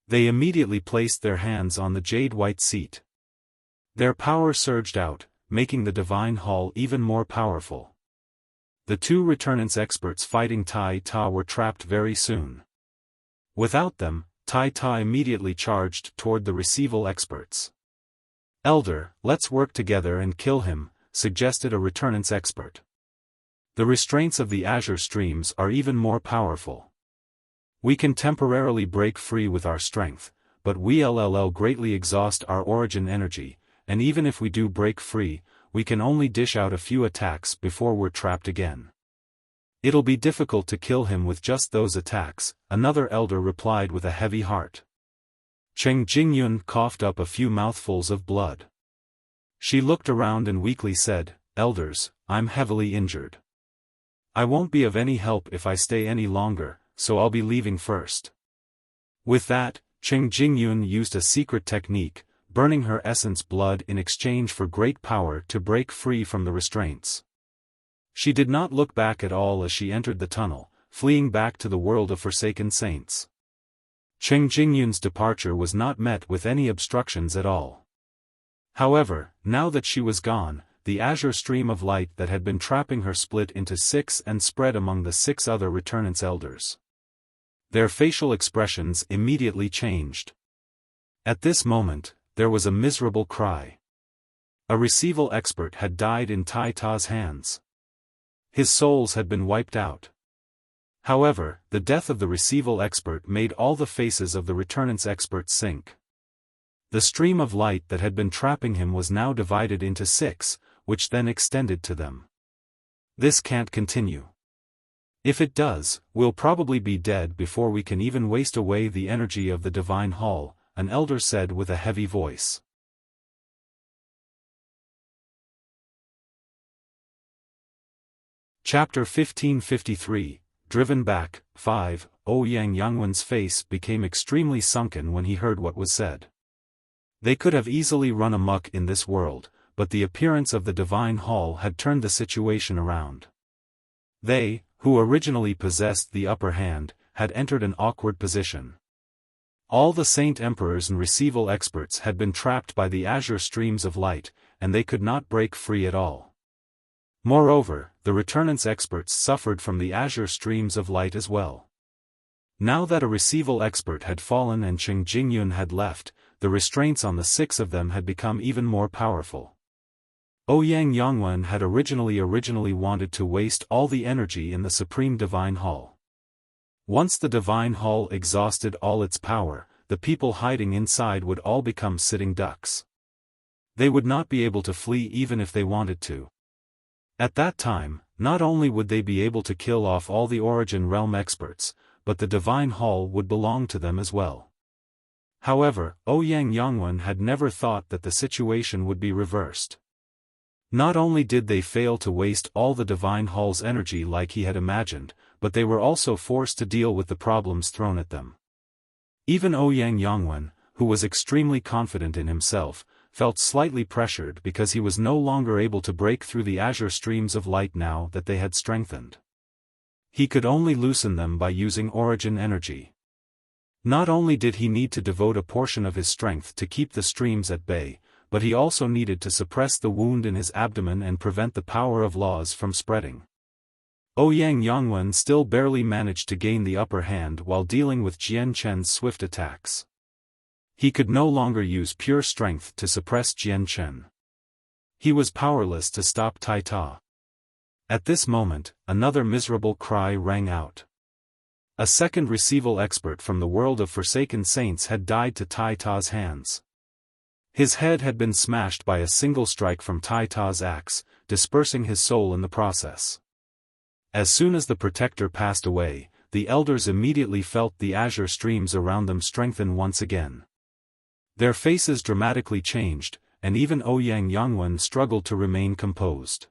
They immediately placed their hands on the jade-white seat. Their power surged out, making the Divine Hall even more powerful. The two Returnance experts fighting Tai Ta were trapped very soon. Without them, Tai Ta immediately charged toward the Receival experts. Elder, let's work together and kill him, suggested a Returnance expert. The restraints of the Azure streams are even more powerful. We can temporarily break free with our strength, but we'll greatly exhaust our origin energy, and even if we do break free, we can only dish out a few attacks before we're trapped again. It'll be difficult to kill him with just those attacks, another elder replied with a heavy heart. Cheng Jingyun coughed up a few mouthfuls of blood. She looked around and weakly said, Elders, I'm heavily injured. I won't be of any help if I stay any longer, so I'll be leaving first. With that, Cheng Jingyun used a secret technique, burning her essence blood in exchange for great power to break free from the restraints. She did not look back at all as she entered the tunnel, fleeing back to the world of Forsaken Saints. Cheng Jingyun's departure was not met with any obstructions at all. However, now that she was gone, the azure stream of light that had been trapping her split into 6 and spread among the 6 other Returnance elders. Their facial expressions immediately changed. At this moment, there was a miserable cry. A Receival expert had died in Tai Ta's hands. His souls had been wiped out. However, the death of the Receival expert made all the faces of the Returnance experts sink. The stream of light that had been trapping him was now divided into 6, which then extended to them. This can't continue. If it does, we'll probably be dead before we can even waste away the energy of the Divine Hall, an elder said with a heavy voice. Chapter 1553, Driven Back, 5, Ouyang Yangwen's face became extremely sunken when he heard what was said. They could have easily run amok in this world, but the appearance of the Divine Hall had turned the situation around. They, who originally possessed the upper hand, had entered an awkward position. All the Saint Emperors and Receival experts had been trapped by the azure streams of light, and they could not break free at all. Moreover, the Returnance experts suffered from the azure streams of light as well. Now that a Receival expert had fallen and Cheng Jingyun had left, the restraints on the 6 of them had become even more powerful. Ouyang Yangwen had originally wanted to waste all the energy in the Supreme Divine Hall. Once the Divine Hall exhausted all its power, the people hiding inside would all become sitting ducks. They would not be able to flee even if they wanted to. At that time, not only would they be able to kill off all the Origin Realm experts, but the Divine Hall would belong to them as well. However, Ouyang Yangwen had never thought that the situation would be reversed. Not only did they fail to waste all the Divine Hall's energy like he had imagined, but they were also forced to deal with the problems thrown at them. Even Ouyang Yangwen, who was extremely confident in himself, felt slightly pressured because he was no longer able to break through the azure streams of light now that they had strengthened. He could only loosen them by using origin energy. Not only did he need to devote a portion of his strength to keep the streams at bay, but he also needed to suppress the wound in his abdomen and prevent the power of laws from spreading. Ouyang Yangwen still barely managed to gain the upper hand while dealing with Jian Chen's swift attacks. He could no longer use pure strength to suppress Jian Chen. He was powerless to stop Tai Ta. At this moment, another miserable cry rang out. A second Receival expert from the world of Forsaken Saints had died to Tai Ta's hands. His head had been smashed by a single strike from Tai Ta's axe, dispersing his soul in the process. As soon as the protector passed away, the elders immediately felt the azure streams around them strengthen once again. Their faces dramatically changed, and even Ouyang Yangwen struggled to remain composed.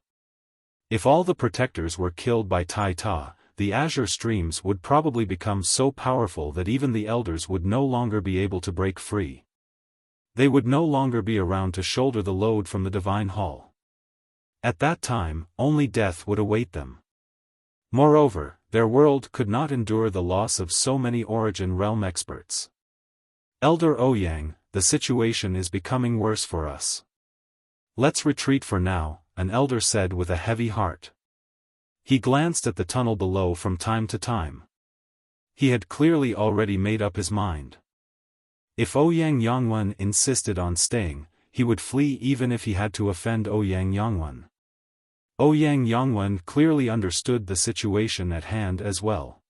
If all the protectors were killed by Tai Ta, the azure streams would probably become so powerful that even the elders would no longer be able to break free. They would no longer be around to shoulder the load from the Divine Hall. At that time, only death would await them. Moreover, their world could not endure the loss of so many Origin Realm experts. Elder Ouyang, the situation is becoming worse for us. Let's retreat for now, an elder said with a heavy heart. He glanced at the tunnel below from time to time. He had clearly already made up his mind. If Ouyang Yangwen insisted on staying, he would flee even if he had to offend Ouyang Yangwen. Ouyang Yangwen clearly understood the situation at hand as well.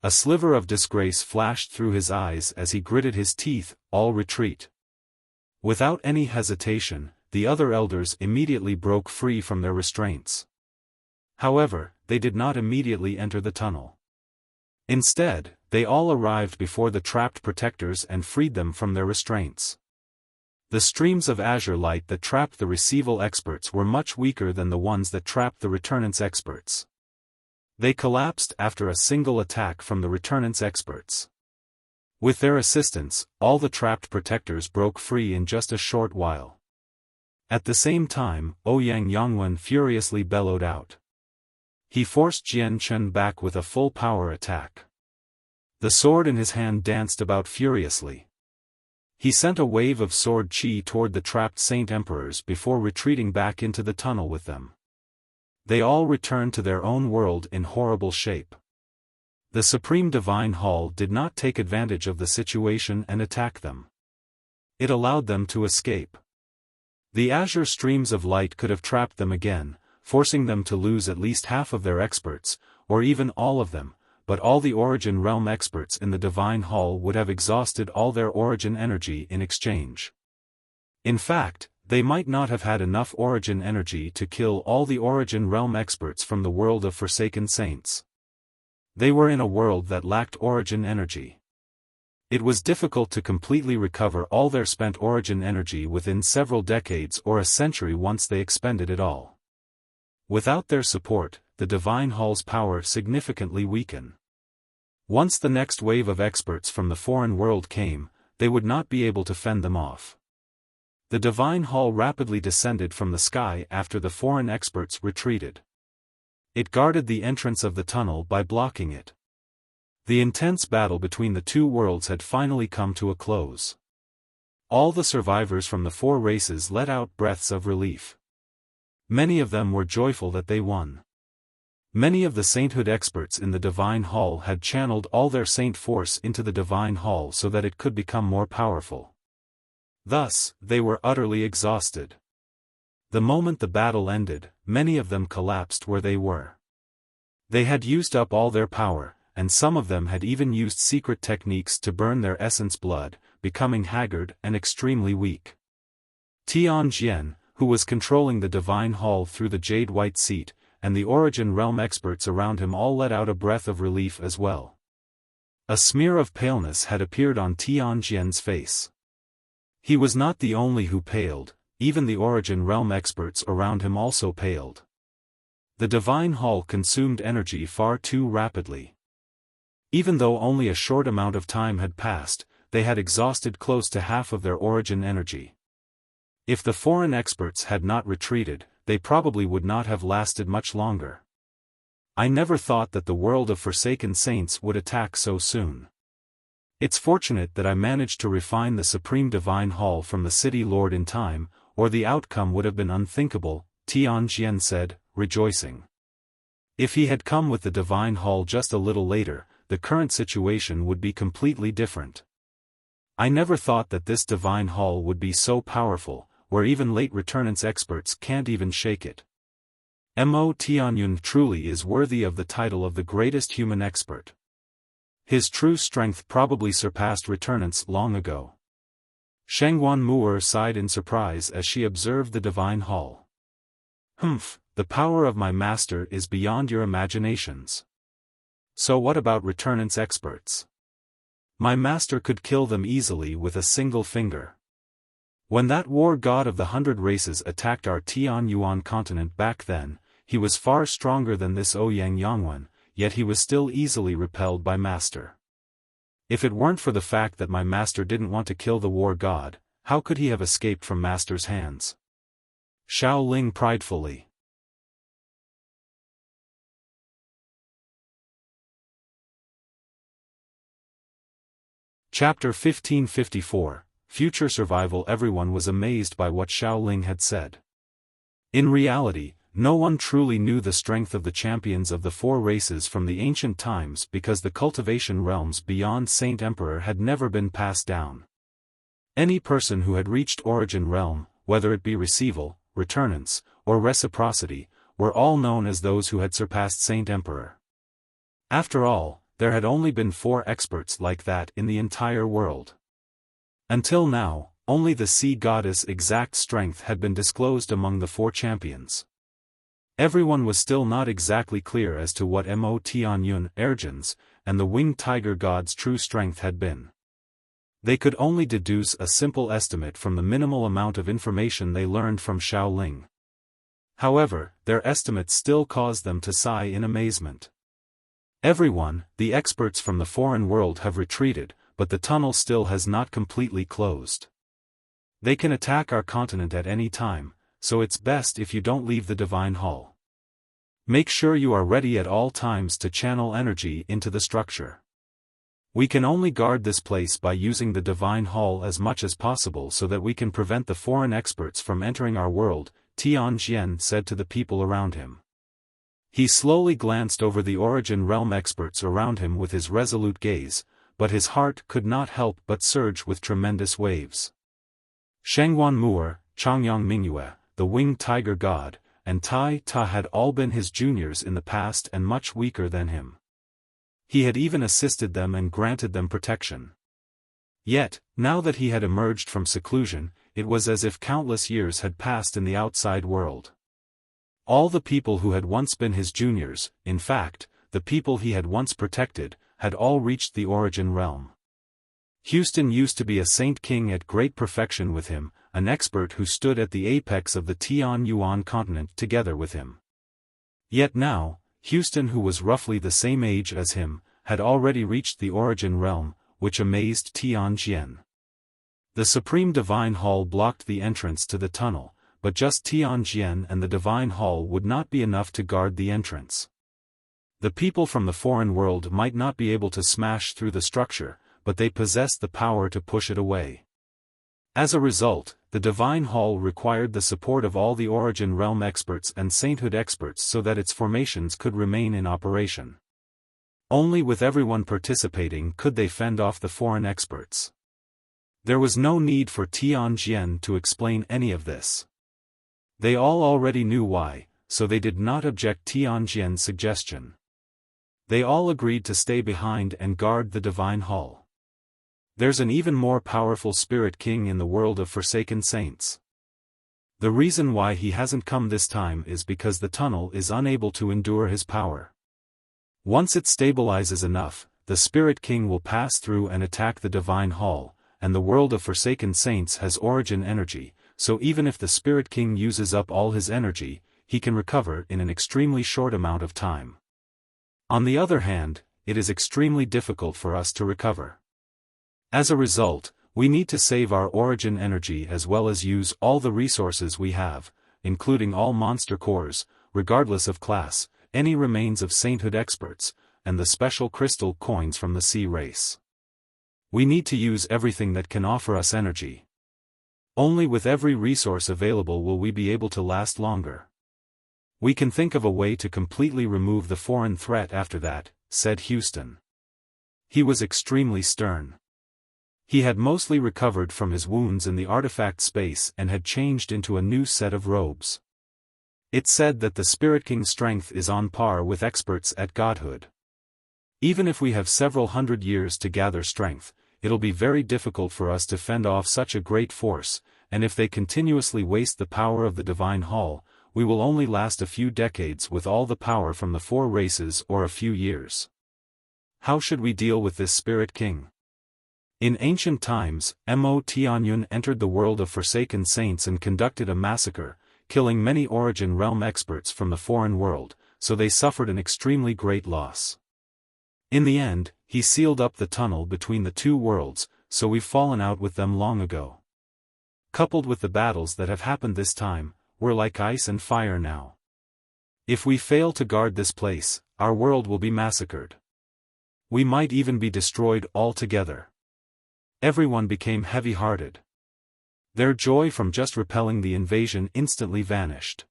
A sliver of disgrace flashed through his eyes as he gritted his teeth, all retreat. Without any hesitation, the other elders immediately broke free from their restraints. However, they did not immediately enter the tunnel. Instead, they all arrived before the trapped protectors and freed them from their restraints. The streams of azure light that trapped the receival experts were much weaker than the ones that trapped the returnance experts. They collapsed after a single attack from the returnance experts. With their assistance, all the trapped protectors broke free in just a short while. At the same time, Ouyang Yangwen furiously bellowed out. He forced Jian Chen back with a full power attack. The sword in his hand danced about furiously. He sent a wave of sword chi toward the trapped Saint Emperors before retreating back into the tunnel with them. They all returned to their own world in horrible shape. The Supreme Divine Hall did not take advantage of the situation and attack them. It allowed them to escape. The azure streams of light could have trapped them again, forcing them to lose at least half of their experts, or even all of them, but all the Origin Realm experts in the Divine Hall would have exhausted all their Origin energy in exchange. In fact, they might not have had enough Origin energy to kill all the Origin Realm experts from the world of Forsaken Saints. They were in a world that lacked Origin energy. It was difficult to completely recover all their spent Origin energy within several decades or a century once they expended it all. Without their support, the Divine Hall's power significantly weakened. Once the next wave of experts from the foreign world came, they would not be able to fend them off. The Divine Hall rapidly descended from the sky after the foreign experts retreated. It guarded the entrance of the tunnel by blocking it. The intense battle between the two worlds had finally come to a close. All the survivors from the four races let out breaths of relief. Many of them were joyful that they won. Many of the sainthood experts in the Divine Hall had channeled all their saint force into the Divine Hall so that it could become more powerful. Thus, they were utterly exhausted. The moment the battle ended, many of them collapsed where they were. They had used up all their power, and some of them had even used secret techniques to burn their essence blood, becoming haggard and extremely weak. Tian Jian, who was controlling the Divine Hall through the Jade White Seat, and the Origin Realm experts around him all let out a breath of relief as well. A smear of paleness had appeared on Tian Jian's face. He was not the only who paled, even the Origin Realm experts around him also paled. The Divine Hall consumed energy far too rapidly. Even though only a short amount of time had passed, they had exhausted close to half of their Origin energy. If the foreign experts had not retreated, they probably would not have lasted much longer. I never thought that the world of Forsaken Saints would attack so soon. It's fortunate that I managed to refine the Supreme Divine Hall from the City Lord in time, or the outcome would have been unthinkable, Tian Jian said, rejoicing. If he had come with the Divine Hall just a little later, the current situation would be completely different. I never thought that this Divine Hall would be so powerful, where even late returnance experts can't even shake it. Mo Tianyun truly is worthy of the title of the greatest human expert. His true strength probably surpassed returnance long ago. Shengwan Mu'er sighed in surprise as she observed the Divine Hall. The power of my master is beyond your imaginations. So what about returnance experts? My master could kill them easily with a single finger. When that war god of the 100 races attacked our Tian Yuan continent back then, he was far stronger than this Ouyang Yangwen, yet he was still easily repelled by master. If it weren't for the fact that my master didn't want to kill the war god, how could he have escaped from master's hands? Xiao Ling pridefully. Chapter 1554, Future Survival. Everyone was amazed by what Xiao Ling had said. In reality, no one truly knew the strength of the champions of the 4 races from the ancient times because the cultivation realms beyond Saint Emperor had never been passed down. Any person who had reached Origin Realm, whether it be receival, returnance, or reciprocity, were all known as those who had surpassed Saint Emperor. After all, there had only been 4 experts like that in the entire world. Until now, only the sea goddess' exact strength had been disclosed among the 4 champions. Everyone was still not exactly clear as to what Mo Tianyun, Ergens, and the winged tiger god's true strength had been. They could only deduce a simple estimate from the minimal amount of information they learned from Xiao Ling. However, their estimates still caused them to sigh in amazement. Everyone, the experts from the foreign world have retreated, but the tunnel still has not completely closed. They can attack our continent at any time, so it's best if you don't leave the Divine Hall. Make sure you are ready at all times to channel energy into the structure. We can only guard this place by using the Divine Hall as much as possible so that we can prevent the foreign experts from entering our world, Tianjian said to the people around him. He slowly glanced over the Origin Realm experts around him with his resolute gaze, but his heart could not help but surge with tremendous waves. Shengguan Mu'er, Changyang Mingyue, the winged tiger god, and Tai Ta had all been his juniors in the past and much weaker than him. He had even assisted them and granted them protection. Yet, now that he had emerged from seclusion, it was as if countless years had passed in the outside world. All the people who had once been his juniors, in fact, the people he had once protected, had all reached the Origin Realm. Houston used to be a Saint King at great perfection with him, an expert who stood at the apex of the Tian Yuan continent together with him. Yet now, Houston, who was roughly the same age as him, had already reached the Origin Realm, which amazed Tianjian. The Supreme Divine Hall blocked the entrance to the tunnel, but just Tianjian and the Divine Hall would not be enough to guard the entrance. The people from the foreign world might not be able to smash through the structure, but they possessed the power to push it away. As a result, the Divine Hall required the support of all the Origin Realm experts and Sainthood experts so that its formations could remain in operation. Only with everyone participating could they fend off the foreign experts. There was no need for Tianjian to explain any of this. They all already knew why, so they did not object Tianjian's suggestion. They all agreed to stay behind and guard the Divine Hall. There's an even more powerful Spirit King in the world of Forsaken Saints. The reason why he hasn't come this time is because the tunnel is unable to endure his power. Once it stabilizes enough, the Spirit King will pass through and attack the Divine Hall, and the world of Forsaken Saints has origin energy, so even if the Spirit King uses up all his energy, he can recover in an extremely short amount of time. On the other hand, it is extremely difficult for us to recover. As a result, we need to save our origin energy as well as use all the resources we have, including all monster cores, regardless of class, any remains of sainthood experts, and the special crystal coins from the sea race. We need to use everything that can offer us energy. Only with every resource available will we be able to last longer. We can think of a way to completely remove the foreign threat after that, said Houston. He was extremely stern. He had mostly recovered from his wounds in the artifact space and had changed into a new set of robes. It said that the Spirit King's strength is on par with experts at godhood. Even if we have several hundred years to gather strength, it'll be very difficult for us to fend off such a great force, and if they continuously waste the power of the Divine Hall, we will only last a few decades with all the power from the 4 races or a few years. How should we deal with this Spirit King? In ancient times, Mo Tianyun entered the world of Forsaken Saints and conducted a massacre, killing many Origin Realm experts from the foreign world, so they suffered an extremely great loss. In the end, he sealed up the tunnel between the 2 worlds, so we've fallen out with them long ago. Coupled with the battles that have happened this time, we're like ice and fire now. If we fail to guard this place, our world will be massacred. We might even be destroyed altogether. Everyone became heavy-hearted. Their joy from just repelling the invasion instantly vanished.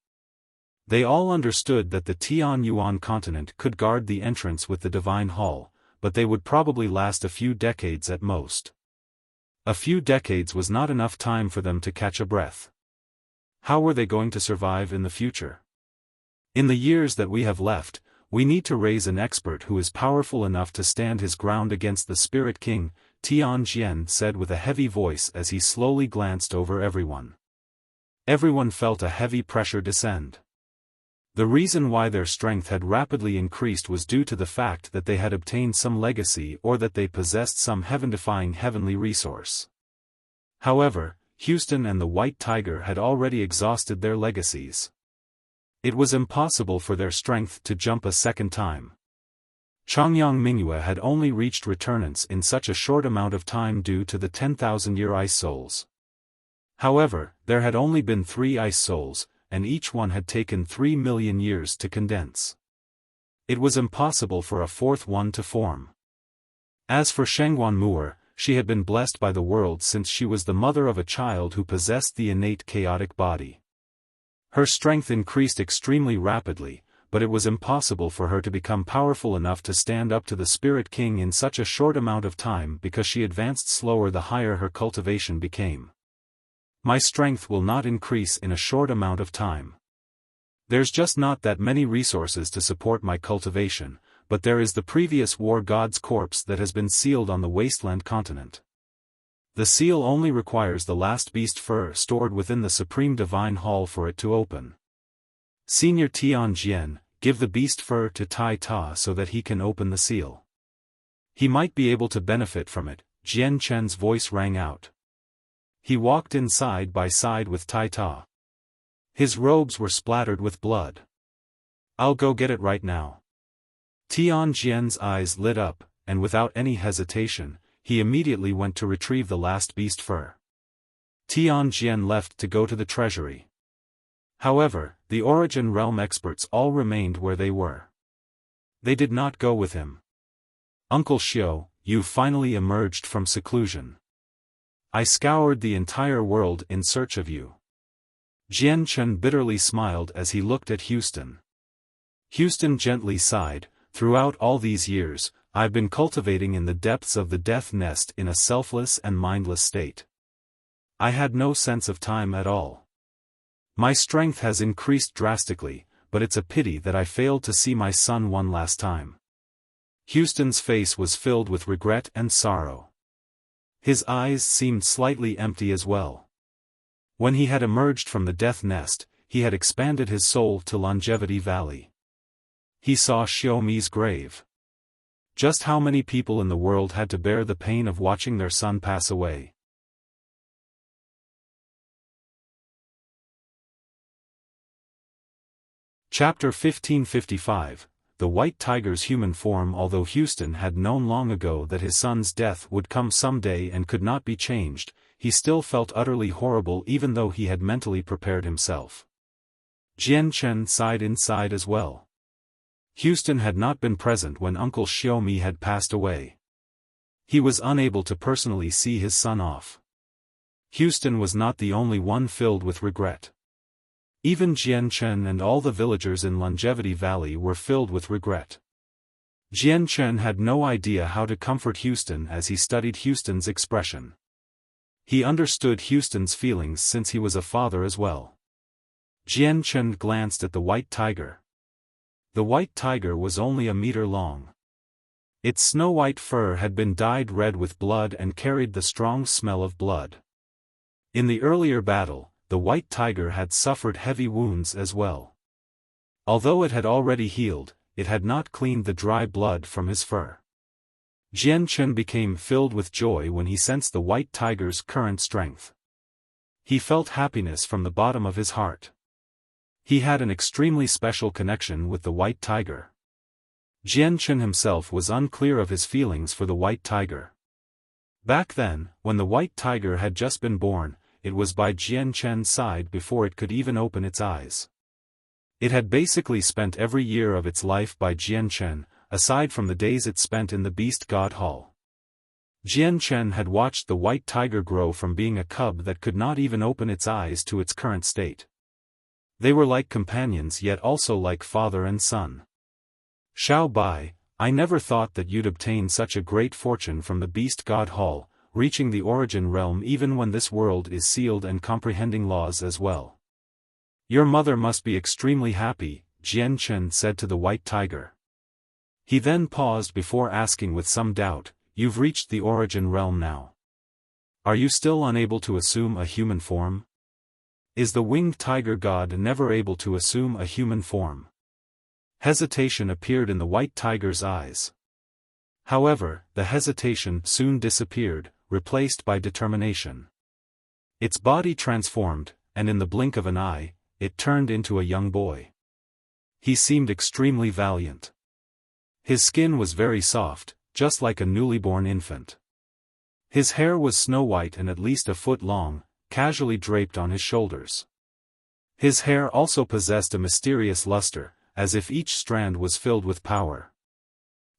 They all understood that the Tianyuan continent could guard the entrance with the Divine Hall, but they would probably last a few decades at most. A few decades was not enough time for them to catch a breath. How were they going to survive in the future? In the years that we have left, we need to raise an expert who is powerful enough to stand his ground against the Spirit King, Tianjian said with a heavy voice as he slowly glanced over everyone. Everyone felt a heavy pressure descend. The reason why their strength had rapidly increased was due to the fact that they had obtained some legacy or that they possessed some heaven-defying heavenly resource. However, Houston and the White Tiger had already exhausted their legacies. It was impossible for their strength to jump a second time. Changyang Mingyue had only reached returnance in such a short amount of time due to the 10,000-year ice souls. However, there had only been 3 ice souls, and each one had taken 3 million years to condense. It was impossible for a 4th one to form. As for Shengguan Mu'er, she had been blessed by the world since she was the mother of a child who possessed the innate chaotic body. Her strength increased extremely rapidly, but it was impossible for her to become powerful enough to stand up to the Spirit King in such a short amount of time because she advanced slower the higher her cultivation became. My strength will not increase in a short amount of time. There's just not that many resources to support my cultivation, but there is the previous war god's corpse that has been sealed on the wasteland continent. The seal only requires the last beast fur stored within the Supreme Divine Hall for it to open. Senior Tianjian, give the beast fur to Tai Ta so that he can open the seal. He might be able to benefit from it, Jian Chen's voice rang out. He walked in side by side with Tai Ta. His robes were splattered with blood. I'll go get it right now. Tianjian's eyes lit up, and without any hesitation, he immediately went to retrieve the last beast fur. Tianjian left to go to the treasury. However, the Origin Realm experts all remained where they were. They did not go with him. Uncle Xiao, you finally emerged from seclusion. I scoured the entire world in search of you. Jian Chen bitterly smiled as he looked at Houston. Houston gently sighed, throughout all these years, I've been cultivating in the depths of the death nest in a selfless and mindless state. I had no sense of time at all. My strength has increased drastically, but it's a pity that I failed to see my son one last time. Houston's face was filled with regret and sorrow. His eyes seemed slightly empty as well. When he had emerged from the death nest, he had expanded his soul to Longevity Valley. He saw Xiaomi's grave. Just how many people in the world had to bear the pain of watching their son pass away? Chapter 1555, The White Tiger's Human Form. Although Houston had known long ago that his son's death would come someday and could not be changed, he still felt utterly horrible even though he had mentally prepared himself. Jian Chen sighed inside as well. Houston had not been present when Uncle Xiaomi had passed away. He was unable to personally see his son off. Houston was not the only one filled with regret. Even Jian Chen and all the villagers in Longevity Valley were filled with regret. Jian Chen had no idea how to comfort Houston as he studied Houston's expression. He understood Houston's feelings since he was a father as well. Jian Chen glanced at the white tiger. The white tiger was only a meter long. Its snow-white fur had been dyed red with blood and carried the strong smell of blood. In the earlier battle, the white tiger had suffered heavy wounds as well. Although it had already healed, it had not cleaned the dry blood from his fur. Jian Chen became filled with joy when he sensed the white tiger's current strength. He felt happiness from the bottom of his heart. He had an extremely special connection with the white tiger. Jian Chen himself was unclear of his feelings for the white tiger. Back then, when the white tiger had just been born, it was by Jian Chen's side before it could even open its eyes. It had basically spent every year of its life by Jian Chen, aside from the days it spent in the Beast God Hall. Jian Chen had watched the white tiger grow from being a cub that could not even open its eyes to its current state. They were like companions yet also like father and son. Xiao Bai, I never thought that you'd obtain such a great fortune from the Beast God Hall, reaching the origin realm even when this world is sealed and comprehending laws as well. Your mother must be extremely happy, Jian Chen said to the white tiger. He then paused before asking with some doubt, you've reached the origin realm now. Are you still unable to assume a human form? Is the winged tiger god never able to assume a human form? Hesitation appeared in the white tiger's eyes. However, the hesitation soon disappeared, replaced by determination. Its body transformed, and in the blink of an eye, it turned into a young boy. He seemed extremely valiant. His skin was very soft, just like a newly born infant. His hair was snow-white and at least a foot long, casually draped on his shoulders. His hair also possessed a mysterious luster, as if each strand was filled with power.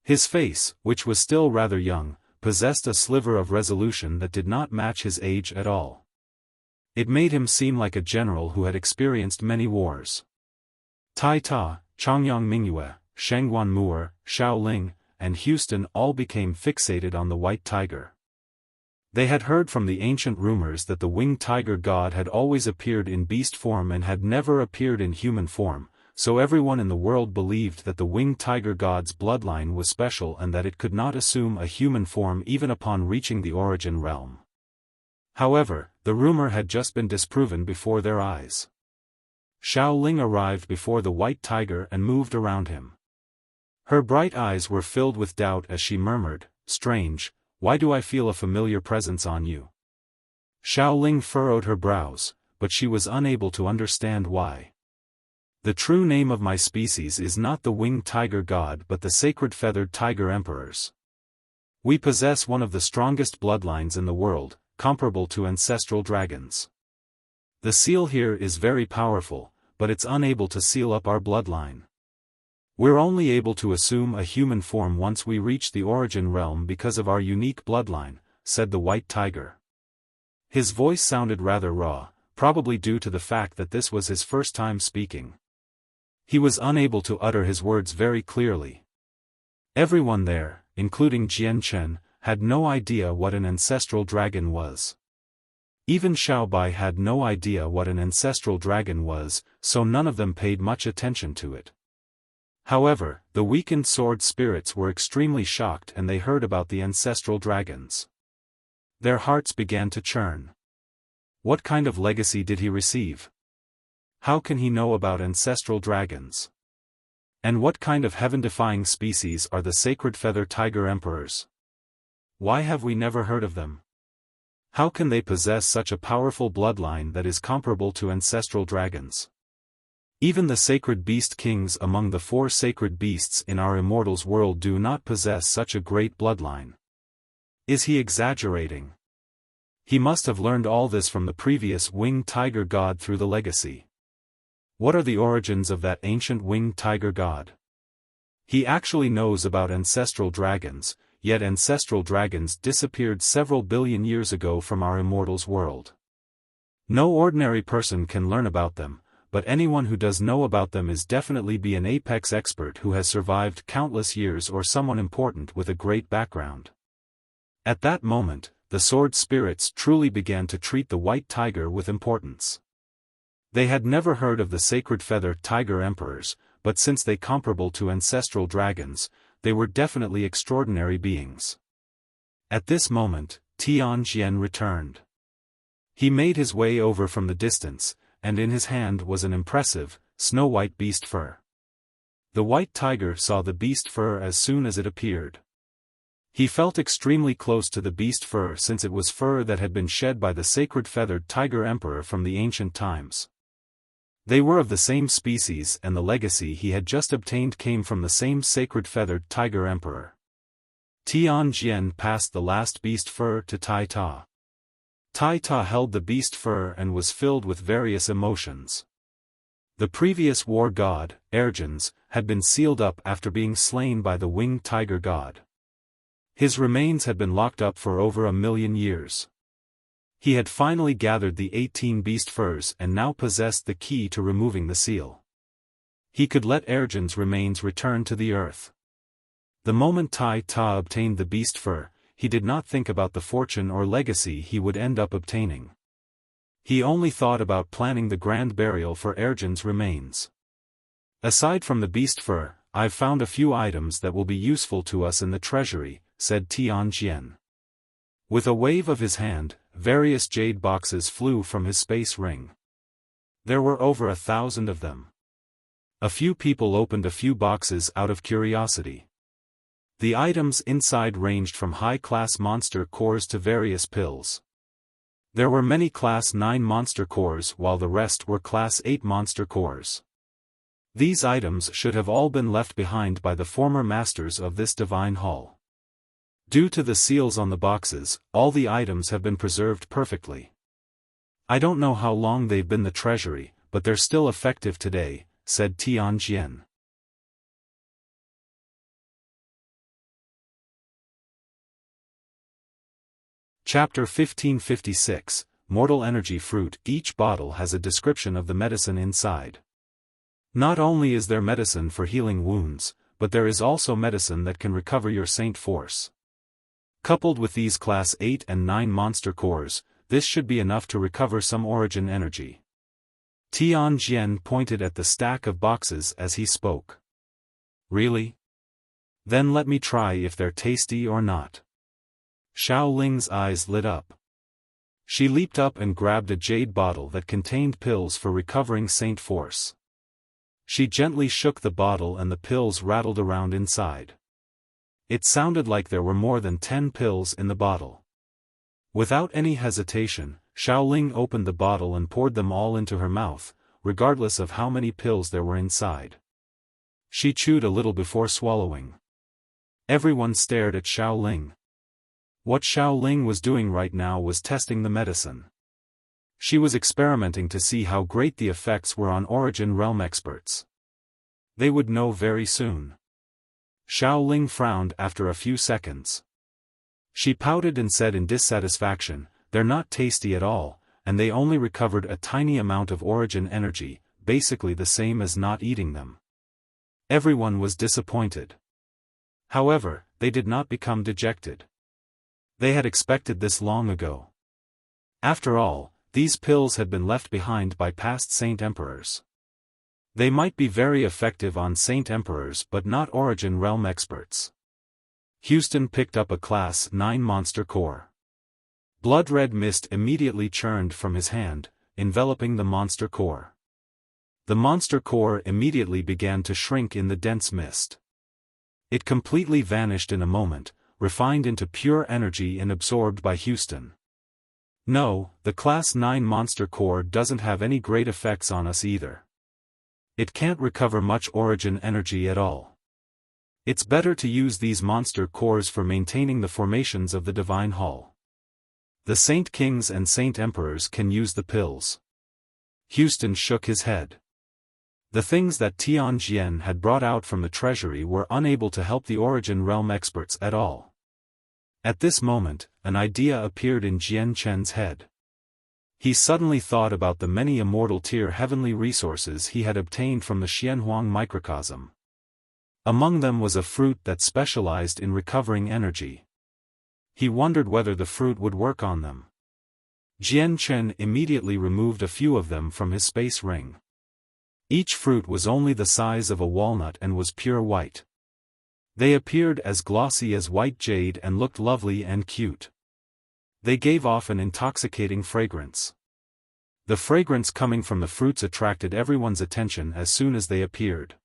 His face, which was still rather young, possessed a sliver of resolution that did not match his age at all. It made him seem like a general who had experienced many wars. Tai Ta, Changyang Mingyue, Shengguan Mu'er, Xiao Ling, and Houston all became fixated on the white tiger. They had heard from the ancient rumors that the winged tiger god had always appeared in beast form and had never appeared in human form, so everyone in the world believed that the winged tiger god's bloodline was special and that it could not assume a human form even upon reaching the origin realm. However, the rumor had just been disproven before their eyes. Xiao Ling arrived before the white tiger and moved around him. Her bright eyes were filled with doubt as she murmured, "Strange, why do I feel a familiar presence on you?" Xiao Ling furrowed her brows, but she was unable to understand why. The true name of my species is not the winged tiger god but the sacred feathered tiger emperors. We possess one of the strongest bloodlines in the world, comparable to ancestral dragons. The seal here is very powerful, but it's unable to seal up our bloodline. We're only able to assume a human form once we reach the origin realm because of our unique bloodline, said the white tiger. His voice sounded rather raw, probably due to the fact that this was his first time speaking. He was unable to utter his words very clearly. Everyone there, including Jian Chen, had no idea what an ancestral dragon was. Even Xiao Bai had no idea what an ancestral dragon was, so none of them paid much attention to it. However, the weakened sword spirits were extremely shocked and they heard about the ancestral dragons. Their hearts began to churn. What kind of legacy did he receive? How can he know about ancestral dragons? And what kind of heaven-defying species are the sacred feather tiger emperors? Why have we never heard of them? How can they possess such a powerful bloodline that is comparable to ancestral dragons? Even the sacred beast kings among the 4 sacred beasts in our immortals world do not possess such a great bloodline. Is he exaggerating? He must have learned all this from the previous winged tiger god through the legacy. What are the origins of that ancient winged tiger god? He actually knows about ancestral dragons, yet ancestral dragons disappeared several billion years ago from our immortals world. No ordinary person can learn about them, but anyone who does know about them is definitely be an apex expert who has survived countless years or someone important with a great background. At that moment, the sword spirits truly began to treat the white tiger with importance. They had never heard of the sacred feather tiger emperors, but since they comparable to ancestral dragons, they were definitely extraordinary beings. At this moment, Tianjian returned. He made his way over from the distance, and in his hand was an impressive, snow-white beast fur. The white tiger saw the beast fur as soon as it appeared. He felt extremely close to the beast fur since it was fur that had been shed by the sacred feathered tiger emperor from the ancient times. They were of the same species and the legacy he had just obtained came from the same sacred feathered tiger emperor. Tian Jian passed the last beast fur to Tai Ta. Tai Ta held the beast fur and was filled with various emotions. The previous war god, Ergens, had been sealed up after being slain by the winged tiger god. His remains had been locked up for over 1,000,000 years. He had finally gathered the 18 beast furs and now possessed the key to removing the seal. He could let Ergens' remains return to the earth. The moment Tai Ta obtained the beast fur, he did not think about the fortune or legacy he would end up obtaining. He only thought about planning the grand burial for Ergens' remains. Aside from the beast fur, I've found a few items that will be useful to us in the treasury, said Tian Jian. With a wave of his hand, various jade boxes flew from his space ring. There were over 1,000 of them. A few people opened a few boxes out of curiosity. The items inside ranged from high-class monster cores to various pills. There were many Class 9 monster cores while the rest were Class 8 monster cores. These items should have all been left behind by the former masters of this divine hall. Due to the seals on the boxes, all the items have been preserved perfectly. I don't know how long they've been the treasury, but they're still effective today, said Tian Jian. Chapter 1556, Mortal Energy Fruit. Each bottle has a description of the medicine inside. Not only is there medicine for healing wounds, but there is also medicine that can recover your saint force. Coupled with these Class 8 and 9 monster cores, this should be enough to recover some origin energy. Tian Jian pointed at the stack of boxes as he spoke. Really? Then let me try if they're tasty or not. Xiao Ling's eyes lit up. She leaped up and grabbed a jade bottle that contained pills for recovering saint force. She gently shook the bottle and the pills rattled around inside. It sounded like there were more than 10 pills in the bottle. Without any hesitation, Xiao Ling opened the bottle and poured them all into her mouth, regardless of how many pills there were inside. She chewed a little before swallowing. Everyone stared at Xiao Ling. What Xiao Ling was doing right now was testing the medicine. She was experimenting to see how great the effects were on Origin Realm experts. They would know very soon. Xiao Ling frowned after a few seconds. She pouted and said in dissatisfaction, "They're not tasty at all, and they only recovered a tiny amount of origin energy, basically the same as not eating them." Everyone was disappointed. However, they did not become dejected. They had expected this long ago. After all, these pills had been left behind by past Saint Emperors. They might be very effective on Saint Emperors but not Origin Realm experts. Houston picked up a Class 9 monster core. Blood-red mist immediately churned from his hand, enveloping the monster core. The monster core immediately began to shrink in the dense mist. It completely vanished in a moment, refined into pure energy and absorbed by Houston. No, the Class 9 monster core doesn't have any great effects on us either. It can't recover much origin energy at all. It's better to use these monster cores for maintaining the formations of the Divine Hall. The Saint Kings and Saint Emperors can use the pills. Houston shook his head. The things that Tian Jian had brought out from the treasury were unable to help the Origin Realm experts at all. At this moment, an idea appeared in Jian Chen's head. He suddenly thought about the many immortal tier heavenly resources he had obtained from the Xianhuang microcosm. Among them was a fruit that specialized in recovering energy. He wondered whether the fruit would work on them. Jian Chen immediately removed a few of them from his space ring. Each fruit was only the size of a walnut and was pure white. They appeared as glossy as white jade and looked lovely and cute. They gave off an intoxicating fragrance. The fragrance coming from the fruits attracted everyone's attention as soon as they appeared.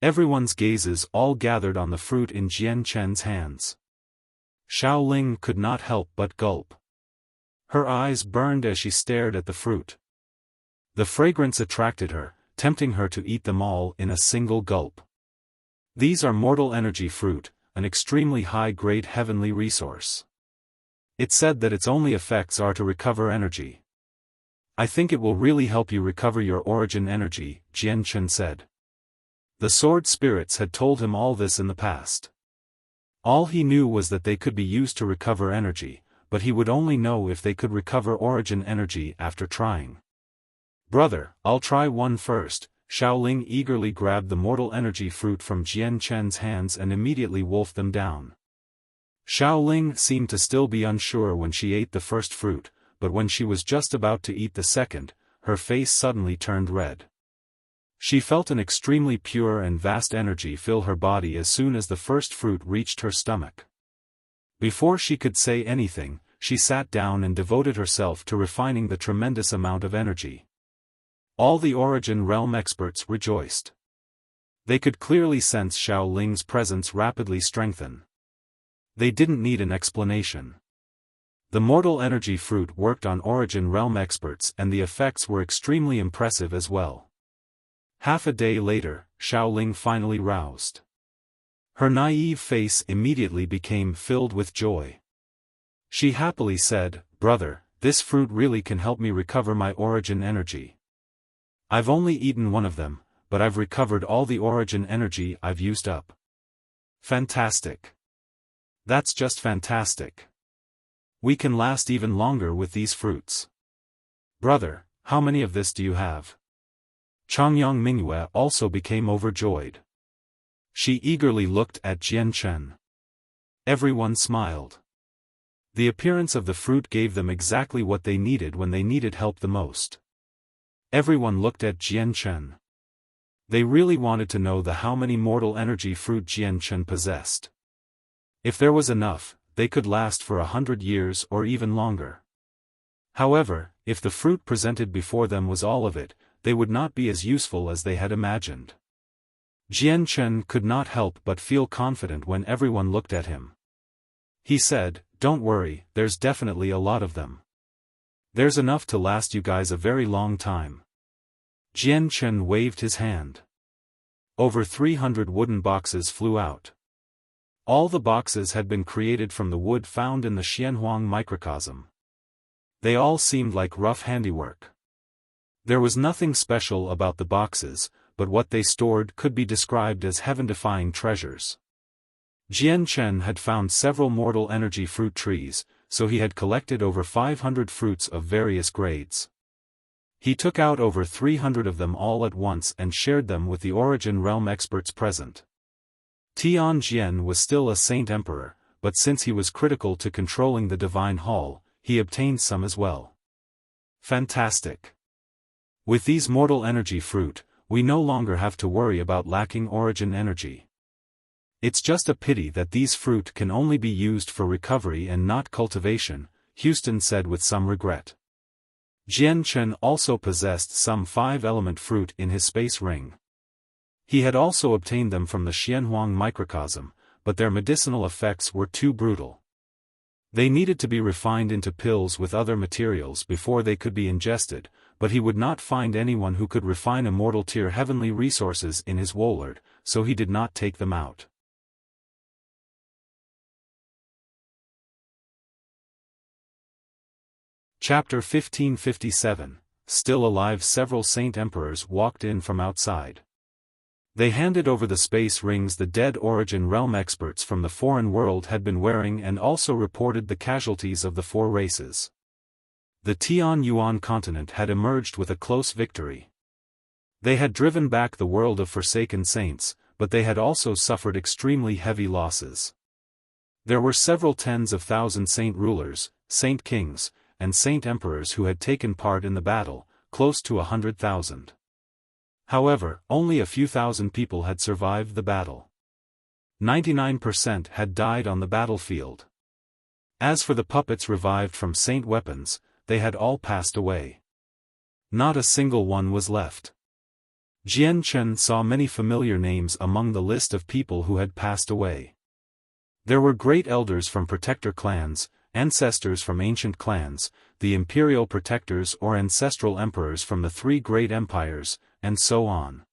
Everyone's gazes all gathered on the fruit in Jian Chen's hands. Xiao Ling could not help but gulp. Her eyes burned as she stared at the fruit. The fragrance attracted her, tempting her to eat them all in a single gulp. These are mortal energy fruit, an extremely high-grade heavenly resource. It said that its only effects are to recover energy. I think it will really help you recover your origin energy, Jian Chen said. The sword spirits had told him all this in the past. All he knew was that they could be used to recover energy, but he would only know if they could recover origin energy after trying. Brother, I'll try one first. Xiao Ling eagerly grabbed the mortal energy fruit from Jian Chen's hands and immediately wolfed them down. Xiao Ling seemed to still be unsure when she ate the first fruit, but when she was just about to eat the second, her face suddenly turned red. She felt an extremely pure and vast energy fill her body as soon as the first fruit reached her stomach. Before she could say anything, she sat down and devoted herself to refining the tremendous amount of energy. All the Origin Realm experts rejoiced. They could clearly sense Xiao Ling's presence rapidly strengthen. They didn't need an explanation. The mortal energy fruit worked on Origin Realm experts and the effects were extremely impressive as well. Half a day later, Xiao Ling finally roused. Her naive face immediately became filled with joy. She happily said, "Brother, this fruit really can help me recover my origin energy. I've only eaten one of them, but I've recovered all the origin energy I've used up. Fantastic. That's just fantastic. We can last even longer with these fruits. Brother, how many of this do you have?" Changyang Mingyue also became overjoyed. She eagerly looked at Jian Chen. Everyone smiled. The appearance of the fruit gave them exactly what they needed when they needed help the most. Everyone looked at Jian Chen. They really wanted to know how many mortal energy fruit Jian Chen possessed. If there was enough, they could last for 100 years or even longer. However, if the fruit presented before them was all of it, they would not be as useful as they had imagined. Jian Chen could not help but feel confident when everyone looked at him. He said, "Don't worry, there's definitely a lot of them. There's enough to last you guys a very long time." Jian Chen waved his hand. Over 300 wooden boxes flew out. All the boxes had been created from the wood found in the Xianhuang microcosm. They all seemed like rough handiwork. There was nothing special about the boxes, but what they stored could be described as heaven-defying treasures. Jian Chen had found several mortal energy fruit trees, so he had collected over 500 fruits of various grades. He took out over 300 of them all at once and shared them with the Origin Realm experts present. Tian Jian was still a Saint Emperor, but since he was critical to controlling the Divine Hall, he obtained some as well. Fantastic. With these mortal energy fruit, we no longer have to worry about lacking origin energy. It's just a pity that these fruit can only be used for recovery and not cultivation, Houston said with some regret. Jian Chen also possessed some 5-element fruit in his space ring. He had also obtained them from the Xianhuang microcosm, but their medicinal effects were too brutal. They needed to be refined into pills with other materials before they could be ingested, but he would not find anyone who could refine immortal tier heavenly resources in his Woolard, so he did not take them out. Chapter 1557. Still alive. Several Saint Emperors walked in from outside. They handed over the space rings the dead Origin Realm experts from the foreign world had been wearing and also reported the casualties of the 4 races. The Tian Yuan continent had emerged with a close victory. They had driven back the world of Forsaken Saints, but they had also suffered extremely heavy losses. There were several tens of thousand Saint rulers, Saint kings, and Saint emperors who had taken part in the battle, close to 100,000. However, only a few thousand people had survived the battle. 99% had died on the battlefield. As for the puppets revived from saint weapons, they had all passed away. Not a single one was left. Jian Chen saw many familiar names among the list of people who had passed away. There were great elders from protector clans, ancestors from ancient clans, the imperial protectors or ancestral emperors from the three great empires, and so on.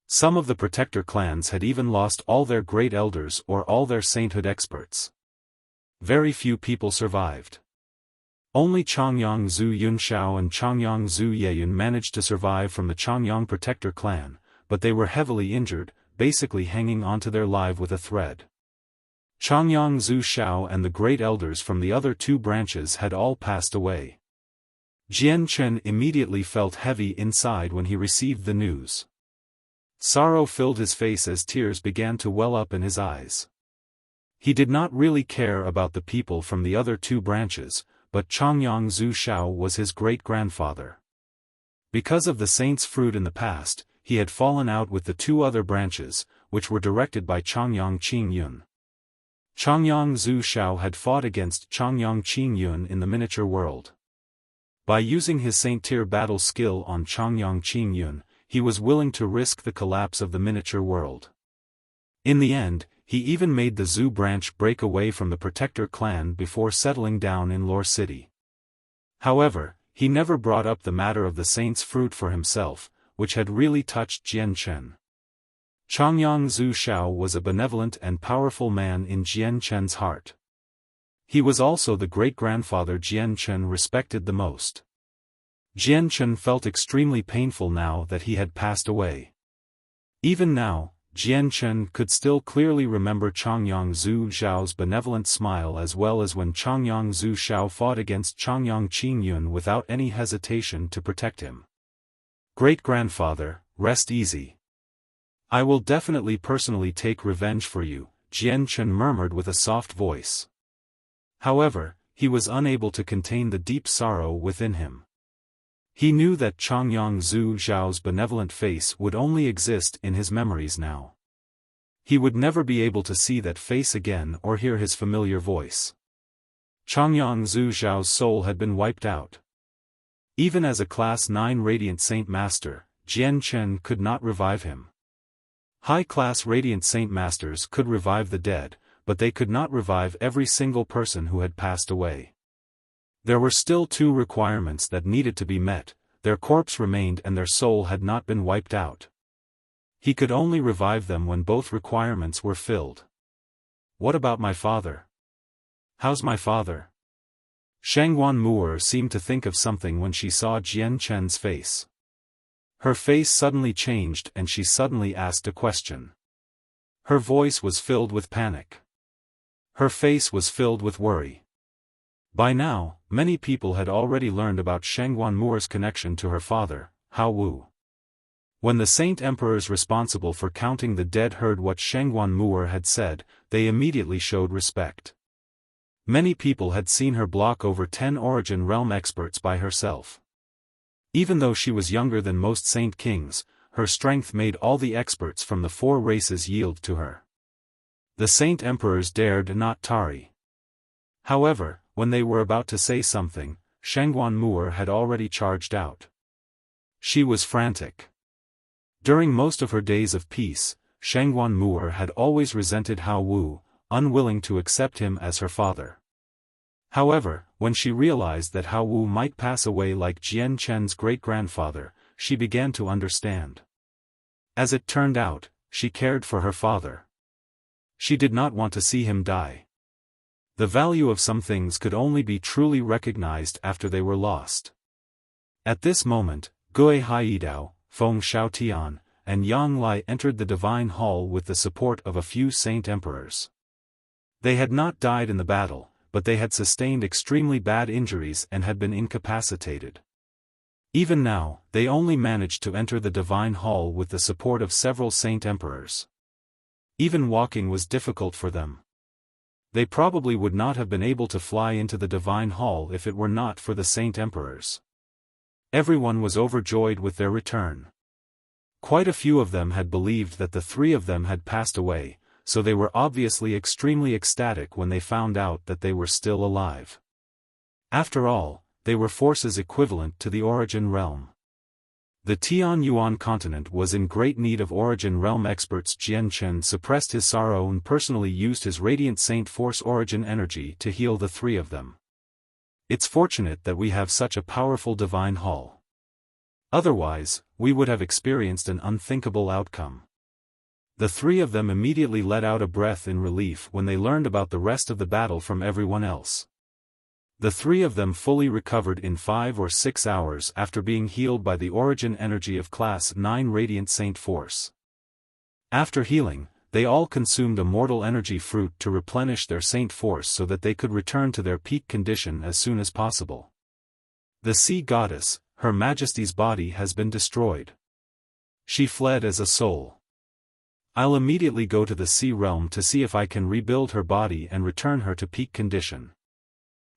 Some of the protector clans had even lost all their great elders or all their sainthood experts. Very few people survived. Only Changyang Zhu Yunxiao and Changyang Zhu Yeyun managed to survive from the Changyang protector clan, but they were heavily injured, basically hanging onto their life with a thread. Changyang Zhu Xiao and the great elders from the other two branches had all passed away. Jian Chen immediately felt heavy inside when he received the news. Sorrow filled his face as tears began to well up in his eyes. He did not really care about the people from the other two branches, but Changyang Zhu Xiao was his great-grandfather. Because of the saint's fruit in the past, he had fallen out with the two other branches, which were directed by Changyang Qingyun. Changyang Zhu Xiao had fought against Changyang Qingyun in the miniature world. By using his saint-tier battle skill on Changyang Qingyun, he was willing to risk the collapse of the miniature world. In the end, he even made the Zhu branch break away from the Protector clan before settling down in Lore City. However, he never brought up the matter of the saint's fruit for himself, which had really touched Jian Chen. Changyang Zhu Xiao was a benevolent and powerful man in Jian Chen's heart. He was also the great-grandfather Jian Chen respected the most. Jian Chen felt extremely painful now that he had passed away. Even now, Jian Chen could still clearly remember Changyang Zhu Xiao's benevolent smile as well as when Changyang Zhu Xiao fought against Changyang Qingyun without any hesitation to protect him. Great-grandfather, rest easy. I will definitely personally take revenge for you, Jian Chen murmured with a soft voice. However, he was unable to contain the deep sorrow within him. He knew that Changyang Zhu Xiao's benevolent face would only exist in his memories now. He would never be able to see that face again or hear his familiar voice. Changyang Zhu Xiao's soul had been wiped out. Even as a Class 9 Radiant Saint Master, Jian Chen could not revive him. High-class Radiant Saint Masters could revive the dead, but they could not revive every single person who had passed away. There were still two requirements that needed to be met: their corpse remained and their soul had not been wiped out. He could only revive them when both requirements were filled. What about my father? How's my father? Shangguan Mu'er seemed to think of something when she saw Jian Chen's face. Her face suddenly changed and she suddenly asked a question. Her voice was filled with panic. Her face was filled with worry. By now, many people had already learned about Shangguan Mu'er's connection to her father, Hao Wu. When the Saint Emperors responsible for counting the dead heard what Shangguan Mu'er had said, they immediately showed respect. Many people had seen her block over 10 Origin Realm experts by herself. Even though she was younger than most Saint Kings, her strength made all the experts from the 4 races yield to her. The Saint Emperors dared not tarry. However, when they were about to say something, Shangguan Mu'er had already charged out. She was frantic. During most of her days of peace, Shangguan Mu'er had always resented Hao Wu, unwilling to accept him as her father. However, when she realized that Hao Wu might pass away like Jian Chen's great-grandfather, she began to understand. As it turned out, she cared for her father. She did not want to see him die. The value of some things could only be truly recognized after they were lost. At this moment, Gui Haidao, Feng Xiaotian, and Yang Lai entered the Divine Hall with the support of a few Saint Emperors. They had not died in the battle, but they had sustained extremely bad injuries and had been incapacitated. Even now, they only managed to enter the Divine Hall with the support of several Saint Emperors. Even walking was difficult for them. They probably would not have been able to fly into the Divine Hall if it were not for the Saint Emperors. Everyone was overjoyed with their return. Quite a few of them had believed that the 3 of them had passed away, so they were obviously extremely ecstatic when they found out that they were still alive. After all, they were forces equivalent to the Origin Realm. The Tianyuan continent was in great need of Origin Realm experts. Jian Chen suppressed his sorrow and personally used his Radiant Saint Force Origin energy to heal the three of them. It's fortunate that we have such a powerful divine hall. Otherwise, we would have experienced an unthinkable outcome. The three of them immediately let out a breath in relief when they learned about the rest of the battle from everyone else. The three of them fully recovered in 5 or 6 hours after being healed by the origin energy of Class 9 Radiant Saint Force. After healing, they all consumed a mortal energy fruit to replenish their Saint Force so that they could return to their peak condition as soon as possible. The Sea Goddess, Her Majesty's body has been destroyed. She fled as a soul. I'll immediately go to the Sea Realm to see if I can rebuild her body and return her to peak condition.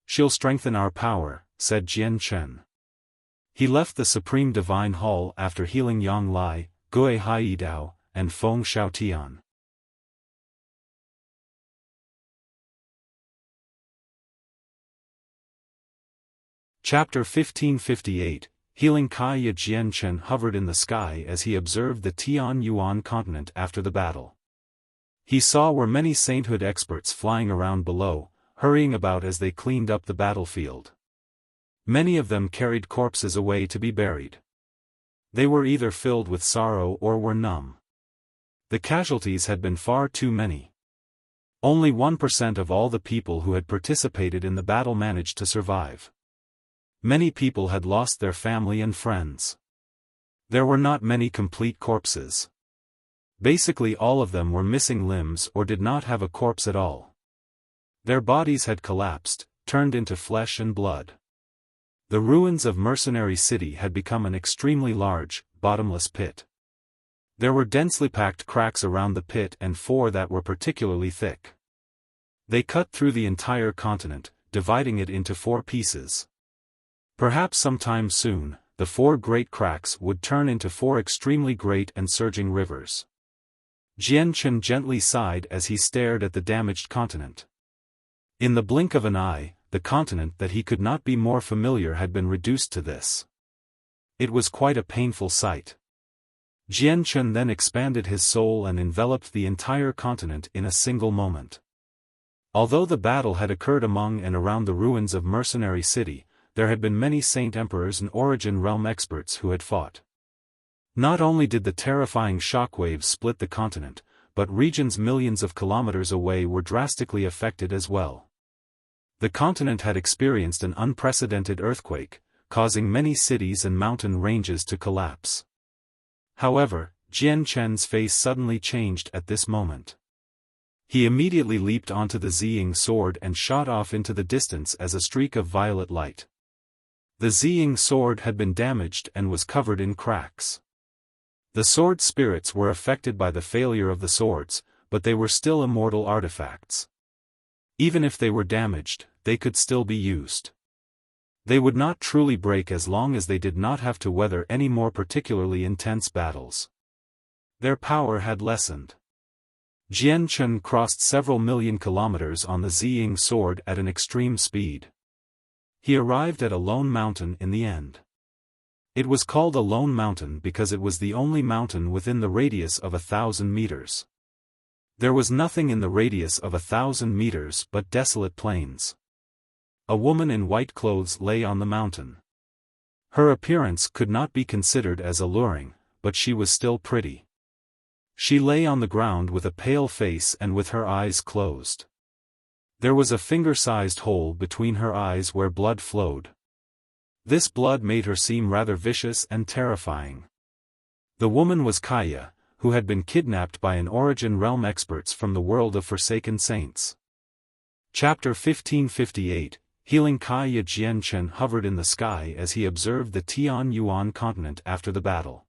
She'll strengthen our power, said Jian Chen. He left the Supreme Divine Hall after healing Yang Lai, Gui Haidao, and Feng Xiaotian. Chapter 1558, Healing Kaya. Jian Chen hovered in the sky as he observed the Tianyuan continent after the battle. He saw were many sainthood experts flying around below, hurrying about as they cleaned up the battlefield. Many of them carried corpses away to be buried. They were either filled with sorrow or were numb. The casualties had been far too many. Only 1% of all the people who had participated in the battle managed to survive. Many people had lost their family and friends. There were not many complete corpses. Basically all of them were missing limbs or did not have a corpse at all. Their bodies had collapsed, turned into flesh and blood. The ruins of Mercenary City had become an extremely large, bottomless pit. There were densely packed cracks around the pit and 4 that were particularly thick. They cut through the entire continent, dividing it into 4 pieces. Perhaps sometime soon, the 4 great cracks would turn into 4 extremely great and surging rivers. Jian Chen gently sighed as he stared at the damaged continent. In the blink of an eye, the continent that he could not be more familiar had been reduced to this. It was quite a painful sight. Jian Chen then expanded his soul and enveloped the entire continent in a single moment. Although the battle had occurred among and around the ruins of Mercenary City, there had been many Saint Emperors and Origin Realm experts who had fought. Not only did the terrifying shockwaves split the continent, but regions millions of kilometers away were drastically affected as well. The continent had experienced an unprecedented earthquake, causing many cities and mountain ranges to collapse. However, Jian Chen's face suddenly changed at this moment. He immediately leaped onto the Ziying sword and shot off into the distance as a streak of violet light. The Ziying sword had been damaged and was covered in cracks. The sword spirits were affected by the failure of the swords, but they were still immortal artifacts. Even if they were damaged, they could still be used. They would not truly break as long as they did not have to weather any more particularly intense battles. Their power had lessened. Jian Chen crossed several million kilometers on the Ziying sword at an extreme speed. He arrived at a lone mountain in the end. It was called a lone mountain because it was the only mountain within the radius of 1,000 meters. There was nothing in the radius of 1,000 meters but desolate plains. A woman in white clothes lay on the mountain. Her appearance could not be considered as alluring, but she was still pretty. She lay on the ground with a pale face and with her eyes closed. There was a finger-sized hole between her eyes where blood flowed. This blood made her seem rather vicious and terrifying. The woman was Kaya, who had been kidnapped by an Origin Realm experts from the world of Forsaken Saints. Chapter 1558, Healing Kaya. Jian Chen hovered in the sky as he observed the Tianyuan continent after the battle.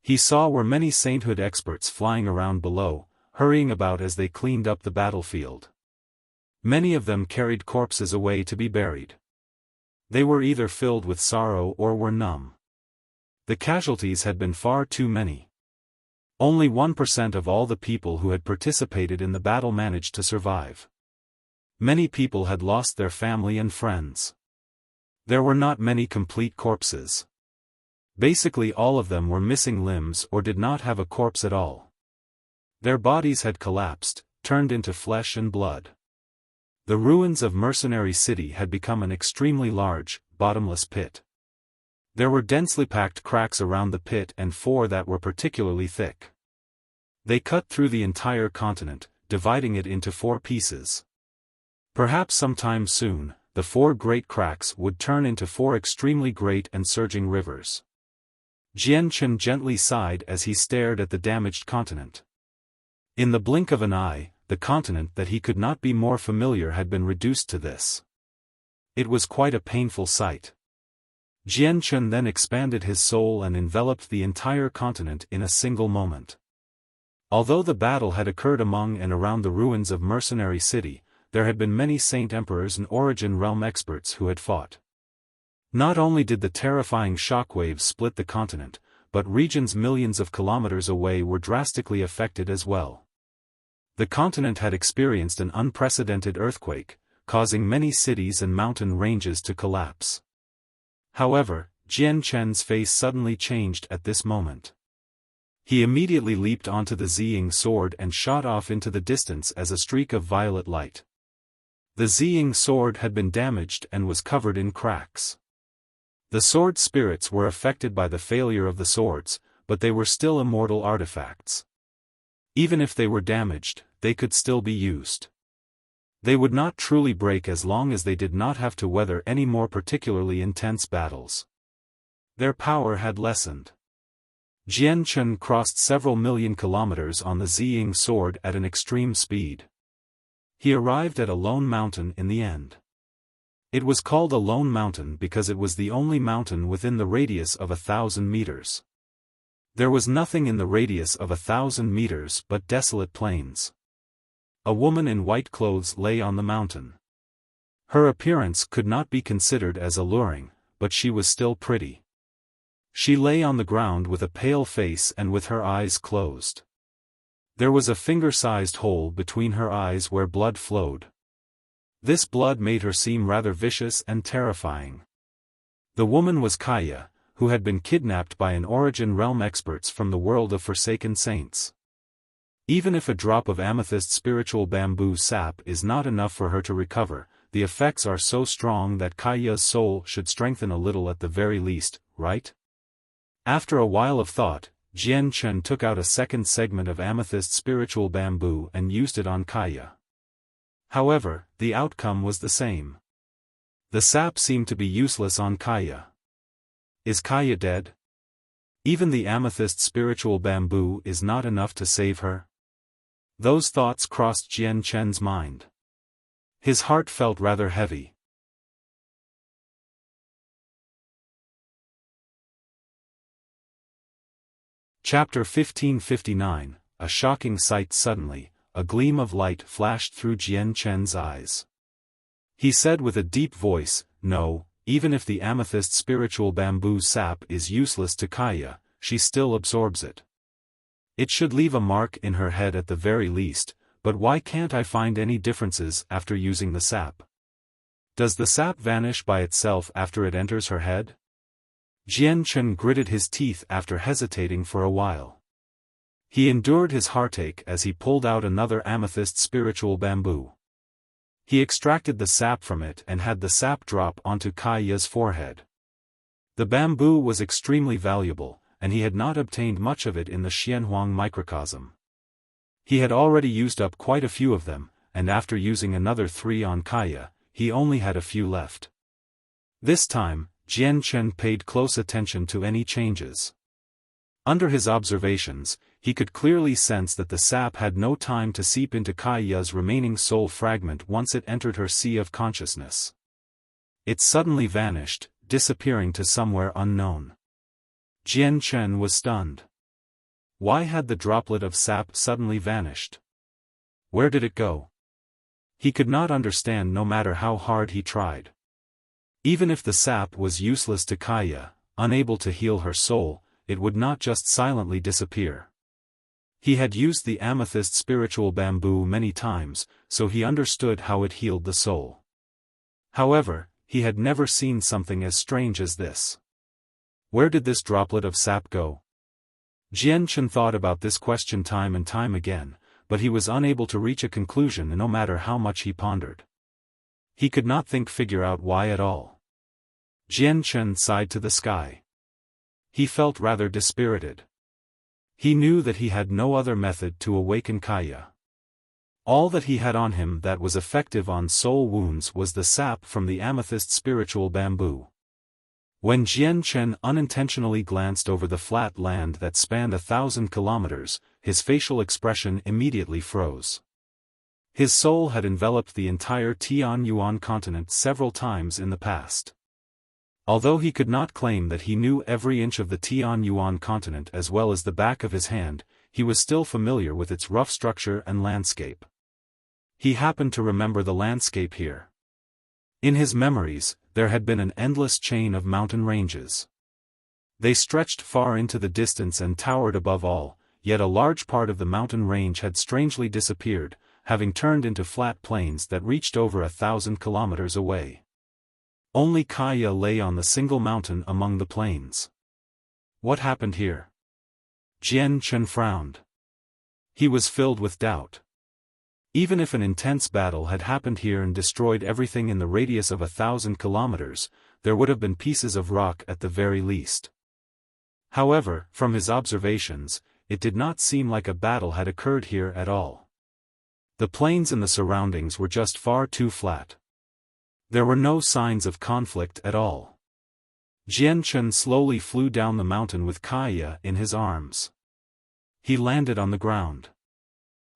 He saw were many sainthood experts flying around below, hurrying about as they cleaned up the battlefield. Many of them carried corpses away to be buried. They were either filled with sorrow or were numb. The casualties had been far too many. Only 1% of all the people who had participated in the battle managed to survive. Many people had lost their family and friends. There were not many complete corpses. Basically all of them were missing limbs or did not have a corpse at all. Their bodies had collapsed, turned into flesh and blood. The ruins of Mercenary City had become an extremely large, bottomless pit. There were densely packed cracks around the pit and 4 that were particularly thick. They cut through the entire continent, dividing it into 4 pieces. Perhaps sometime soon, the 4 great cracks would turn into 4 extremely great and surging rivers. Jian Chen gently sighed as he stared at the damaged continent. In the blink of an eye, the continent that he could not be more familiar had been reduced to this. It was quite a painful sight. Jian Chen then expanded his soul and enveloped the entire continent in a single moment. Although the battle had occurred among and around the ruins of Mercenary City, there had been many Saint Emperors and Origin Realm experts who had fought. Not only did the terrifying shockwaves split the continent, but regions millions of kilometers away were drastically affected as well. The continent had experienced an unprecedented earthquake, causing many cities and mountain ranges to collapse. However, Jian Chen's face suddenly changed at this moment. He immediately leaped onto the Ziying sword and shot off into the distance as a streak of violet light. The Ziying sword had been damaged and was covered in cracks. The sword spirits were affected by the failure of the swords, but they were still immortal artifacts. Even if they were damaged, they could still be used. They would not truly break as long as they did not have to weather any more particularly intense battles. Their power had lessened. Jian Chen crossed several million kilometers on the Ziying sword at an extreme speed. He arrived at a lone mountain in the end. It was called a lone mountain because it was the only mountain within the radius of 1,000 meters. There was nothing in the radius of 1,000 meters but desolate plains. A woman in white clothes lay on the mountain. Her appearance could not be considered as alluring, but she was still pretty. She lay on the ground with a pale face and with her eyes closed. There was a finger-sized hole between her eyes where blood flowed. This blood made her seem rather vicious and terrifying. The woman was Kaya, who had been kidnapped by an Origin Realm experts from the world of Forsaken Saints. Even if a drop of amethyst spiritual bamboo sap is not enough for her to recover, the effects are so strong that Kaya's soul should strengthen a little at the very least, right? After a while of thought, Jian Chen took out a second segment of amethyst spiritual bamboo and used it on Kaya. However, the outcome was the same. The sap seemed to be useless on Kaya. Is Kaya dead? Even the amethyst spiritual bamboo is not enough to save her? Those thoughts crossed Jian Chen's mind. His heart felt rather heavy. Chapter 1559, A shocking sight. Suddenly, a gleam of light flashed through Jian Chen's eyes. He said with a deep voice, "No, even if the amethyst spiritual bamboo sap is useless to Kaya, she still absorbs it. It should leave a mark in her head at the very least, but why can't I find any differences after using the sap? Does the sap vanish by itself after it enters her head?" Jian Chen gritted his teeth after hesitating for a while. He endured his heartache as he pulled out another amethyst spiritual bamboo. He extracted the sap from it and had the sap drop onto Kaya's forehead. The bamboo was extremely valuable, and he had not obtained much of it in the Xianhuang microcosm. He had already used up quite a few of them, and after using another 3 on Kaya, he only had a few left. This time, Jian Chen paid close attention to any changes. Under his observations, he could clearly sense that the sap had no time to seep into Kaya's remaining soul fragment once it entered her sea of consciousness. It suddenly vanished, disappearing to somewhere unknown. Jian Chen was stunned. Why had the droplet of sap suddenly vanished? Where did it go? He could not understand no matter how hard he tried. Even if the sap was useless to Kaya, unable to heal her soul, it would not just silently disappear. He had used the amethyst spiritual bamboo many times, so he understood how it healed the soul. However, he had never seen something as strange as this. Where did this droplet of sap go? Jian Chen thought about this question time and time again, but he was unable to reach a conclusion no matter how much he pondered. He could not figure out why at all. Jian Chen sighed to the sky. He felt rather dispirited. He knew that he had no other method to awaken Kaya. All that he had on him that was effective on soul wounds was the sap from the amethyst spiritual bamboo. When Jian Chen unintentionally glanced over the flat land that spanned 1,000 kilometers, his facial expression immediately froze. His soul had enveloped the entire Tianyuan continent several times in the past. Although he could not claim that he knew every inch of the Tianyuan continent as well as the back of his hand, he was still familiar with its rough structure and landscape. He happened to remember the landscape here. In his memories, there had been an endless chain of mountain ranges. They stretched far into the distance and towered above all, yet a large part of the mountain range had strangely disappeared, having turned into flat plains that reached over 1,000 kilometers away. Only Kaya lay on the single mountain among the plains. What happened here? Jian Chen frowned. He was filled with doubt. Even if an intense battle had happened here and destroyed everything in the radius of 1,000 kilometers, there would have been pieces of rock at the very least. However, from his observations, it did not seem like a battle had occurred here at all. The plains and the surroundings were just far too flat. There were no signs of conflict at all. Jian Chen slowly flew down the mountain with Kaya in his arms. He landed on the ground.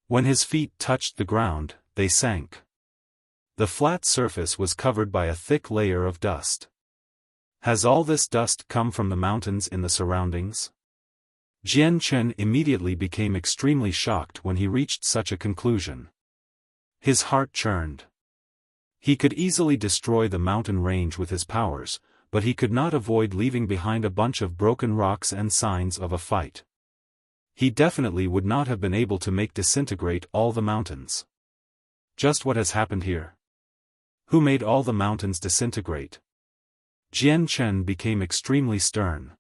When his feet touched the ground, they sank. The flat surface was covered by a thick layer of dust. Has all this dust come from the mountains in the surroundings? Jian Chen immediately became extremely shocked when he reached such a conclusion. His heart churned. He could easily destroy the mountain range with his powers, but he could not avoid leaving behind a bunch of broken rocks and signs of a fight. He definitely would not have been able to make disintegrate all the mountains. Just what has happened here? Who made all the mountains disintegrate? Jian Chen became extremely stern.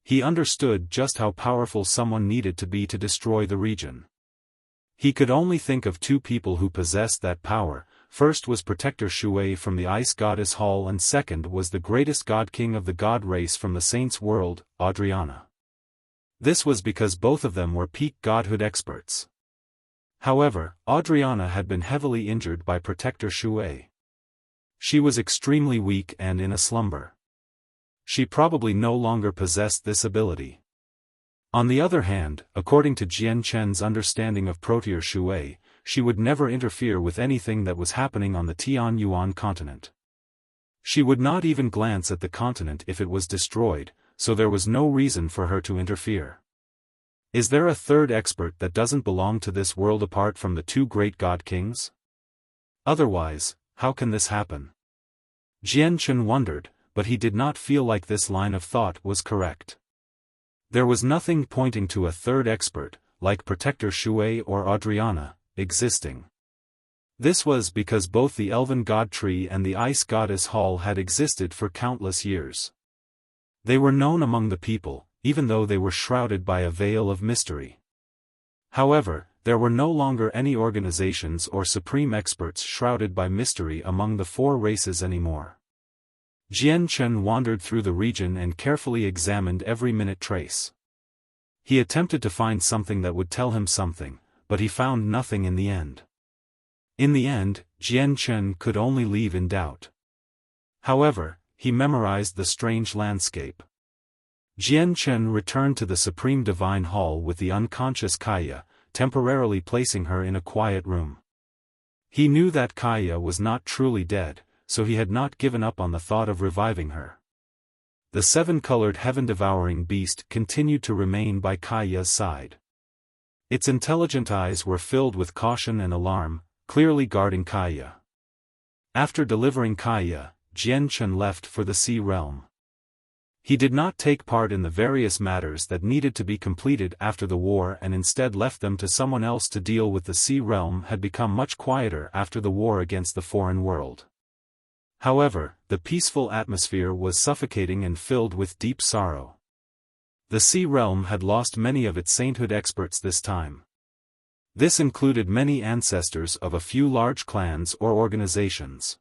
He understood just how powerful someone needed to be to destroy the region. He could only think of two people who possessed that power. First was Protector Shui from the Ice Goddess Hall, and second was the greatest god king of the god race from the Saints' world, Adriana. This was because both of them were peak godhood experts. However, Adriana had been heavily injured by Protector Shui. She was extremely weak and in a slumber. She probably no longer possessed this ability. On the other hand, according to Jian Chen's understanding of Protector Shui, she would never interfere with anything that was happening on the Tianyuan continent. She would not even glance at the continent if it was destroyed, so there was no reason for her to interfere. Is there a third expert that doesn't belong to this world apart from the two great god kings? Otherwise, how can this happen? Jian Chen wondered, but he did not feel like this line of thought was correct. There was nothing pointing to a third expert, like Protector Shui or Adriana, existing. This was because both the Elven God Tree and the Ice Goddess Hall had existed for countless years. They were known among the people, even though they were shrouded by a veil of mystery. However, there were no longer any organizations or supreme experts shrouded by mystery among the four races anymore. Jian Chen wandered through the region and carefully examined every minute trace. He attempted to find something that would tell him something, but he found nothing in the end. In the end, Jian Chen could only leave in doubt. However, he memorized the strange landscape. Jian Chen returned to the Supreme Divine Hall with the unconscious Kaya, temporarily placing her in a quiet room. He knew that Kaya was not truly dead, so he had not given up on the thought of reviving her. The seven-colored heaven-devouring beast continued to remain by Kaya's side. Its intelligent eyes were filled with caution and alarm, clearly guarding Kaya. After delivering Kaya, Jian Chen left for the Sea Realm. He did not take part in the various matters that needed to be completed after the war and instead left them to someone else to deal with. The sea realm had become much quieter after the war against the foreign world. However, the peaceful atmosphere was suffocating and filled with deep sorrow. The sea realm had lost many of its sainthood experts this time. This included many ancestors of a few large clans or organizations.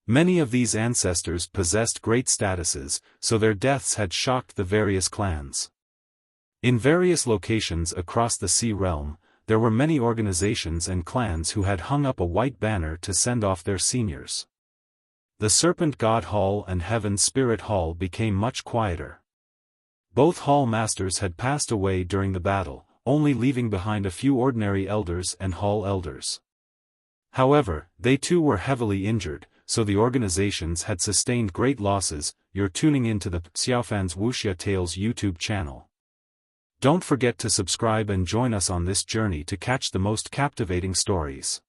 Many of these ancestors possessed great statuses, so their deaths had shocked the various clans. In various locations across the sea realm, there were many organizations and clans who had hung up a white banner to send off their seniors. The Serpent God Hall and Heaven Spirit Hall became much quieter. Both hall masters had passed away during the battle, only leaving behind a few ordinary elders and hall elders. However, they too were heavily injured, so the organizations had sustained great losses. You're tuning into the Xiaofan's Wuxia Tales YouTube channel. Don't forget to subscribe and join us on this journey to catch the most captivating stories.